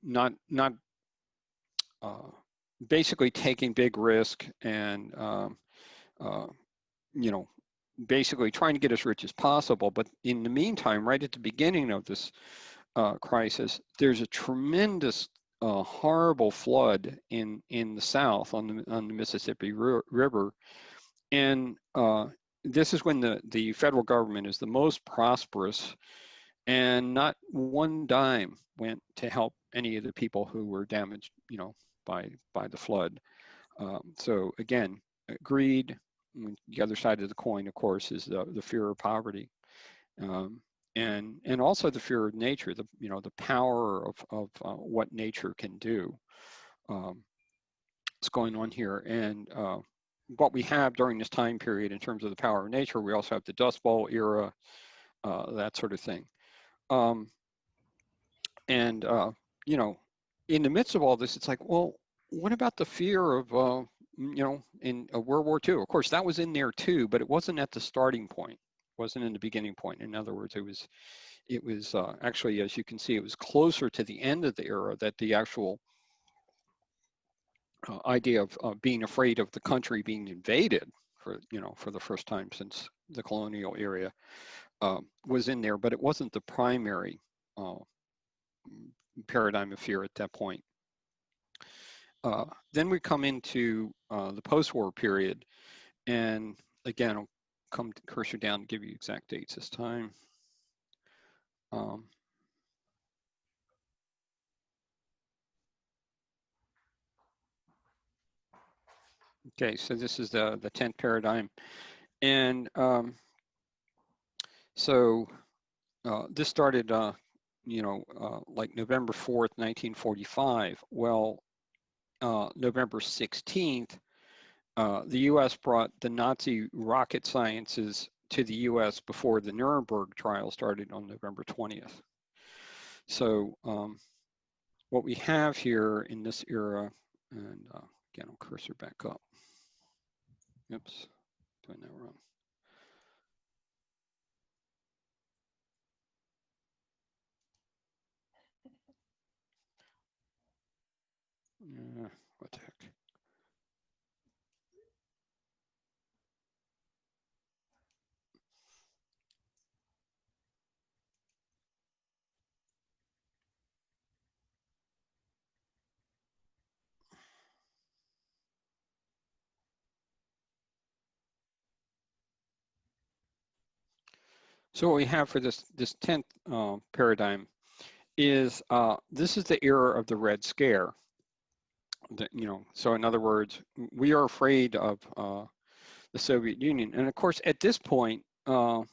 not basically taking big risk and basically trying to get as rich as possible. But in the meantime, right at the beginning of this crisis, there's a tremendous horrible flood in the South on the Mississippi River, and this is when the federal government is the most prosperous, and not one dime went to help any of the people who were damaged, by the flood. So again, greed. The other side of the coin, of course, is the fear of poverty. And also the fear of nature, the power of what nature can do. What's going on here, and what we have during this time period in terms of the power of nature, we also have the Dust Bowl era, that sort of thing. And in the midst of all this, it's like, well, what about the fear of in World War II? Of course, that was in there too, but it wasn't at the starting point. Wasn't in the beginning point. In other words, it was actually, as you can see, it was closer to the end of the era that the actual idea of being afraid of the country being invaded for the first time since the colonial era was in there, but it wasn't the primary paradigm of fear at that point. Then we come into the post-war period, and again, I'll come to cursor down and give you exact dates this time. Okay, so this is the 10th paradigm, and so this started, like November 4th, 1945. Well, November 16th, the U.S. brought the Nazi rocket sciences to the U.S. before the Nuremberg trial started on November 20th. So what we have here in this era, and again, I'll cursor back up. Oops, doing that wrong. What the heck? So what we have for this 10th paradigm is this is the era of the Red Scare. So in other words, we are afraid of the Soviet Union, and of course at this point, the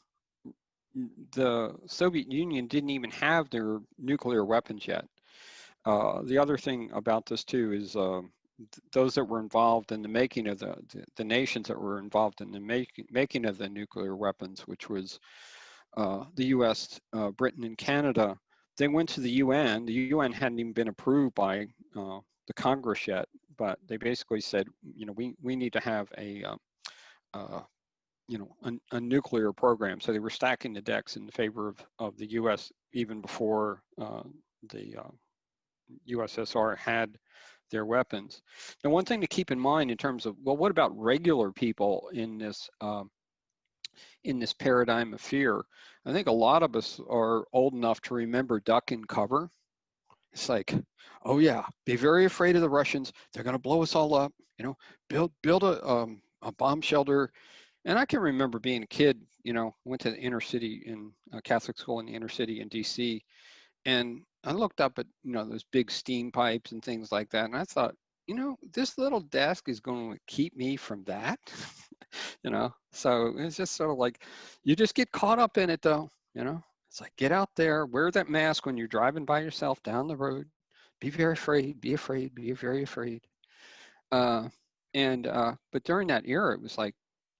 Soviet Union didn't even have their nuclear weapons yet. The other thing about this too is those that were involved in the making of the nations that were involved in the making of the nuclear weapons, which was the U.S., Britain, and Canada, they went to the UN. The UN hadn't even been approved by the Congress yet, but they basically said, we need to have a nuclear program. So they were stacking the decks in favor of the U.S. even before the USSR had their weapons. Now, one thing to keep in mind in terms of, well, what about regular people in this paradigm of fear? I think a lot of us are old enough to remember duck and cover. It's like, oh yeah, be very afraid of the Russians. They're going to blow us all up. You know, build a bomb shelter. And I can remember being a kid. You know, went to the inner city in a Catholic school in the inner city in D.C. And I looked up at, you know, those big steam pipes and things like that. And I thought, you know, this little desk is going to keep me from that. You know, so it's just sort of like, you just get caught up in it though, you know. It's like, get out there, wear that mask when you're driving by yourself down the road. Be very afraid, be afraid, be very afraid. Uh, but during that era, it was like,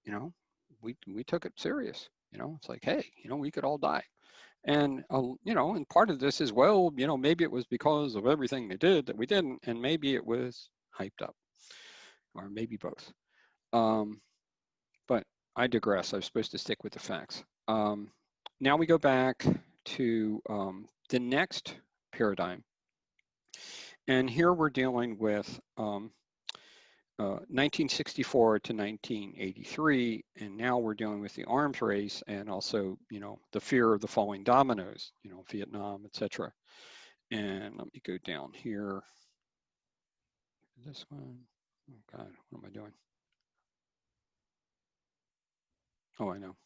you know, we took it serious. You know, it's like, hey, you know, we could all die. And, you know, and part of this is, well, you know, maybe it was because of everything they did that we didn't, and maybe it was hyped up, or maybe both. But I digress. I was supposed to stick with the facts. Now we go back to the next paradigm. And here we're dealing with 1964 to 1983, and now we're dealing with the arms race and also, you know, the fear of the falling dominoes, you know, Vietnam, etc. And let me go down here. This one. Oh God, what am I doing? Oh, I know.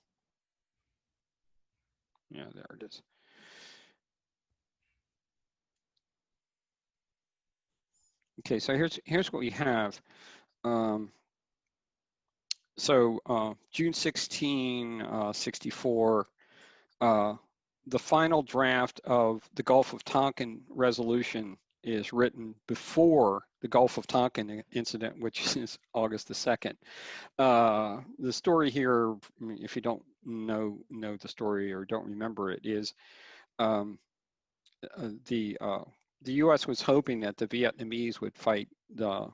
Yeah, there it is. Okay, so here's what we have. June 16, 64, the final draft of the Gulf of Tonkin resolution is written before the Gulf of Tonkin incident, which is August the 2nd. The story here, if you don't know the story or don't remember it, is the U.S. was hoping that the Vietnamese would fight the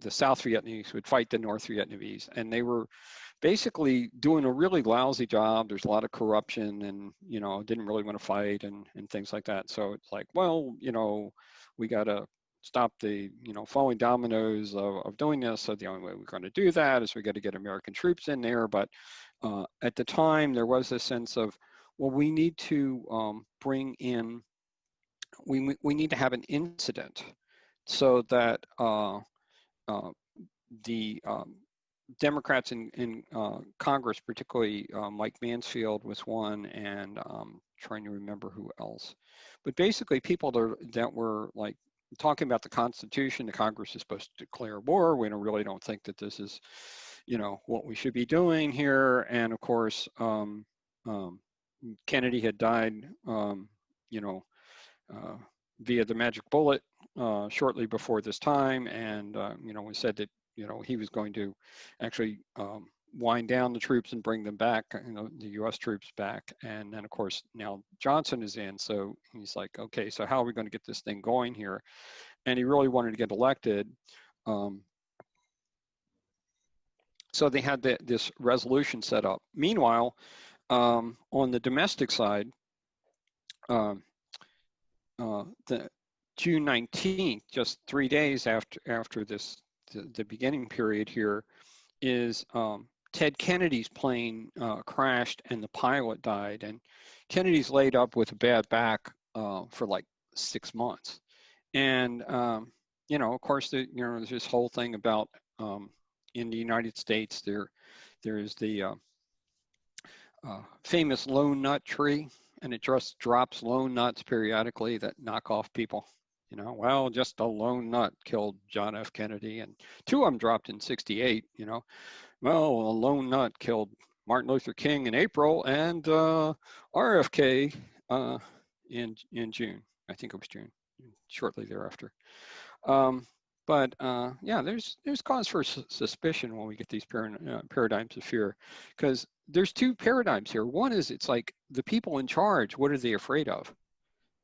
South Vietnamese would fight the North Vietnamese, and they were basically doing a really lousy job. There's a lot of corruption, and you know, didn't really want to fight and things like that. So it's like, well, you know, we got to stop the, you know, falling dominoes of doing this. So the only way we're going to do that is we got to get American troops in there. But at the time, there was a sense of, well, we need to bring in, we need to have an incident so that the Democrats in Congress, particularly Mike Mansfield was one, and trying to remember who else. But basically people that were like talking about the Constitution, the Congress is supposed to declare war. We really don't think that this is, you know, what we should be doing here. And of course, Kennedy had died, you know, via the magic bullet shortly before this time. And, you know, we said that, you know, he was going to actually wind down the troops and bring them back, you know, the U.S. troops back. And then, of course, now Johnson is in. So he's like, okay, so how are we going to get this thing going here? And he really wanted to get elected. So they had this resolution set up. Meanwhile, on the domestic side, the June 19th, just 3 days after this, the beginning period here, is Ted Kennedy's plane crashed and the pilot died, and Kennedy's laid up with a bad back for like 6 months. And you know, of course, you know, there's this whole thing about in the United States, there is the famous lone nut tree, and it just drops lone nuts periodically that knock off people. You know, well, just a lone nut killed John F. Kennedy, and 2 of them dropped in '68. You know, well, a lone nut killed Martin Luther King in April, and RFK in June. I think it was June, shortly thereafter. Yeah, there's cause for suspicion when we get these paradigms of fear, because there's 2 paradigms here. One is, it's like the people in charge, what are they afraid of?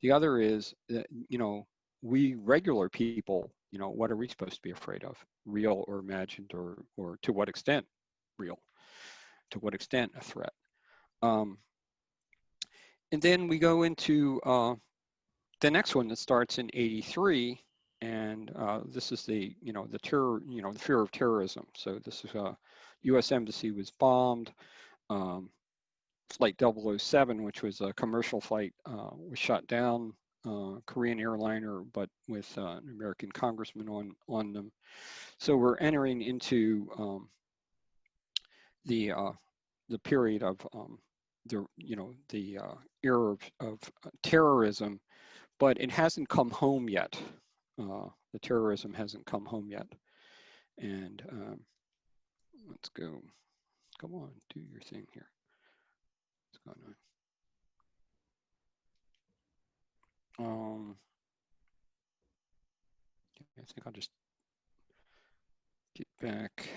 The other is, you know, we regular people, you know, what are we supposed to be afraid of? Real or imagined, or to what extent real? To what extent a threat? And then we go into the next one that starts in 83, and this is the, the terror, the fear of terrorism. So this is U.S. embassy was bombed. Flight 007, which was a commercial flight, was shot down. Korean airliner, but with an American congressman on them. So we're entering into the period of the era of terrorism, but it hasn't come home yet. The terrorism hasn't come home yet. And let's go. Come on, do your thing here. What's going on? I think I'll just get back.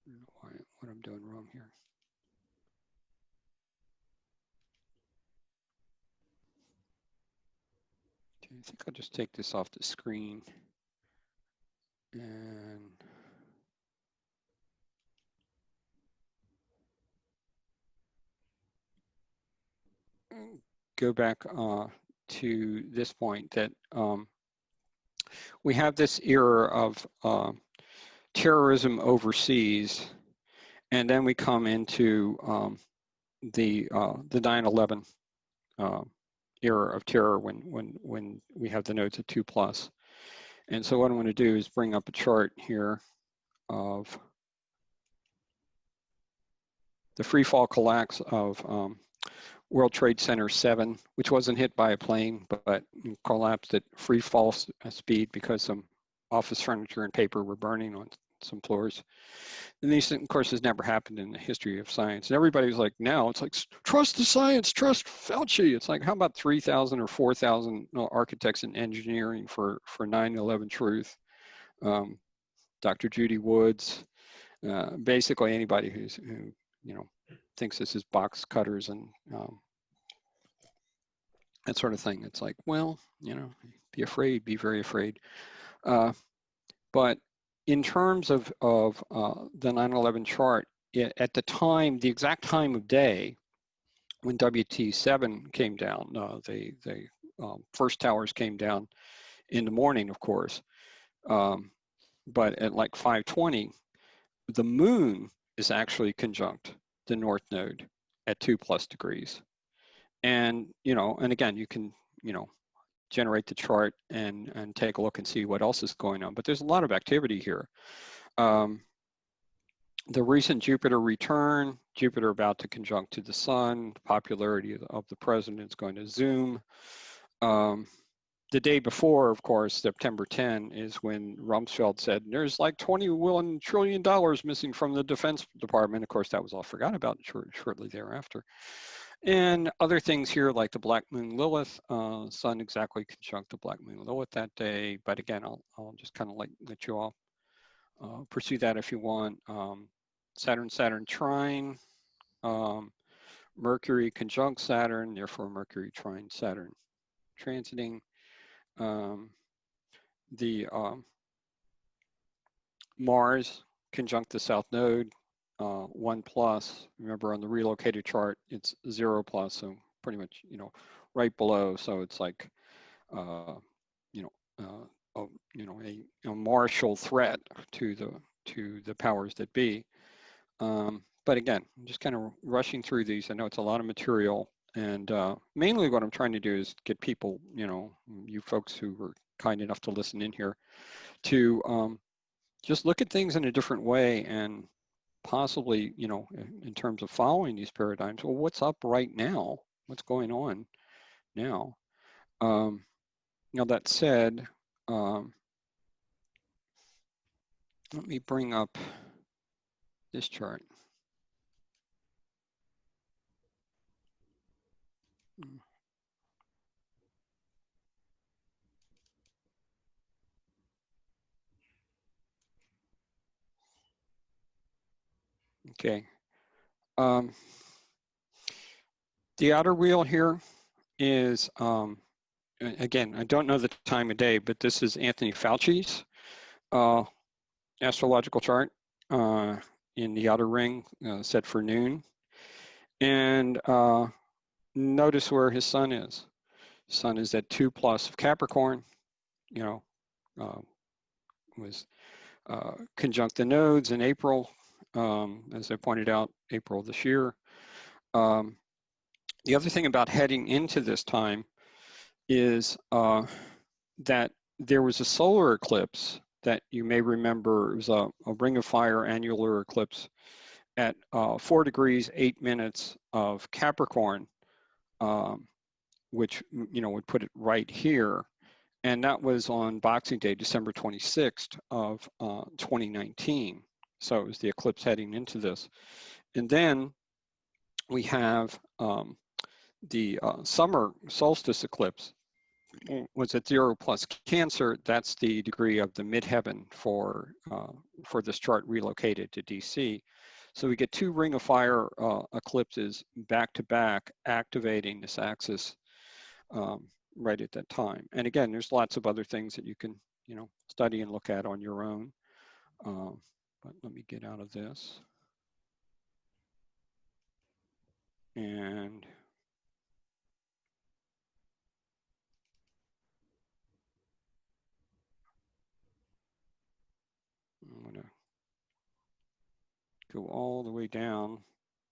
I don't know what I'm doing wrong here. Okay, I think I'll just take this off the screen and go back to this point that we have this era of terrorism overseas, and then we come into the 9/11 era of terror when we have the nodes at 2+. And so what I'm going to do is bring up a chart here of the free fall collapse of World Trade Center 7, which wasn't hit by a plane, but collapsed at free fall speed because some office furniture and paper were burning on some floors. And these, of course, has never happened in the history of science. And everybody's like, now it's like, trust the science, trust Fauci. It's like, how about 3,000 or 4,000 architects and engineering for 9/11 truth? Dr. Judy Woods, basically anybody who thinks this is box cutters and that sort of thing. It's like, well, be afraid, be very afraid. But in terms of the 9/11 chart, at the time, the exact time of day when WT7 came down, the first towers came down in the morning, of course. But at like 5:20, the moon is actually conjunct the North Node at 2+ degrees. And, and again, you can, generate the chart and take a look and see what else is going on. But there's a lot of activity here. The recent Jupiter return, Jupiter about to conjunct to the sun, the popularity of the president is going to zoom. The day before, of course, September 10, is when Rumsfeld said, there's like $21 trillion missing from the Defense Department. Of course, that was all forgotten about shortly thereafter. And other things here, like the Black Moon Lilith, sun exactly conjunct the Black Moon Lilith that day. But again, I'll just kind of let you all pursue that if you want. Saturn trine, Mercury conjunct Saturn, therefore Mercury trine Saturn transiting. The Mars conjunct the South Node, 1+. Remember on the relocated chart, it's 0+, so pretty much, right below. So it's like, a martial threat to the powers that be. But again, I'm just kind of rushing through these. I know it's a lot of material, and mainly what I'm trying to do is get people, you folks who were kind enough to listen in here, to just look at things in a different way, and possibly, in terms of following these paradigms, well, what's up right now? What's going on now? Now that said, let me bring up this chart. Okay. The outer wheel here is, again, I don't know the time of day, but this is Anthony Fauci's astrological chart in the outer ring set for noon. And notice where his sun is. Sun is at 2+ of Capricorn, you know, was conjunct the nodes in April, as I pointed out, April this year. The other thing about heading into this time is that there was a solar eclipse that you may remember. It was a ring of fire annular eclipse at 4 degrees 8 minutes of Capricorn, which, you know, would put it right here. And that was on Boxing Day, December 26th of 2019. So it was the eclipse heading into this. And then we have the summer solstice eclipse was at 0+ Cancer. That's the degree of the midheaven for this chart relocated to DC. So we get 2 ring of fire eclipses back to back, activating this axis right at that time. And again, there's lots of other things that you can, you know, study and look at on your own. But let me get out of this. And I'm going to go all the way down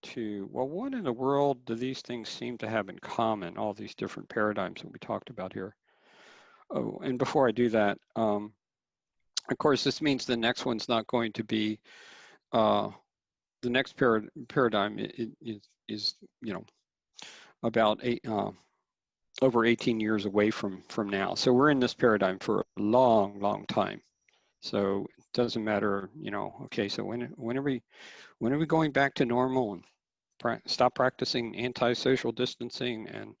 to, well, what in the world do these things seem to have in common, all these different paradigms that we talked about here? Oh, and before I do that, of course, this means the next one's not going to be, the next paradigm is, you know, about over 18 years away from now. So we're in this paradigm for a long, long time. So it doesn't matter, you know, okay, so when are we going back to normal and stop practicing anti-social distancing and,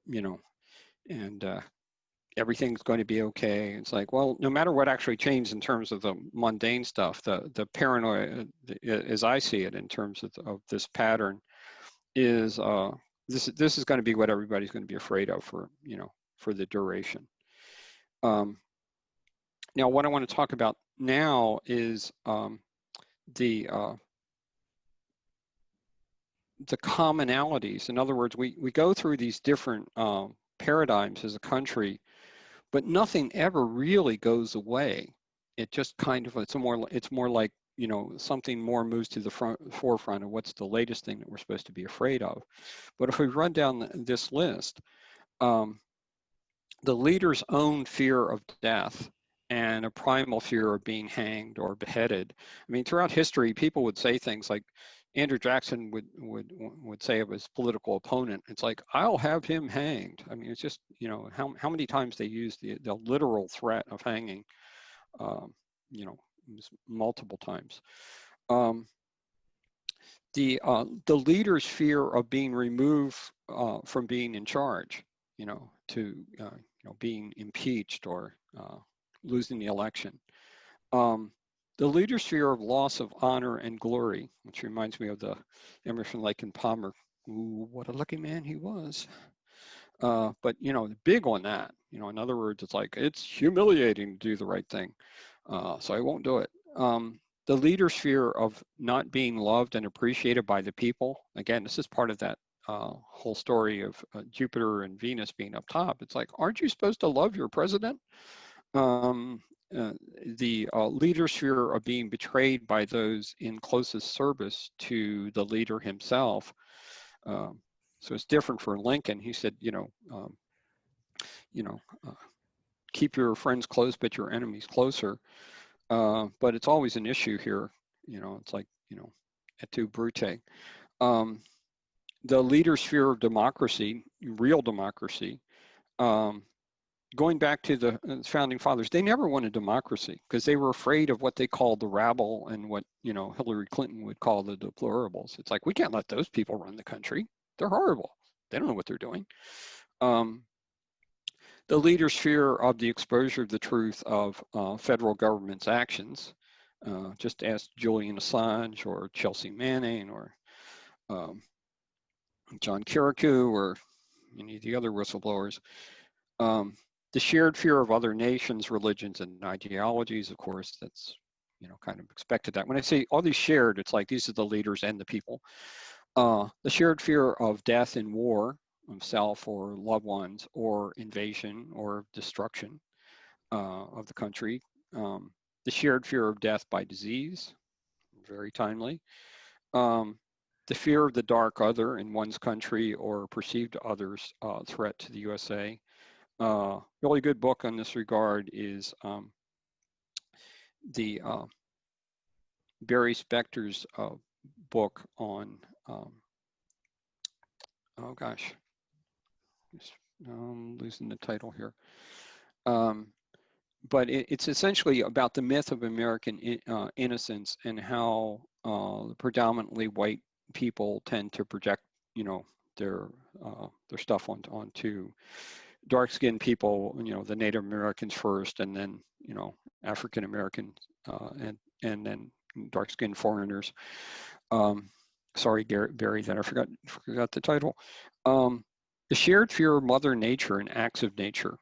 you know, and everything's going to be okay. It's like, well, no matter what actually changed in terms of the mundane stuff, the paranoia, as I see it in terms of this pattern, is this is going to be what everybody's going to be afraid of for, you know, for the duration. Now, what I want to talk about now is the commonalities. In other words, we go through these different paradigms as a country, but nothing ever really goes away. It just kind of, it's more like, you know, something more moves to the forefront of what's the latest thing that we're supposed to be afraid of. But if we run down this list, the leader's own fear of death and a primal fear of being hanged or beheaded. I mean, throughout history, people would say things like, Andrew Jackson would say of his political opponent, it's like, I'll have him hanged. I mean, it's just, you know, how many times they use the literal threat of hanging, you know, multiple times. The leader's fear of being removed from being in charge, you know, to, you know, being impeached or losing the election. The leader's fear of loss of honor and glory, which reminds me of the Emerson, Lake and Palmer. Ooh, what a lucky man he was. But, you know, big on that. You know, in other words, it's like, it's humiliating to do the right thing. So I won't do it. The leader's fear of not being loved and appreciated by the people. Again, this is part of that whole story of Jupiter and Venus being up top. It's like, aren't you supposed to love your president? The leader's fear of being betrayed by those in closest service to the leader himself. So it's different for Lincoln. He said, keep your friends close, but your enemies closer. But it's always an issue here. You know, it's like, you know, et tu, Brute. The leader's fear of democracy, real democracy. Going back to the founding fathers, they never wanted democracy because they were afraid of what they called the rabble and what, you know, Hillary Clinton would call the deplorables. It's like, we can't let those people run the country. They're horrible. They don't know what they're doing. The leader's fear of the exposure of the truth of federal government's actions. Just ask Julian Assange or Chelsea Manning or John Kirikou or any of the other whistleblowers. The shared fear of other nations, religions, and ideologies, of course, that's, you know, kind of expected that. When I say all these shared, it's like these are the leaders and the people. The shared fear of death and war, of self or loved ones, or invasion or destruction of the country. The shared fear of death by disease, very timely. The fear of the dark other in one's country or perceived other's threat to the USA. Really good book on this regard is the Barry Spector's book on, oh gosh, I'm losing the title here. But it's essentially about the myth of American innocence and how predominantly white people tend to project, you know, their stuff onto dark-skinned people, you know, the Native Americans first, and then, you know, African Americans, and then dark-skinned foreigners. Sorry, Barry, that I forgot the title. The shared fear of Mother Nature and acts of nature,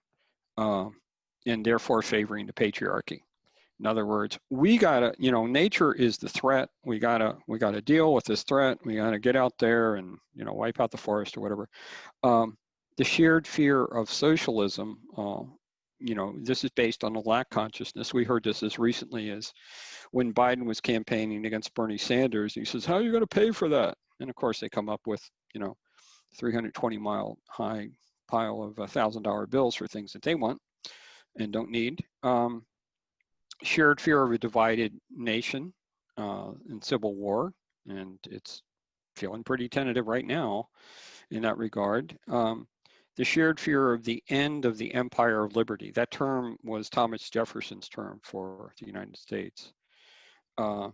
and therefore favoring the patriarchy. In other words, we gotta, you know, nature is the threat. We gotta deal with this threat. We gotta get out there and, you know, wipe out the forest or whatever. The shared fear of socialism, you know, this is based on a lack consciousness. We heard this as recently as when Biden was campaigning against Bernie Sanders. He says, how are you going to pay for that? And of course, they come up with, you know, 320-mile high pile of $1,000 bills for things that they want and don't need. Shared fear of a divided nation in civil war, and it's feeling pretty tentative right now in that regard. The shared fear of the end of the empire of liberty. That term was Thomas Jefferson's term for the United States. The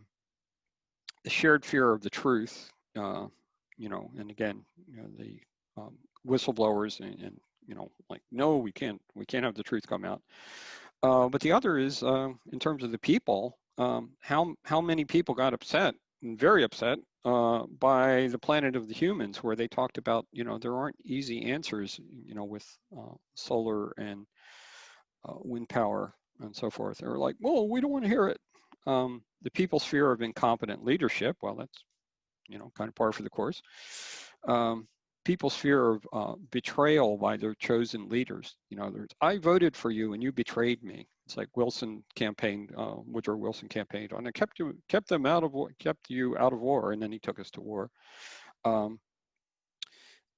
shared fear of the truth, you know, and again, you know, the whistleblowers and, you know, like, no, we can't have the truth come out. But the other is, in terms of the people, how many people got upset, and very upset, by the Planet of the Humans, where they talked about, you know, there aren't easy answers, you know, with solar and wind power and so forth. They were like, well, we don't want to hear it. The people's fear of incompetent leadership, well, that's, you know, kind of par for the course. People's fear of betrayal by their chosen leaders. You know, I voted for you and you betrayed me. It's like Wilson campaigned, Woodrow Wilson campaigned on. I kept you out of war, and then he took us to war. And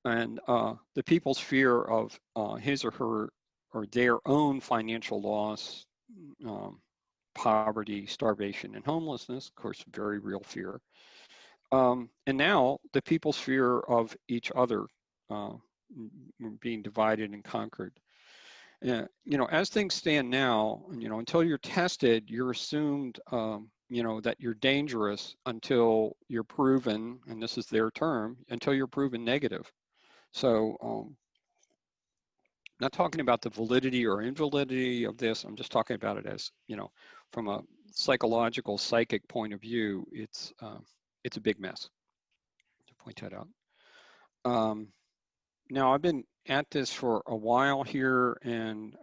the people's fear of his or her or their own financial loss, poverty, starvation, and homelessness. Of course, very real fear. And now the people's fear of each other being divided and conquered. You know, as things stand now, you know, until you're tested, you're assumed, you know, that you're dangerous until you're proven, and this is their term, until you're proven negative. So, not talking about the validity or invalidity of this. I'm just talking about it as, you know, from a psychological, psychic point of view, it's a big mess, to point that out. Now, I've been at this for a while here, and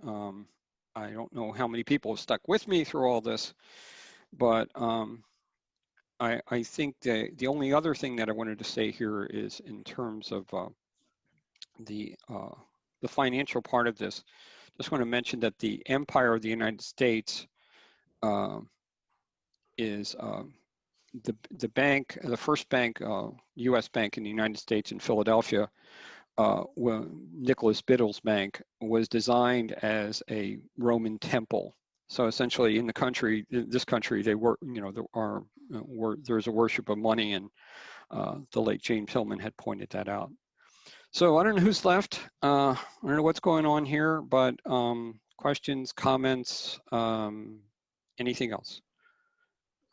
I don't know how many people have stuck with me through all this, but I think the only other thing that I wanted to say here is in terms of the financial part of this. Just want to mention that the Empire of the United States is the bank, the first bank, U.S. bank in the United States in Philadelphia, Nicholas Biddle's bank, was designed as a Roman temple. So essentially, in the country, this country, they were, you know, there's a worship of money, and the late James Hillman had pointed that out. So I don't know who's left. I don't know what's going on here, but questions, comments, anything else?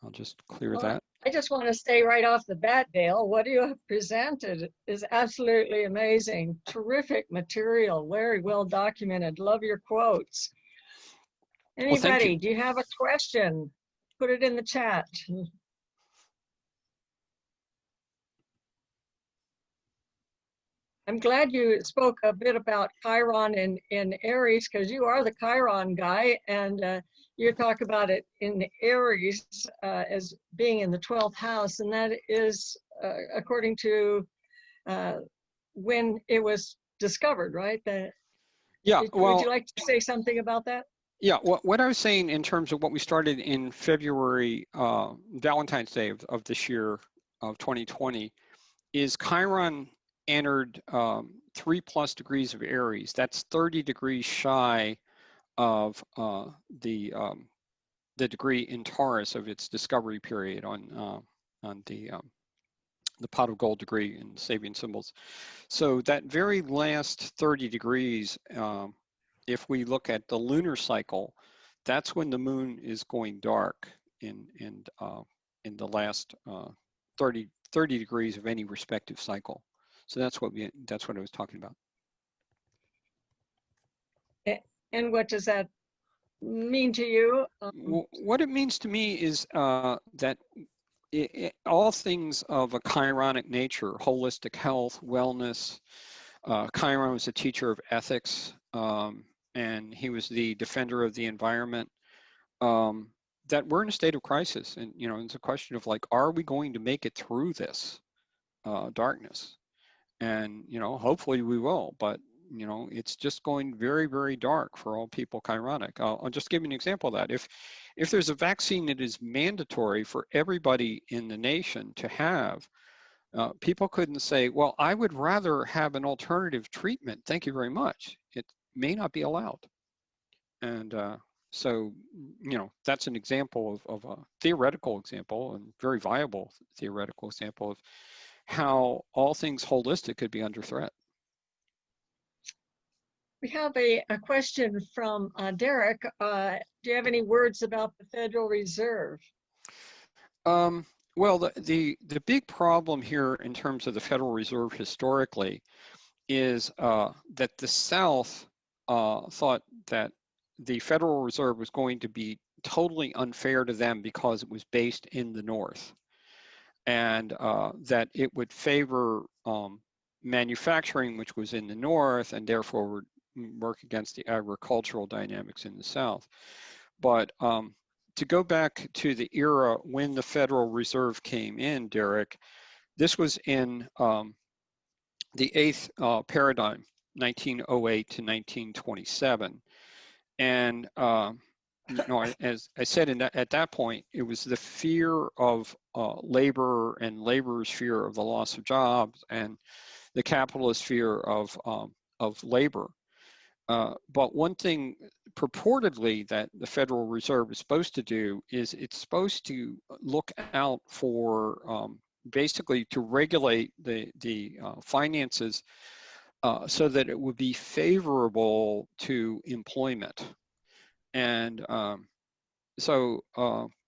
I'll just clear that. I just want to say right off the bat, Dale, what you have presented is absolutely amazing. Terrific material, very well documented. Love your quotes. Anybody, well, do you have a question? Put it in the chat. I'm glad you spoke a bit about Chiron in Aries, because you are the Chiron guy, and you talk about it in Aries as being in the 12th house, and that is according to when it was discovered, right? Yeah, Would you well, like to say something about that? yeah, what I was saying in terms of what we started in February, Valentine's Day of this year, of 2020, is Chiron entered 3+ degrees of Aries. That's 30 degrees shy of the degree in Taurus of its discovery period on the pot of gold degree in Sabian symbols. So that very last 30 degrees, if we look at the lunar cycle, that's when the moon is going dark in the last 30 degrees of any respective cycle. So that's what I was talking about. And what does that mean to you? What it means to me is that all things of a chironic nature, holistic health, wellness. Chiron was a teacher of ethics, and he was the defender of the environment. That we're in a state of crisis, and it's a question of like, are we going to make it through this darkness? And hopefully we will, but it's just going very, very dark for all people chironic. I'll just give you an example of that. If there's a vaccine that is mandatory for everybody in the nation to have, people couldn't say, well, I would rather have an alternative treatment. Thank you very much. It may not be allowed. And so, that's an example of a theoretical example, and very viable theoretical example of how all things holistic could be under threat. We have a question from Derek. Do you have any words about the Federal Reserve? Well, the big problem here in terms of the Federal Reserve historically is that the South thought that the Federal Reserve was going to be totally unfair to them because it was based in the North, and that it would favor manufacturing, which was in the North, and therefore would work against the agricultural dynamics in the South. But to go back to the era when the Federal Reserve came in, Derek, this was in the eighth paradigm, 1908 to 1927. And as I said at that point, it was the fear of labor and laborers' fear of the loss of jobs and the capitalist fear of labor. But one thing purportedly that the Federal Reserve is supposed to do is it's supposed to look out for basically to regulate the finances so that it would be favorable to employment. And so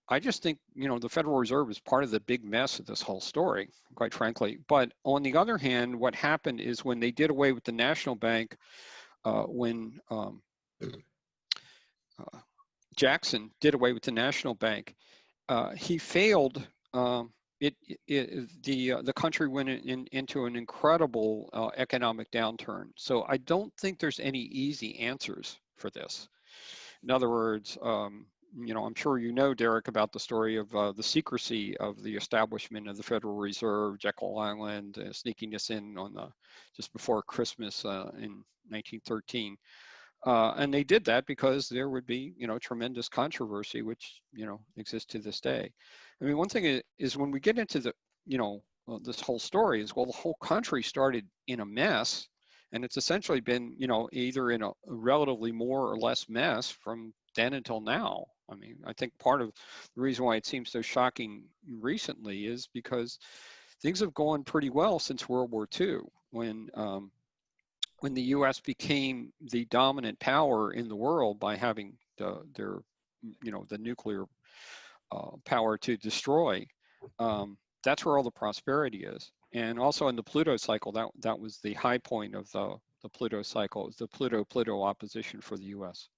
I just think, the Federal Reserve is part of the big mess of this whole story, quite frankly. But on the other hand, what happened is when they did away with the National Bank, when Jackson did away with the National Bank, he failed. The country went into an incredible economic downturn. So I don't think there's any easy answers for this. In other words, I'm sure Derek, about the story of the secrecy of the establishment of the Federal Reserve, Jekyll Island, sneaking us in on just before Christmas in 1913. And they did that because there would be, tremendous controversy, which, exists to this day. I mean, one thing is when we get into this whole story is, well, the whole country started in a mess, and it's essentially been, either in a relatively more or less mess from then until now. I mean, I think part of the reason why it seems so shocking recently is because things have gone pretty well since World War II, when the U.S. became the dominant power in the world by having the nuclear power to destroy. That's where all the prosperity is. And also in the Pluto cycle, that was the high point of the Pluto cycle. It was the Pluto opposition for the U.S.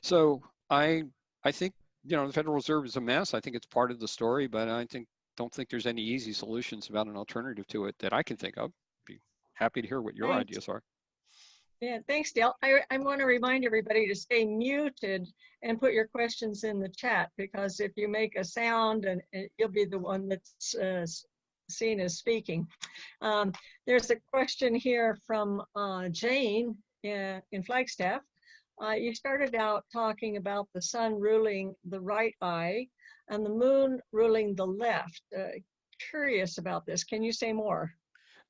So I think, the Federal Reserve is a mess. I think it's part of the story, but don't think there's any easy solutions about an alternative to it that I can think of. Be happy to hear what your ideas are. Yeah, thanks, Dale. I want to remind everybody to stay muted and put your questions in the chat, because if you make a sound, and you'll be the one that's seen as speaking. There's a question here from Jane in Flagstaff. You started out talking about the sun ruling the right eye and the moon ruling the left. Curious about this. Can you say more?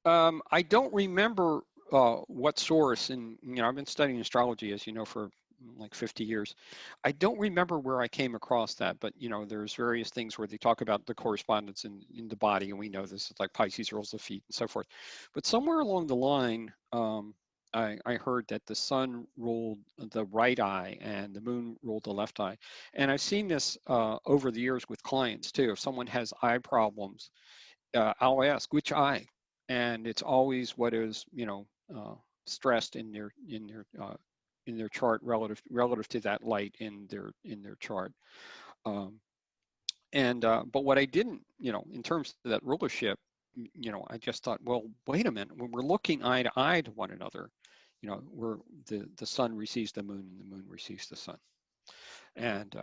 I don't remember what source, and I've been studying astrology, as you know, for like 50 years. I don't remember where I came across that, but there's various things where they talk about the correspondence in the body, and we know this is like Pisces rules the feet and so forth. But somewhere along the line, I heard that the sun ruled the right eye and the moon ruled the left eye. And I've seen this over the years with clients too. If someone has eye problems, I'll ask which eye, and it's always what is stressed in their chart relative to that light in their chart. But what I didn't, in terms of that rulership, I just thought, well, wait a minute, when we're looking eye to one another, we're the sun receives the moon and the moon receives the sun. And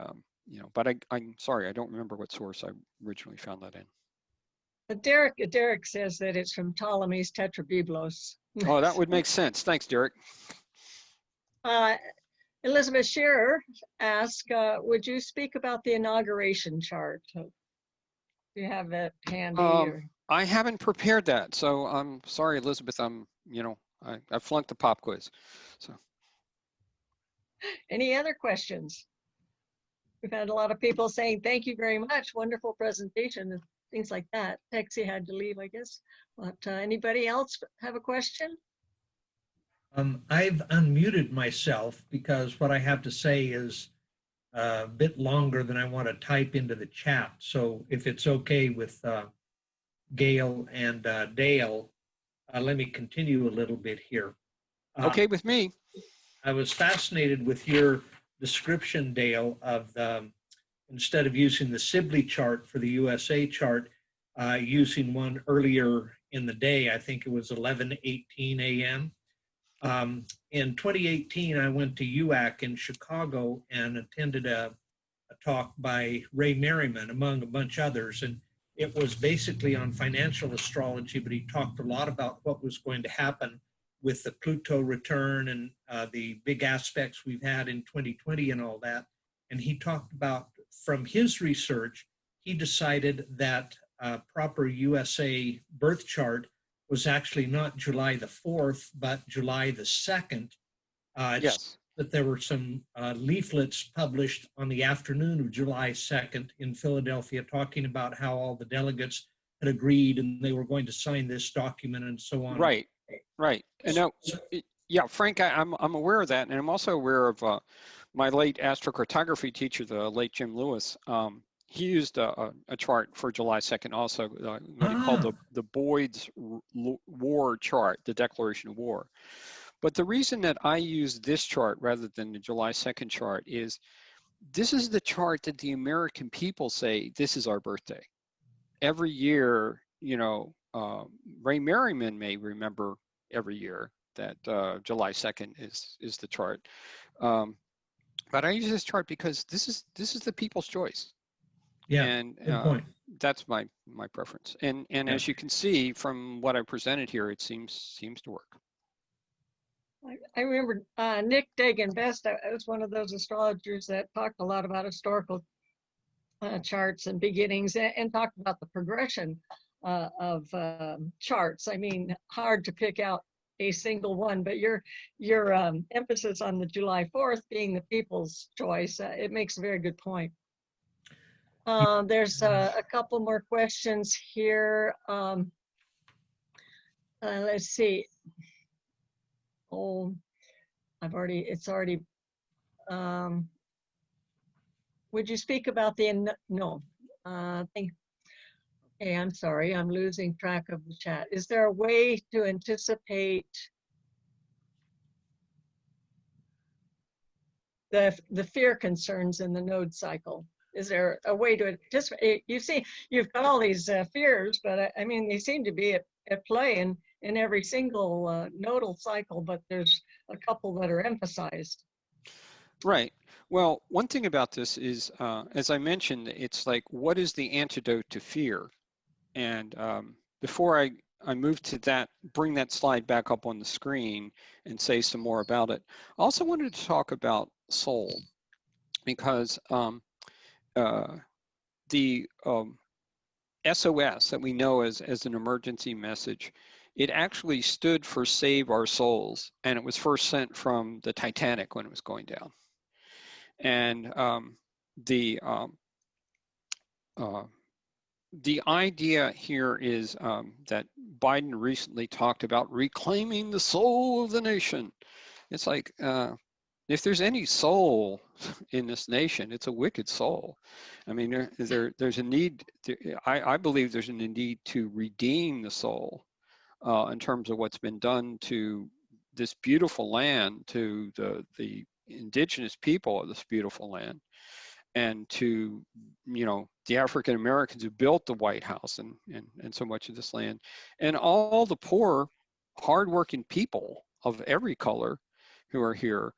but I'm sorry, I don't remember what source I originally found that in. Derek says that it's from Ptolemy's Tetrabiblos. Oh, that would make sense. Thanks, Derek. Elizabeth Shearer asked, would you speak about the inauguration chart? Do you have that handy? I haven't prepared that, so I'm sorry, Elizabeth. I flunked the pop quiz. So. Any other questions? We've had a lot of people saying, thank you very much. Wonderful presentation and things like that. Texie had to leave, I guess. But anybody else have a question? I've unmuted myself because what I have to say is a bit longer than I want to type into the chat. So if it's okay with Gail and Dale, let me continue a little bit here. Okay with me. I was fascinated with your description, Dale, of instead of using the Sibley chart for the U.S.A. chart, using one earlier in the day. I think it was 11:18 a.m. In 2018, I went to U.A.C. in Chicago and attended a talk by Ray Merriman, among a bunch others. And it was basically on financial astrology, but he talked a lot about what was going to happen with the Pluto return and the big aspects we've had in 2020 and all that. And he talked about, from his research, he decided that proper U.S.A. birth chart was actually not July the 4th, but July the 2nd. Yes. That there were some leaflets published on the afternoon of July 2nd in Philadelphia talking about how all the delegates had agreed and they were going to sign this document and so on. Right. And now, yeah, Frank, I'm aware of that, and I'm also aware of my late astrocartography teacher, the late Jim Lewis. He used a chart for July 2nd also, what he called the Boyd's War chart, the Declaration of War. But the reason that I use this chart rather than the July 2nd chart is this is the chart that the American people say, this is our birthday. Every year, Ray Merriman may remember every year that July 2nd is the chart. But I use this chart because this is the people's choice. Yeah, and good point. That's my preference. And yeah. As you can see from what I presented here, it seems to work. I remember Nick Dagan Best. I was one of those astrologers that talked a lot about historical charts and beginnings and talked about the progression of charts. I mean, hard to pick out a single one, but your emphasis on the July 4th being the people's choice, it makes a very good point. There's a couple more questions here. Let's see. Oh, it's already, would you speak about the, no, hey, I'm sorry, I'm losing track of the chat. Is there a way to anticipate the fear concerns in the node cycle? Is there a way to anticipate? You see, you've got all these fears, but I mean, they seem to be at play in every single nodal cycle, but there's a couple that are emphasized. Right. Well, one thing about this is, as I mentioned, it's like, what is the antidote to fear? And before I move to that, bring that slide back up on the screen and say some more about it, I also wanted to talk about soul, because the SOS that we know as an emergency message, it actually stood for Save Our Souls, and it was first sent from the Titanic when it was going down. And the idea here is that Biden recently talked about reclaiming the soul of the nation. It's like, if there's any soul in this nation, it's a wicked soul. I mean, there's a need, I believe there's a need to redeem the soul in terms of what's been done to this beautiful land, to the indigenous people of this beautiful land, and to, you know, the African Americans who built the White House and so much of this land, and all the poor, hardworking people of every color who are here.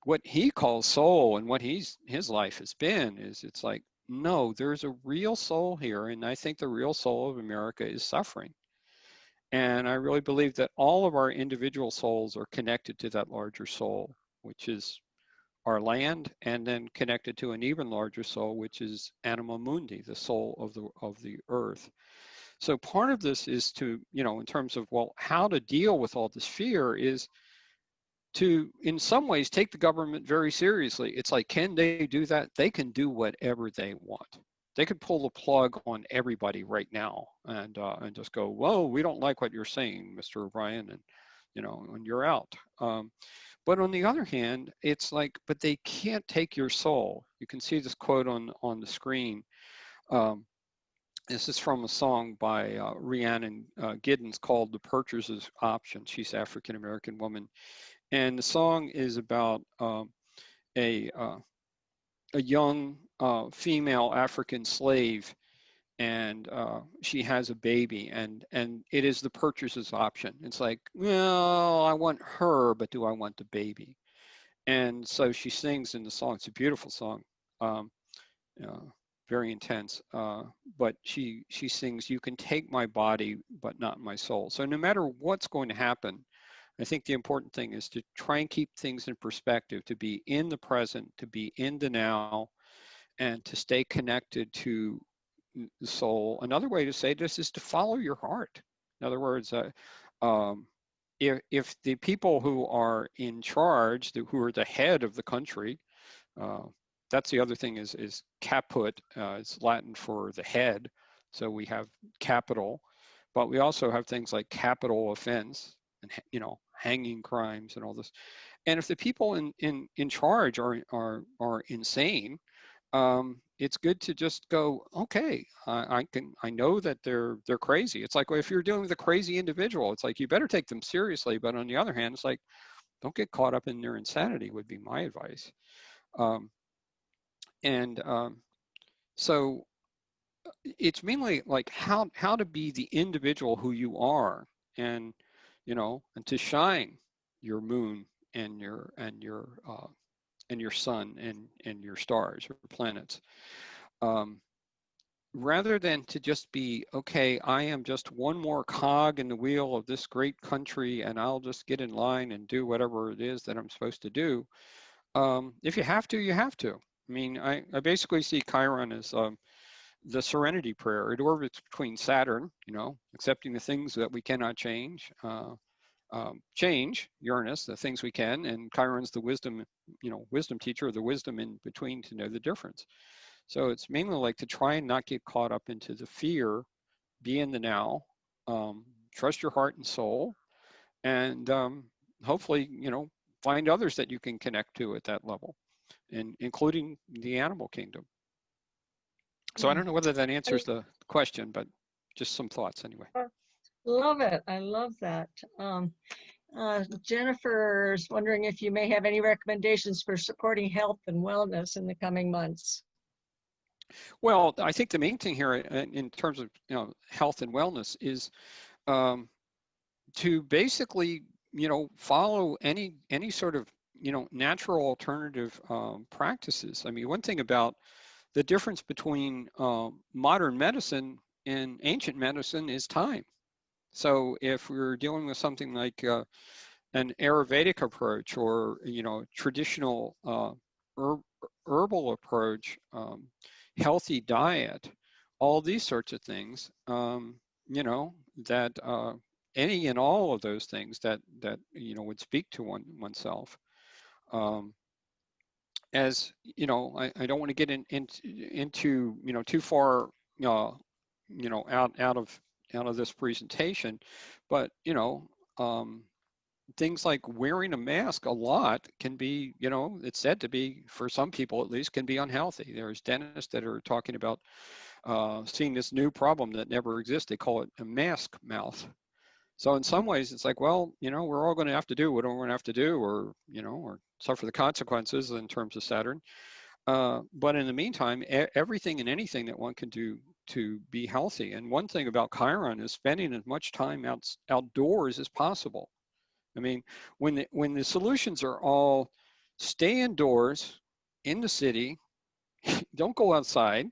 What he calls soul and what his life has been is, it's like, no, there's a real soul here, and I think the real soul of America is suffering. And I really believe that all of our individual souls are connected to that larger soul, which is our land, and then connected to an even larger soul, which is Anima Mundi, the soul of the earth. So part of this is to, you know, in terms of, well, how to deal with all this fear, is to, in some ways, take the government very seriously. It's like, can they do that? They can do whatever they want. They could pull the plug on everybody right now and just go, whoa, we don't like what you're saying, Mr. O'Brien, and, you know, and you're out. But on the other hand, it's like, but they can't take your soul. You can see this quote on the screen. This is from a song by Rhiannon Giddens called "The Purchaser's Option." She's an African-American woman. And the song is about a young female African slave, and she has a baby, and it is the purchaser's option. It's like, well, I want her, but do I want the baby? And so she sings in the song. It's a beautiful song, very intense. But she sings, "You can take my body, but not my soul." So no matter what's going to happen, I think the important thing is to try and keep things in perspective, to be in the present, to be in the now, and to stay connected to the soul. Another way to say this is to follow your heart. In other words, if the people who are in charge, who are the head of the country, that's the other thing, is caput. It's Latin for the head. So we have capital, but we also have things like capital offense, and, you know, hanging crimes and all this. And if the people in charge are insane, it's good to just go, okay, I know that they're crazy. It's like, well, if you're dealing with a crazy individual, it's like, you better take them seriously. But on the other hand, it's like, don't get caught up in their insanity, would be my advice. So it's mainly like how to be the individual who you are, and, you know, and to shine your moon and your sun and your stars or planets, rather than to just be, okay, I am just one more cog in the wheel of this great country, and I'll just get in line and do whatever it is that I'm supposed to do. If you have to, you have to. I mean, I basically see Chiron as the serenity prayer. It orbits between Saturn, you know, accepting the things that we cannot change, change, Uranus, the things we can, and Chiron's the wisdom, you know, wisdom teacher, the wisdom in between to know the difference. So it's mainly like to try and not get caught up into the fear, be in the now, trust your heart and soul, and hopefully, you know, find others that you can connect to at that level, and including the animal kingdom. So I don't know whether that answers the question, but just some thoughts anyway. Love it. I love that. Jennifer's wondering if you may have any recommendations for supporting health and wellness in the coming months. Well, I think the main thing here in terms of, you know, health and wellness is to basically, you know, follow any sort of, you know, natural alternative practices. I mean, one thing about the difference between modern medicine in ancient medicine is time. So if we're dealing with something like an Ayurvedic approach, or traditional herb, herbal approach, healthy diet, all these sorts of things, that any and all of those things that would speak to oneself. Um, as I don't want to get into too far out of this presentation, but um, things like wearing a mask a lot can be, it's said to be, for some people at least, can be unhealthy. There's dentists that are talking about seeing this new problem that never exists. They call it a mask mouth. So in some ways, it's like, well, we're all going to have to do what we're going to have to do, or or suffer the consequences in terms of Saturn. But in the meantime, everything and anything that one can do to be healthy. And one thing about Chiron is spending as much time outdoors as possible. I mean, when the solutions are all stay indoors in the city, don't go outside.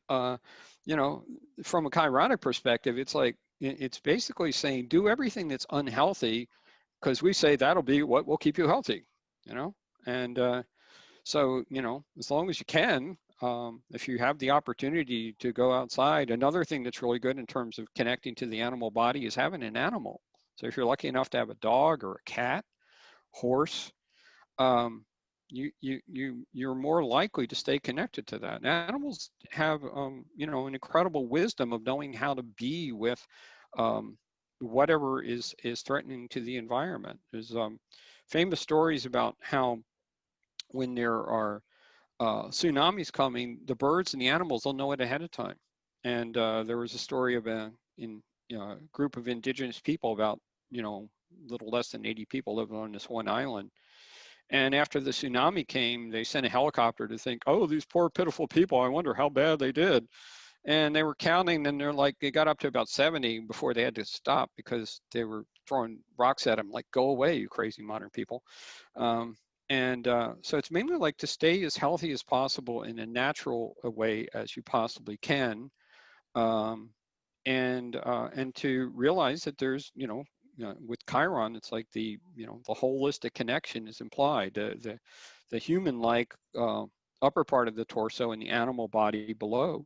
You know, from a Chironic perspective, it's like it's basically saying do everything that's unhealthy, because we say that'll be what will keep you healthy. And so as long as you can, if you have the opportunity to go outside. Another thing that's really good in terms of connecting to the animal body is having an animal. So if you're lucky enough to have a dog or a cat, horse, you're more likely to stay connected to that. Animals have an incredible wisdom of knowing how to be with whatever is threatening to the environment. There's famous stories about how when there are tsunamis coming, the birds and the animals will know it ahead of time. And there was a story of a group of indigenous people, about little less than 80 people living on this one island. And after the tsunami came, they sent a helicopter to think, oh, these poor pitiful people, I wonder how bad they did. And they were counting, and they got up to about 70 before they had to stop, because they were throwing rocks at them like, go away, you crazy modern people. So it's mainly like to stay as healthy as possible in a natural way as you possibly can, and to realize that there's with Chiron, it's like the holistic connection is implied, the human-like upper part of the torso and the animal body below,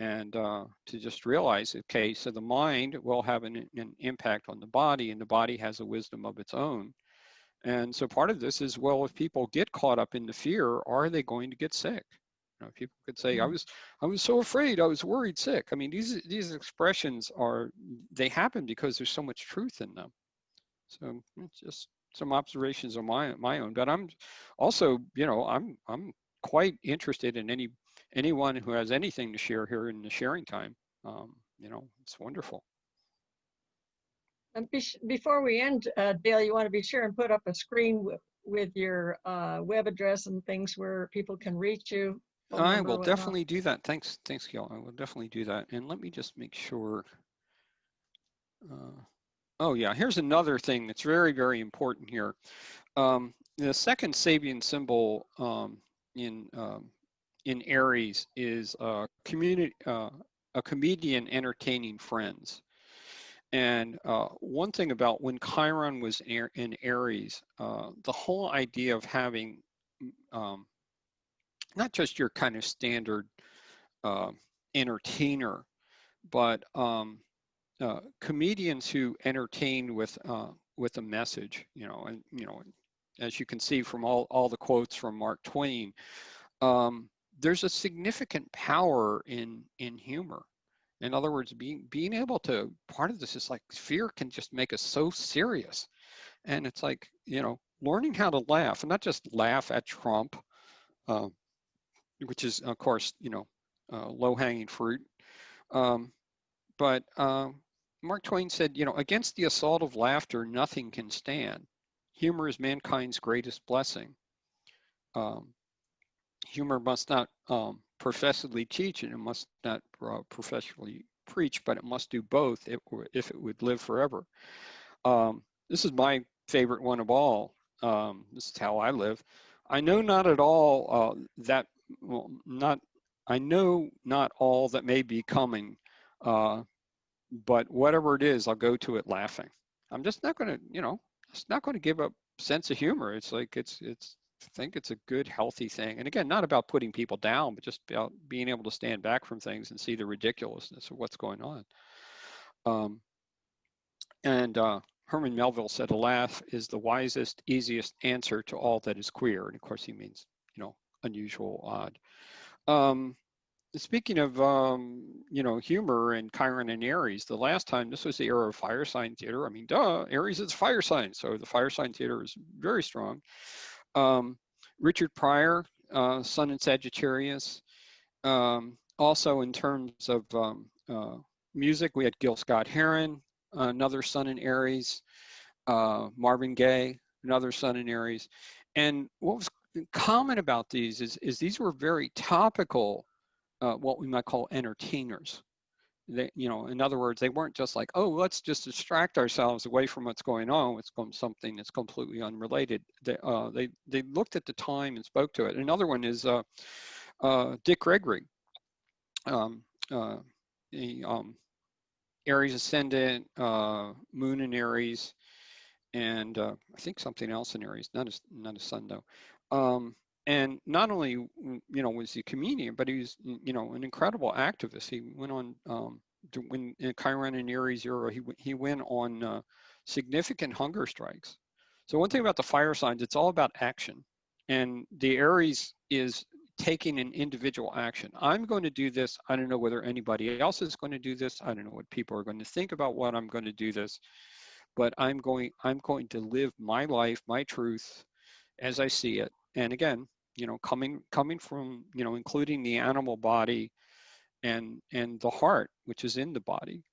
and to just realize, okay, so the mind will have an impact on the body, and the body has a wisdom of its own. And so part of this is, well, if people get caught up in the fear, are they going to get sick? People could say, I was so afraid, I was worried sick. I mean, these expressions they happen because there's so much truth in them. So it's just some observations of my own. But I'm also, I'm quite interested in anyone who has anything to share here in the sharing time. It's wonderful. And before we end, Dale, you want to be sure and put up a screen with your web address and things where people can reach you. I will definitely do that. Thanks, Gil. I will definitely do that. And let me just make sure. Oh yeah, here's another thing that's very, very important here. The second Sabian symbol in Aries is a comedian entertaining friends. And one thing about when Chiron was in Aries, the whole idea of having not just your kind of standard entertainer, but comedians who entertain with a message, and as you can see from all the quotes from Mark Twain, there's a significant power in humor. In other words, being able to, part of this is like fear can just make us so serious. And it's like, learning how to laugh, and not just laugh at Trump, which is, of course, low-hanging fruit. But Mark Twain said, against the assault of laughter, nothing can stand. Humor is mankind's greatest blessing. Humor must not professedly teach, and it must not professionally preach, but it must do both if it would live forever. This is my favorite one of all. This is how I live. I know not all that may be coming, But whatever it is, I'll go to it laughing. I'm just not going to, it's not going to give up sense of humor. It's like, I think it's a good, healthy thing. And again, not about putting people down, but just about being able to stand back from things and see the ridiculousness of what's going on. Herman Melville said, a laugh is the wisest, easiest answer to all that is queer. And of course, he means, unusual, odd. Speaking of, humor and Chiron and Aries, the last time, this was the era of fire sign theater. I mean, duh, Aries is fire sign. So the fire sign theater is very strong. Richard Pryor, Sun in Sagittarius. Also in terms of music, we had Gil Scott-Heron, another Sun in Aries. Marvin Gaye, another Sun in Aries. And what was common about these is these were very topical, what we might call entertainers. They, in other words, they weren't just like, oh, let's just distract ourselves away from what's going on with something that's completely unrelated. They looked at the time and spoke to it. Another one is Dick Gregory, Aries ascendant, Moon in Aries, and I think something else in Aries, not a sun though. And not only, was he a comedian, but he was, an incredible activist. He went on, when in Chiron and Aries era, he went on significant hunger strikes. So one thing about the fire signs, it's all about action. And the Aries is taking an individual action. I'm going to do this. I don't know whether anybody else is going to do this. I don't know what people are going to think about what I'm going to do this. But I'm going to live my life, my truth, as I see it. And again, coming from, including the animal body and the heart, which is in the body,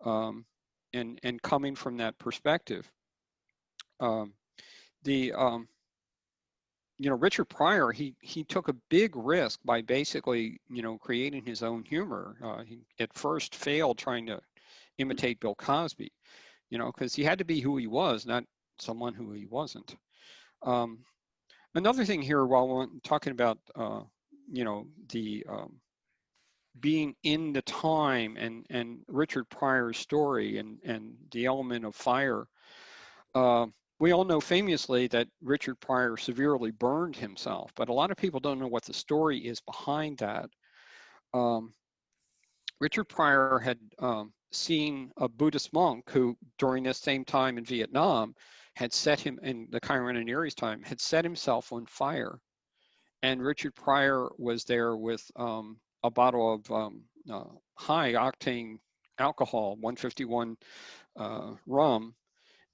and coming from that perspective. Richard Pryor, he took a big risk by basically, creating his own humor. He at first failed trying to imitate Bill Cosby, because he had to be who he was, not someone who he wasn't. Another thing here, while we're talking about, the being in the time and Richard Pryor's story and the element of fire, we all know famously that Richard Pryor severely burned himself, but a lot of people don't know what the story is behind that. Richard Pryor had seen a Buddhist monk who, during this same time in Vietnam, had set him, in the Chiron and Aries time, had set himself on fire. And Richard Pryor was there with a bottle of high octane alcohol, 151 rum,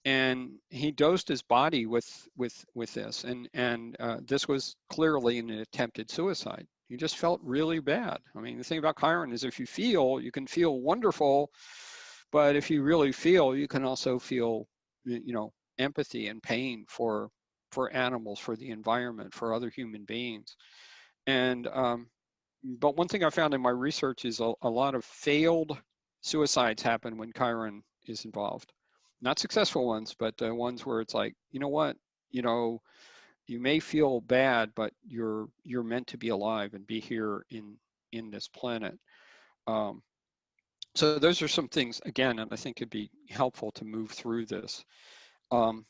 and he dosed his body with this, and this was clearly an attempted suicide. He just felt really bad. I mean, the thing about Chiron is if you feel, you can feel wonderful, but if you really feel, you can also feel, empathy and pain for animals, for the environment, for other human beings. And but one thing I found in my research is a lot of failed suicides happen when Chiron is involved. Not successful ones, but ones where it's like, you know what, you may feel bad, but you're meant to be alive and be here in this planet. So those are some things, again, and I think it'd be helpful to move through this. And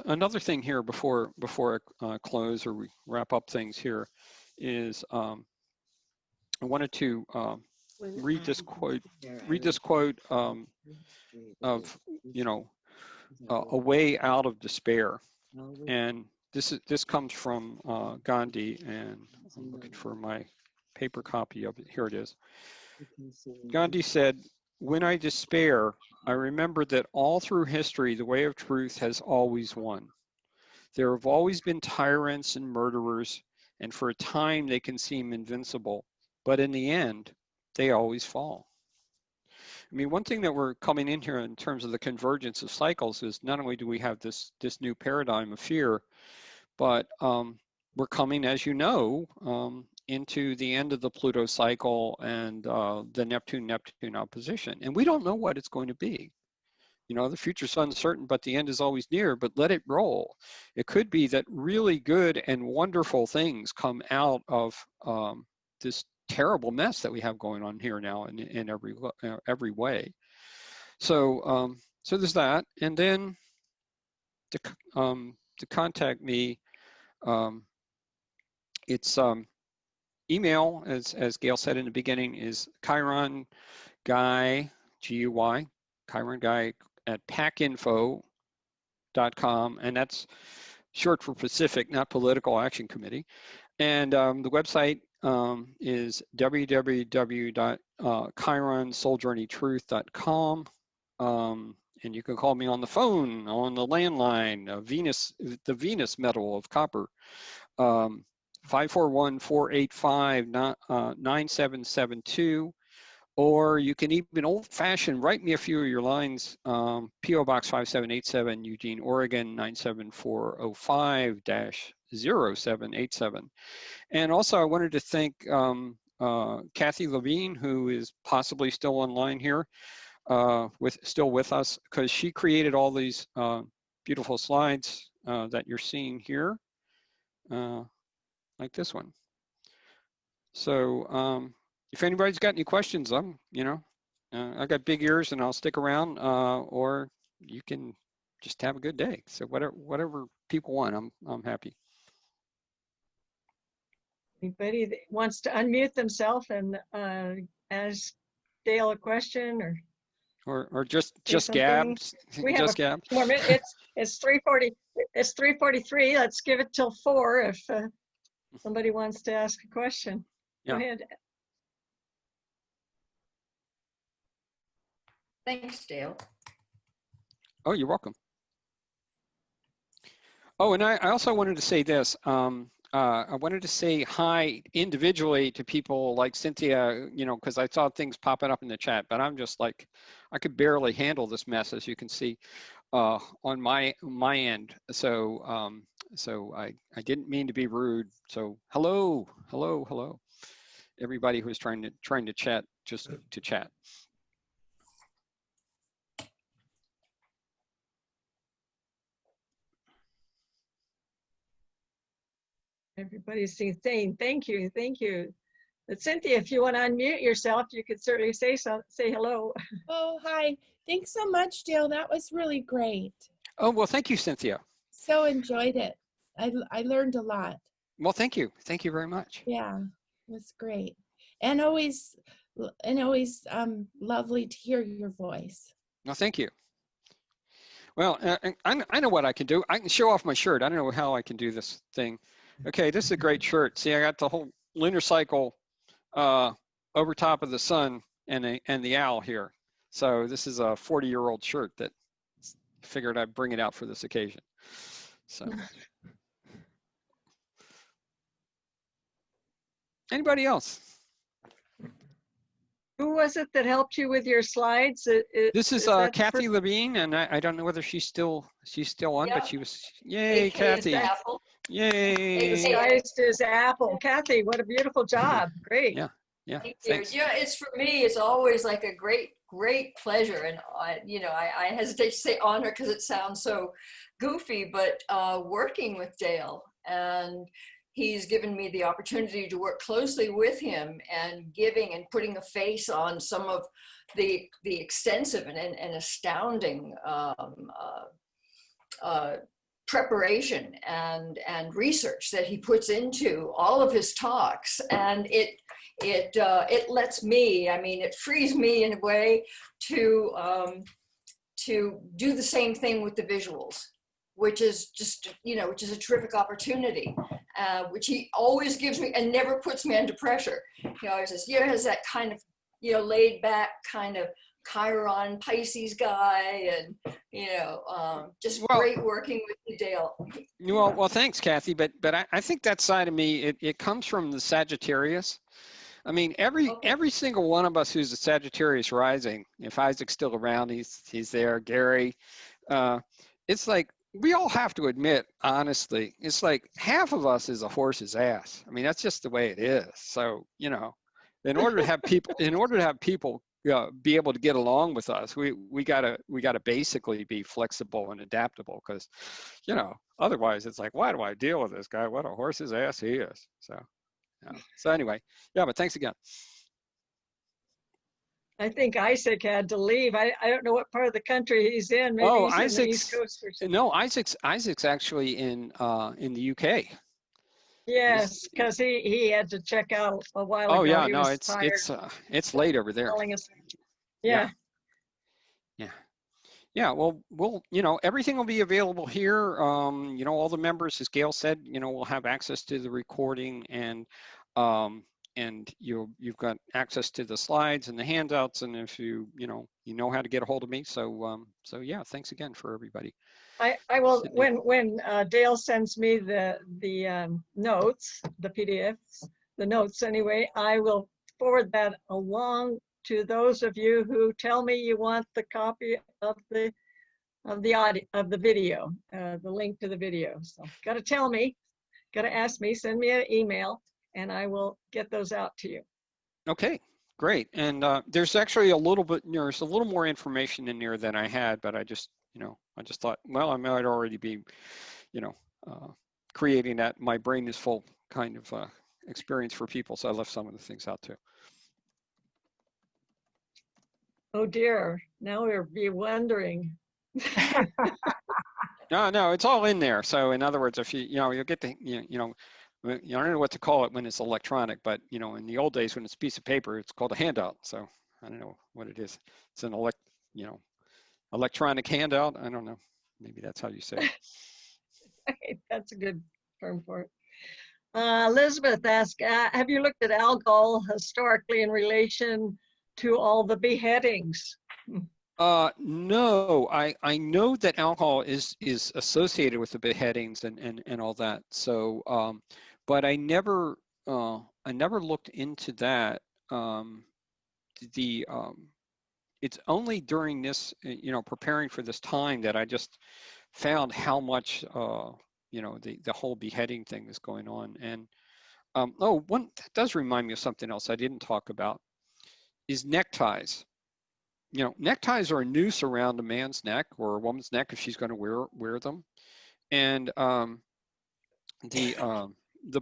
another thing here before I close or we wrap up things here is I wanted to read this quote of, a way out of despair. And this comes from Gandhi, and I'm looking for my paper copy of it. Here it is. Gandhi said, "When I despair, I remember that all through history, the way of truth has always won. There have always been tyrants and murderers, and for a time they can seem invincible, but in the end, they always fall." I mean, one thing that we're coming in here in terms of the convergence of cycles is not only do we have this new paradigm of fear, but we're coming, as you know, into the end of the Pluto cycle and the Neptune opposition. And we don't know what it's going to be. The future's uncertain, but the end is always near, but let it roll. It could be that really good and wonderful things come out of this terrible mess that we have going on here now in every way. So so there's that, and then to contact me, it's email, as Gail said in the beginning, is Chiron Guy, G-U-Y, Chiron Guy at pacinfo.com, and that's short for Pacific, not Political Action Committee. And the website is www.chironsouljourneytruth.com. And you can call me on the phone, on the landline, the Venus medal of copper, 541-485-9772. Or you can even old-fashioned write me a few of your lines, P.O. Box 5787, Eugene, Oregon, 97405-0787. And also I wanted to thank Kathy Levine, who is possibly still online here, still with us, because she created all these beautiful slides that you're seeing here, like this one. So if anybody's got any questions, I got big ears and I'll stick around, or you can just have a good day. So whatever people want, I'm happy. Anybody that wants to unmute themselves and ask Dale a question or just something. gab. We have just gab. more minute. It's 3:40. It's 3:43. Let's give it till 4 if somebody wants to ask a question. Yeah. Go ahead. Thanks, Dale. Oh, you're welcome. Oh, and I also wanted to say this. I wanted to say hi individually to people like Cynthia, because I saw things popping up in the chat, but I'm just like, I could barely handle this mess, as you can see on my end. So so I didn't mean to be rude. So hello, everybody who's trying to chat, just to chat. Everybody's saying thank you. But Cynthia, if you want to unmute yourself, you could certainly say hello. Oh, hi. Thanks so much, Dale. That was really great. Oh, well, thank you, Cynthia. So enjoyed it. I learned a lot. Well, thank you. Thank you very much. Yeah, it was great. And always lovely to hear your voice. No, thank you. Well, I know what I can do. I can show off my shirt. I don't know how I can do this thing. Okay, this is a great shirt. See, I got the whole lunar cycle over top of the sun and the owl here. So this is a 40-year-old shirt that figured I'd bring it out for this occasion. So anybody else? Who was it that helped you with your slides? This is Kathy Levine, and I don't know whether she's still on, but she was. Yay, Kathy! Apple. Yay! Disguised as Apple. Kathy, what a beautiful job! Great. Yeah. Thank Thanks. you. It's for me. It's always like a great pleasure, and I hesitate to say honor because it sounds so goofy, but working with Dale, and he's given me the opportunity to work closely with him and giving and putting a face on some of the extensive and astounding preparation and research that he puts into all of his talks, and it lets me, it frees me in a way to do the same thing with the visuals, which is just, which is a terrific opportunity, which he always gives me and never puts me under pressure. He always says, has that kind of, laid back kind of Chiron Pisces guy, and just great working with you, Dale. Well, thanks, Kathy. But I think that side of me, it comes from the Sagittarius. Every single one of us who's a Sagittarius rising, if Isaac's still around, he's there. Gary, it's like we all have to admit, honestly, it's like half of us is a horse's ass. That's just the way it is. So in order to have people be able to get along with us, we gotta basically be flexible and adaptable, because otherwise it's like, why do I deal with this guy? What a horse's ass he is. So Yeah. So anyway, yeah, but thanks again. I think Isaac had to leave. I don't know what part of the country he's in. Maybe Oh, he's in the East Coast or something. no, Isaac's actually in the UK. Yes, because he had to check out a while Oh ago. yeah, He no, was tired. it's late over there. Calling us. Yeah. Yeah. Yeah, well, everything will be available here. All the members, as Gail said, will have access to the recording, and you've got access to the slides and the handouts, and if you know how to get a hold of me. So yeah, thanks again for everybody. I will Sydney. when Dale sends me the notes, the PDFs, the notes anyway, I will forward that along to those of you who tell me you want the copy of the audio of the video, the link to the video. So got to tell me, got to ask me, send me an email, and I will get those out to you. Okay, great. And there's actually there's a little more information in there than I had, but I just thought, well, I might already be, creating that my brain is full kind of experience for people. So I left some of the things out too. Oh dear, now we'll be wondering. No, it's all in there. So in other words, if you'll get the, I don't know what to call it when it's electronic, but in the old days when it's a piece of paper, it's called a handout. So I don't know what it is. It's an electronic handout. I don't know. Maybe that's how you say it. That's a good term for it. Elizabeth asked, have you looked at alcohol historically in relation to all the beheadings? No, I know that alcohol is associated with the beheadings and all that. So, but I never looked into that. It's only during this, preparing for this time that I just found how much, the whole beheading thing is going on. And that does remind me of something else I didn't talk about, is neckties. Neckties are a noose around a man's neck or a woman's neck if she's going to wear them. And the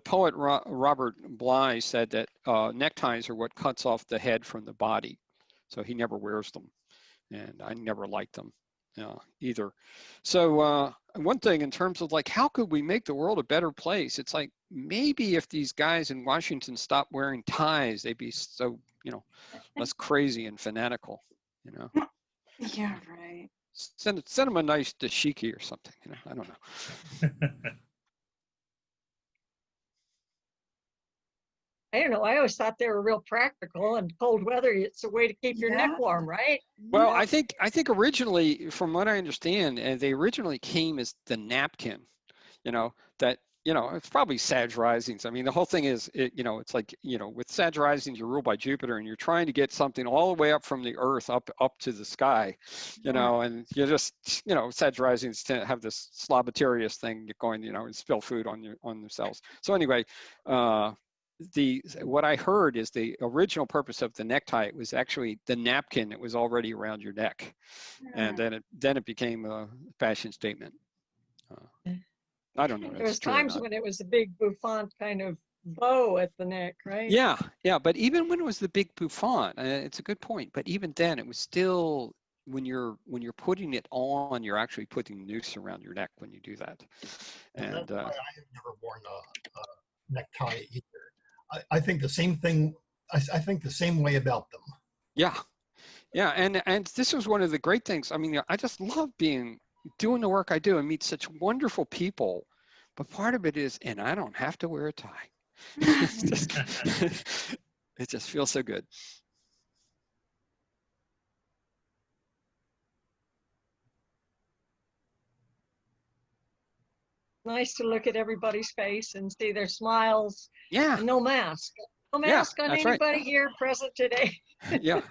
poet Robert Bly said that neckties are what cuts off the head from the body. So he never wears them, and I never liked them either. So one thing in terms of like, how could we make the world a better place? It's like, maybe if these guys in Washington stopped wearing ties, they'd be so, less crazy and fanatical, Yeah, right. Send them a nice dashiki or something, I don't know. I don't know. I always thought they were real practical, and cold weather, it's a way to keep your neck warm, right? Well, I think originally, from what I understand, they originally came as the napkin, that, it's probably Sag Risings. I mean, the whole thing is, it's like, with Sag Risings, you're ruled by Jupiter, and you're trying to get something all the way up from the earth up to the sky, and you just, Sag Risings tend to have this sloboterious thing going, and spill food on themselves. So anyway, what I heard is the original purpose of the necktie, it was actually the napkin that was already around your neck, and then it became a fashion statement. I don't know. There was times when it was a big bouffant kind of bow at the neck, right? Yeah, but even when it was the big bouffant, it's a good point. But even then, it was still, when you're putting it on, you're actually putting a noose around your neck when you do that. And that's why I have never worn a necktie either. I think the same thing. I think the same way about them. Yeah, and this was one of the great things. I mean, I just love doing the work I do and meet such wonderful people. But part of it is, and I don't have to wear a tie. It just feels so good. Nice to look at everybody's face and see their smiles. Yeah. And no mask. No mask on anybody here present today. Yeah.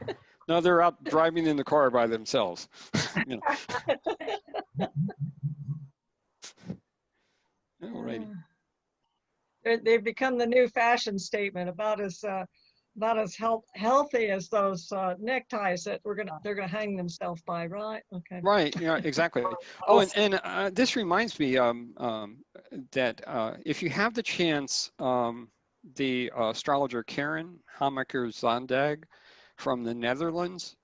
No, they're out driving in the car by themselves. Alrighty. They've become the new fashion statement, about as healthy as those neckties that they're gonna hang themselves by, right? Okay. Right. Yeah. Exactly. Oh, and this reminds me that if you have the chance, the astrologer Karen Hamaker-Zondag from the Netherlands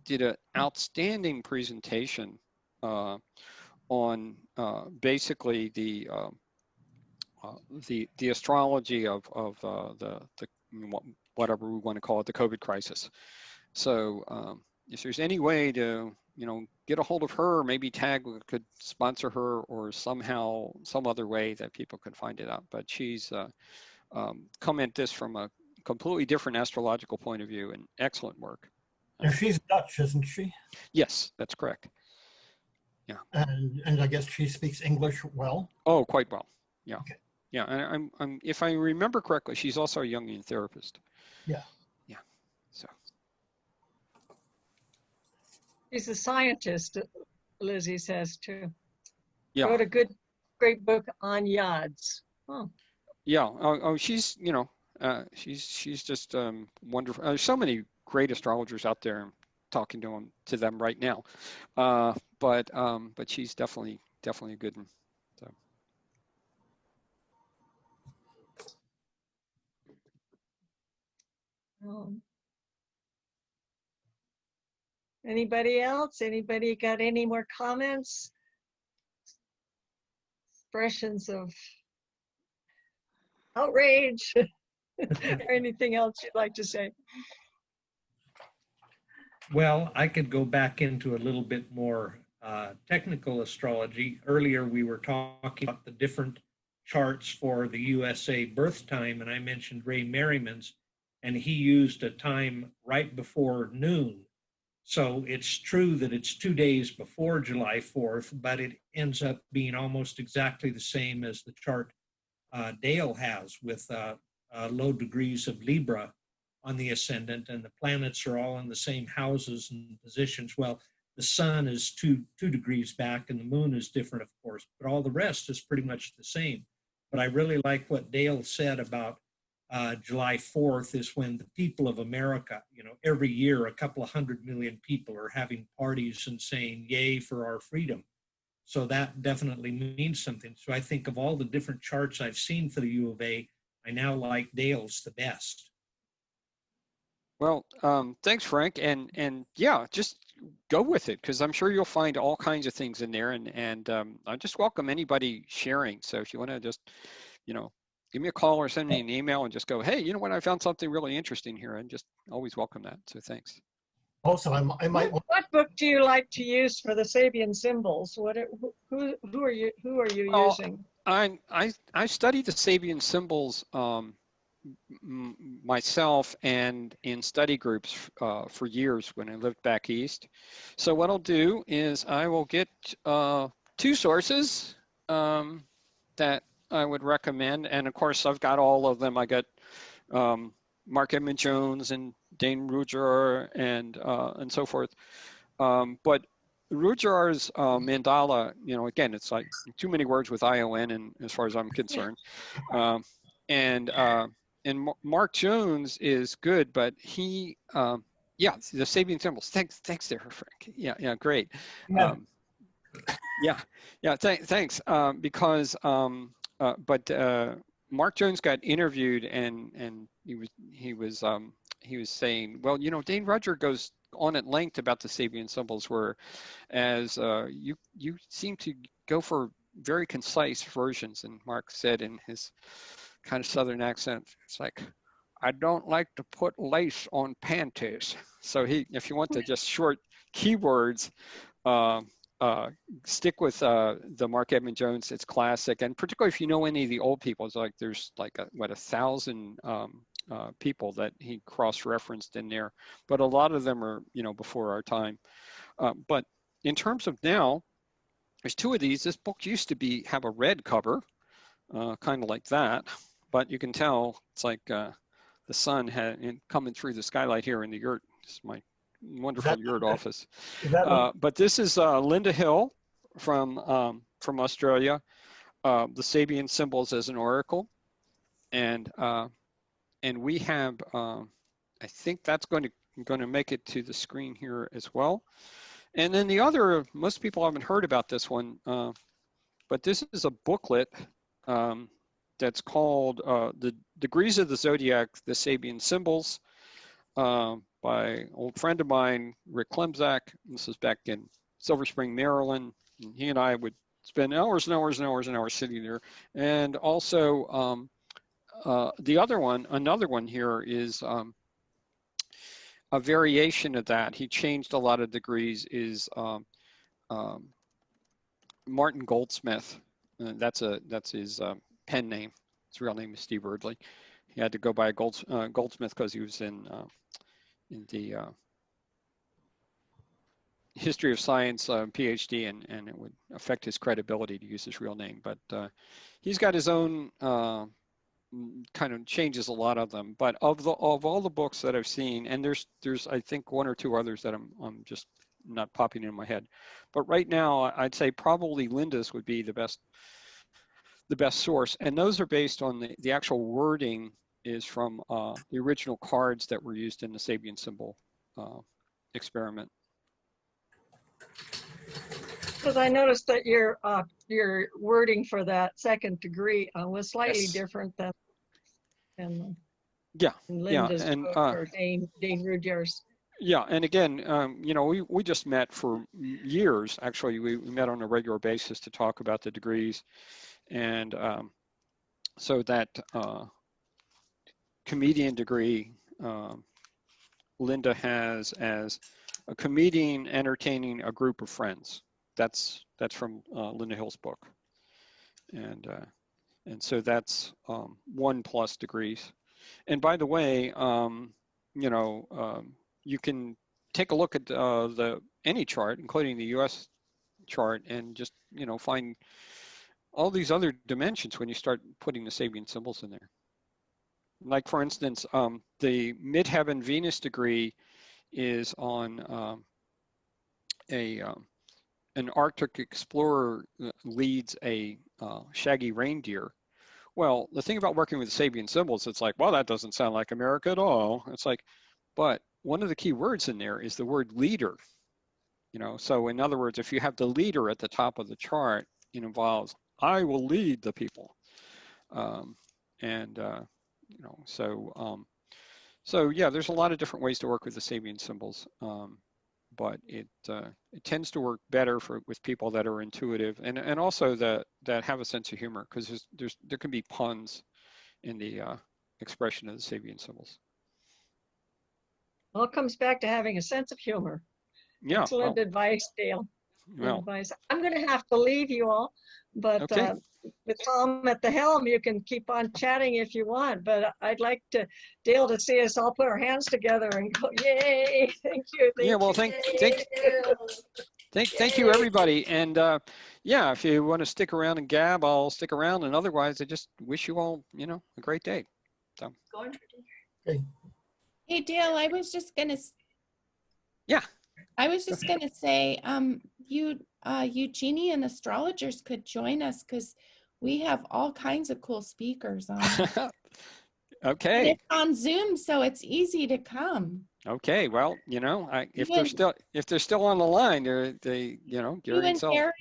did an outstanding presentation on basically the astrology of the whatever we want to call it, the COVID crisis. So if there's any way to get a hold of her, maybe TAG could sponsor her, or somehow some other way that people could find it out. But she's come at this from a completely different astrological point of view, and excellent work. And she's Dutch, isn't she? Yes, that's correct. Yeah. And I guess she speaks English well. Oh, quite well. Yeah. Okay. Yeah, and I'm if I remember correctly, she's also a Jungian therapist. Yeah. Yeah. So. She's a scientist, Lizzie says too. Yeah. Wrote a great book on yads. Oh. Yeah. Oh, she's she's just wonderful. There's so many great astrologers out there. I'm talking to them right now, but she's definitely a good one. So. Anybody else? Anybody got any more comments? Expressions of outrage or anything else you'd like to say? Well, I could go back into a little bit more technical astrology. Earlier, we were talking about the different charts for the U.S.A. birth time, and I mentioned Ray Merriman's, and he used a time right before noon. So it's true that it's 2 days before July 4th, but it ends up being almost exactly the same as the chart Dale has, with low degrees of Libra on the ascendant, and the planets are all in the same houses and positions. Well, the sun is two degrees back, and the moon is different, of course, but all the rest is pretty much the same. But I really like what Dale said about July 4th is when the people of America, every year a couple of 100 million people are having parties and saying, yay for our freedom. So that definitely means something. So I think of all the different charts I've seen for the U of A, I now like Dale's the best. Well, thanks, Frank, and yeah, just go with it, because I'm sure you'll find all kinds of things in there, and I just welcome anybody sharing. So if you want to just, give me a call or send me an email and just go, hey, you know what, I found something really interesting here, and just always welcome that. So thanks. Also, I might. What book do you like to use for the Sabian symbols? Who are you using? I studied the Sabian symbols myself and in study groups for years when I lived back east. So what I'll do is I will get two sources that I would recommend, and of course I've got all of them. I got Mark Edmund Jones and Dane Ruger and so forth. But Ruger's mandala, again, it's like too many words with ION, and as far as I'm concerned. And Mark Jones is good, but he, yeah, the Sabian symbols. Thanks there, Frank. Yeah, great. Thanks. Because, but Mark Jones got interviewed, and he was saying, well, Dane Rudger goes on at length about the Sabian symbols, whereas you seem to go for very concise versions. And Mark said in his kind of Southern accent, it's like, I don't like to put lace on panties. So if you want to just short keywords, stick with the Mark Edmund Jones. It's classic, and particularly if you know any of the old people, it's like there's like 1,000 people that he cross-referenced in there, but a lot of them are before our time. But in terms of now, there's two of these. This book used to have a red cover, kind of like that, but you can tell it's like the sun coming through the skylight here in the yurt. This is my wonderful yurt office. But this is Linda Hill from Australia, the Sabian symbols as an oracle, and we have I think that's going to make it to the screen here as well. And then the other, most people haven't heard about this one, but this is a booklet that's called The Degrees of the Zodiac, the Sabian Symbols, by an old friend of mine, Rick Klemzak. This is back in Silver Spring, Maryland. And he and I would spend hours and hours and hours and hours sitting there. And also the other one, another one here is a variation of that. He changed a lot of degrees, is Martin Goldsmith. That's his pen name. His real name is Steve Erdley. He had to go by Goldsmith because he was in the history of science PhD, and it would affect his credibility to use his real name. But he's got his own kind of changes a lot of them. But of all the books that I've seen, and there's I think one or two others that I'm just not popping in my head. But right now, I'd say probably Linda's would be the best source, and those are based on the actual wording is from the original cards that were used in the Sabian symbol experiment. Because I noticed that your wording for that second degree was slightly Yes. different than Yeah, Linda's and book or Dane Rudyard's. yeah, and again, you know, we just met for years. Actually, we met on a regular basis to talk about the degrees, and so that comedian degree, Linda has as a comedian entertaining a group of friends. That's from Linda Hill's book, and so that's 1+ degrees. And by the way, you know, you can take a look at any chart, including the U.S. chart, and just, you know, find all these other dimensions when you start putting the Sabian symbols in there. Like, for instance, the midheaven Venus degree is on an Arctic explorer leads a shaggy reindeer. Well, the thing about working with Sabian symbols, it's like, well, that doesn't sound like America at all. It's like, but one of the key words in there is the word leader. You know, so in other words, if you have the leader at the top of the chart, it involves, I will lead the people. You know, so yeah, there's a lot of different ways to work with the Sabian symbols, but it tends to work better with people that are intuitive and also that have a sense of humor, because there can be puns in the expression of the Sabian symbols. Well, it comes back to having a sense of humor. Yeah. Excellent advice, Dale. Well, Advice. I'm going to have to leave you all, but okay. with Tom at the helm, you can keep on chatting if you want. But I'd like Dale to see us all put our hands together and go, yay! Thank you. Yeah. Well, thank you, everybody. And yeah, if you want to stick around and gab, I'll stick around. And otherwise, I just wish you all, you know, a great day. So. Going for dinner. Hey, Dale, I was just gonna. Yeah. I was just gonna say, Eugenian astrologers could join us because we have all kinds of cool speakers on. Okay. And it's on Zoom, so it's easy to come. Okay. Well, you know, if they're still on the line, they you know, Gary and Sal.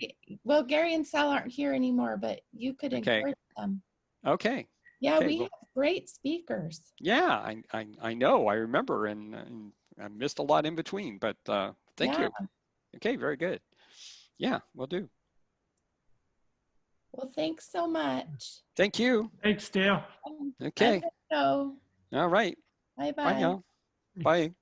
Gary and Sal aren't here anymore, but you could encourage them. Okay. Yeah, okay, we have great speakers. Yeah, I know. I remember, and I missed a lot in between, but thank you. Okay, very good. Yeah, will do. Well, thanks so much. Thank you. Thanks, Dale. Okay. So, All right. bye-bye. Bye now. Bye.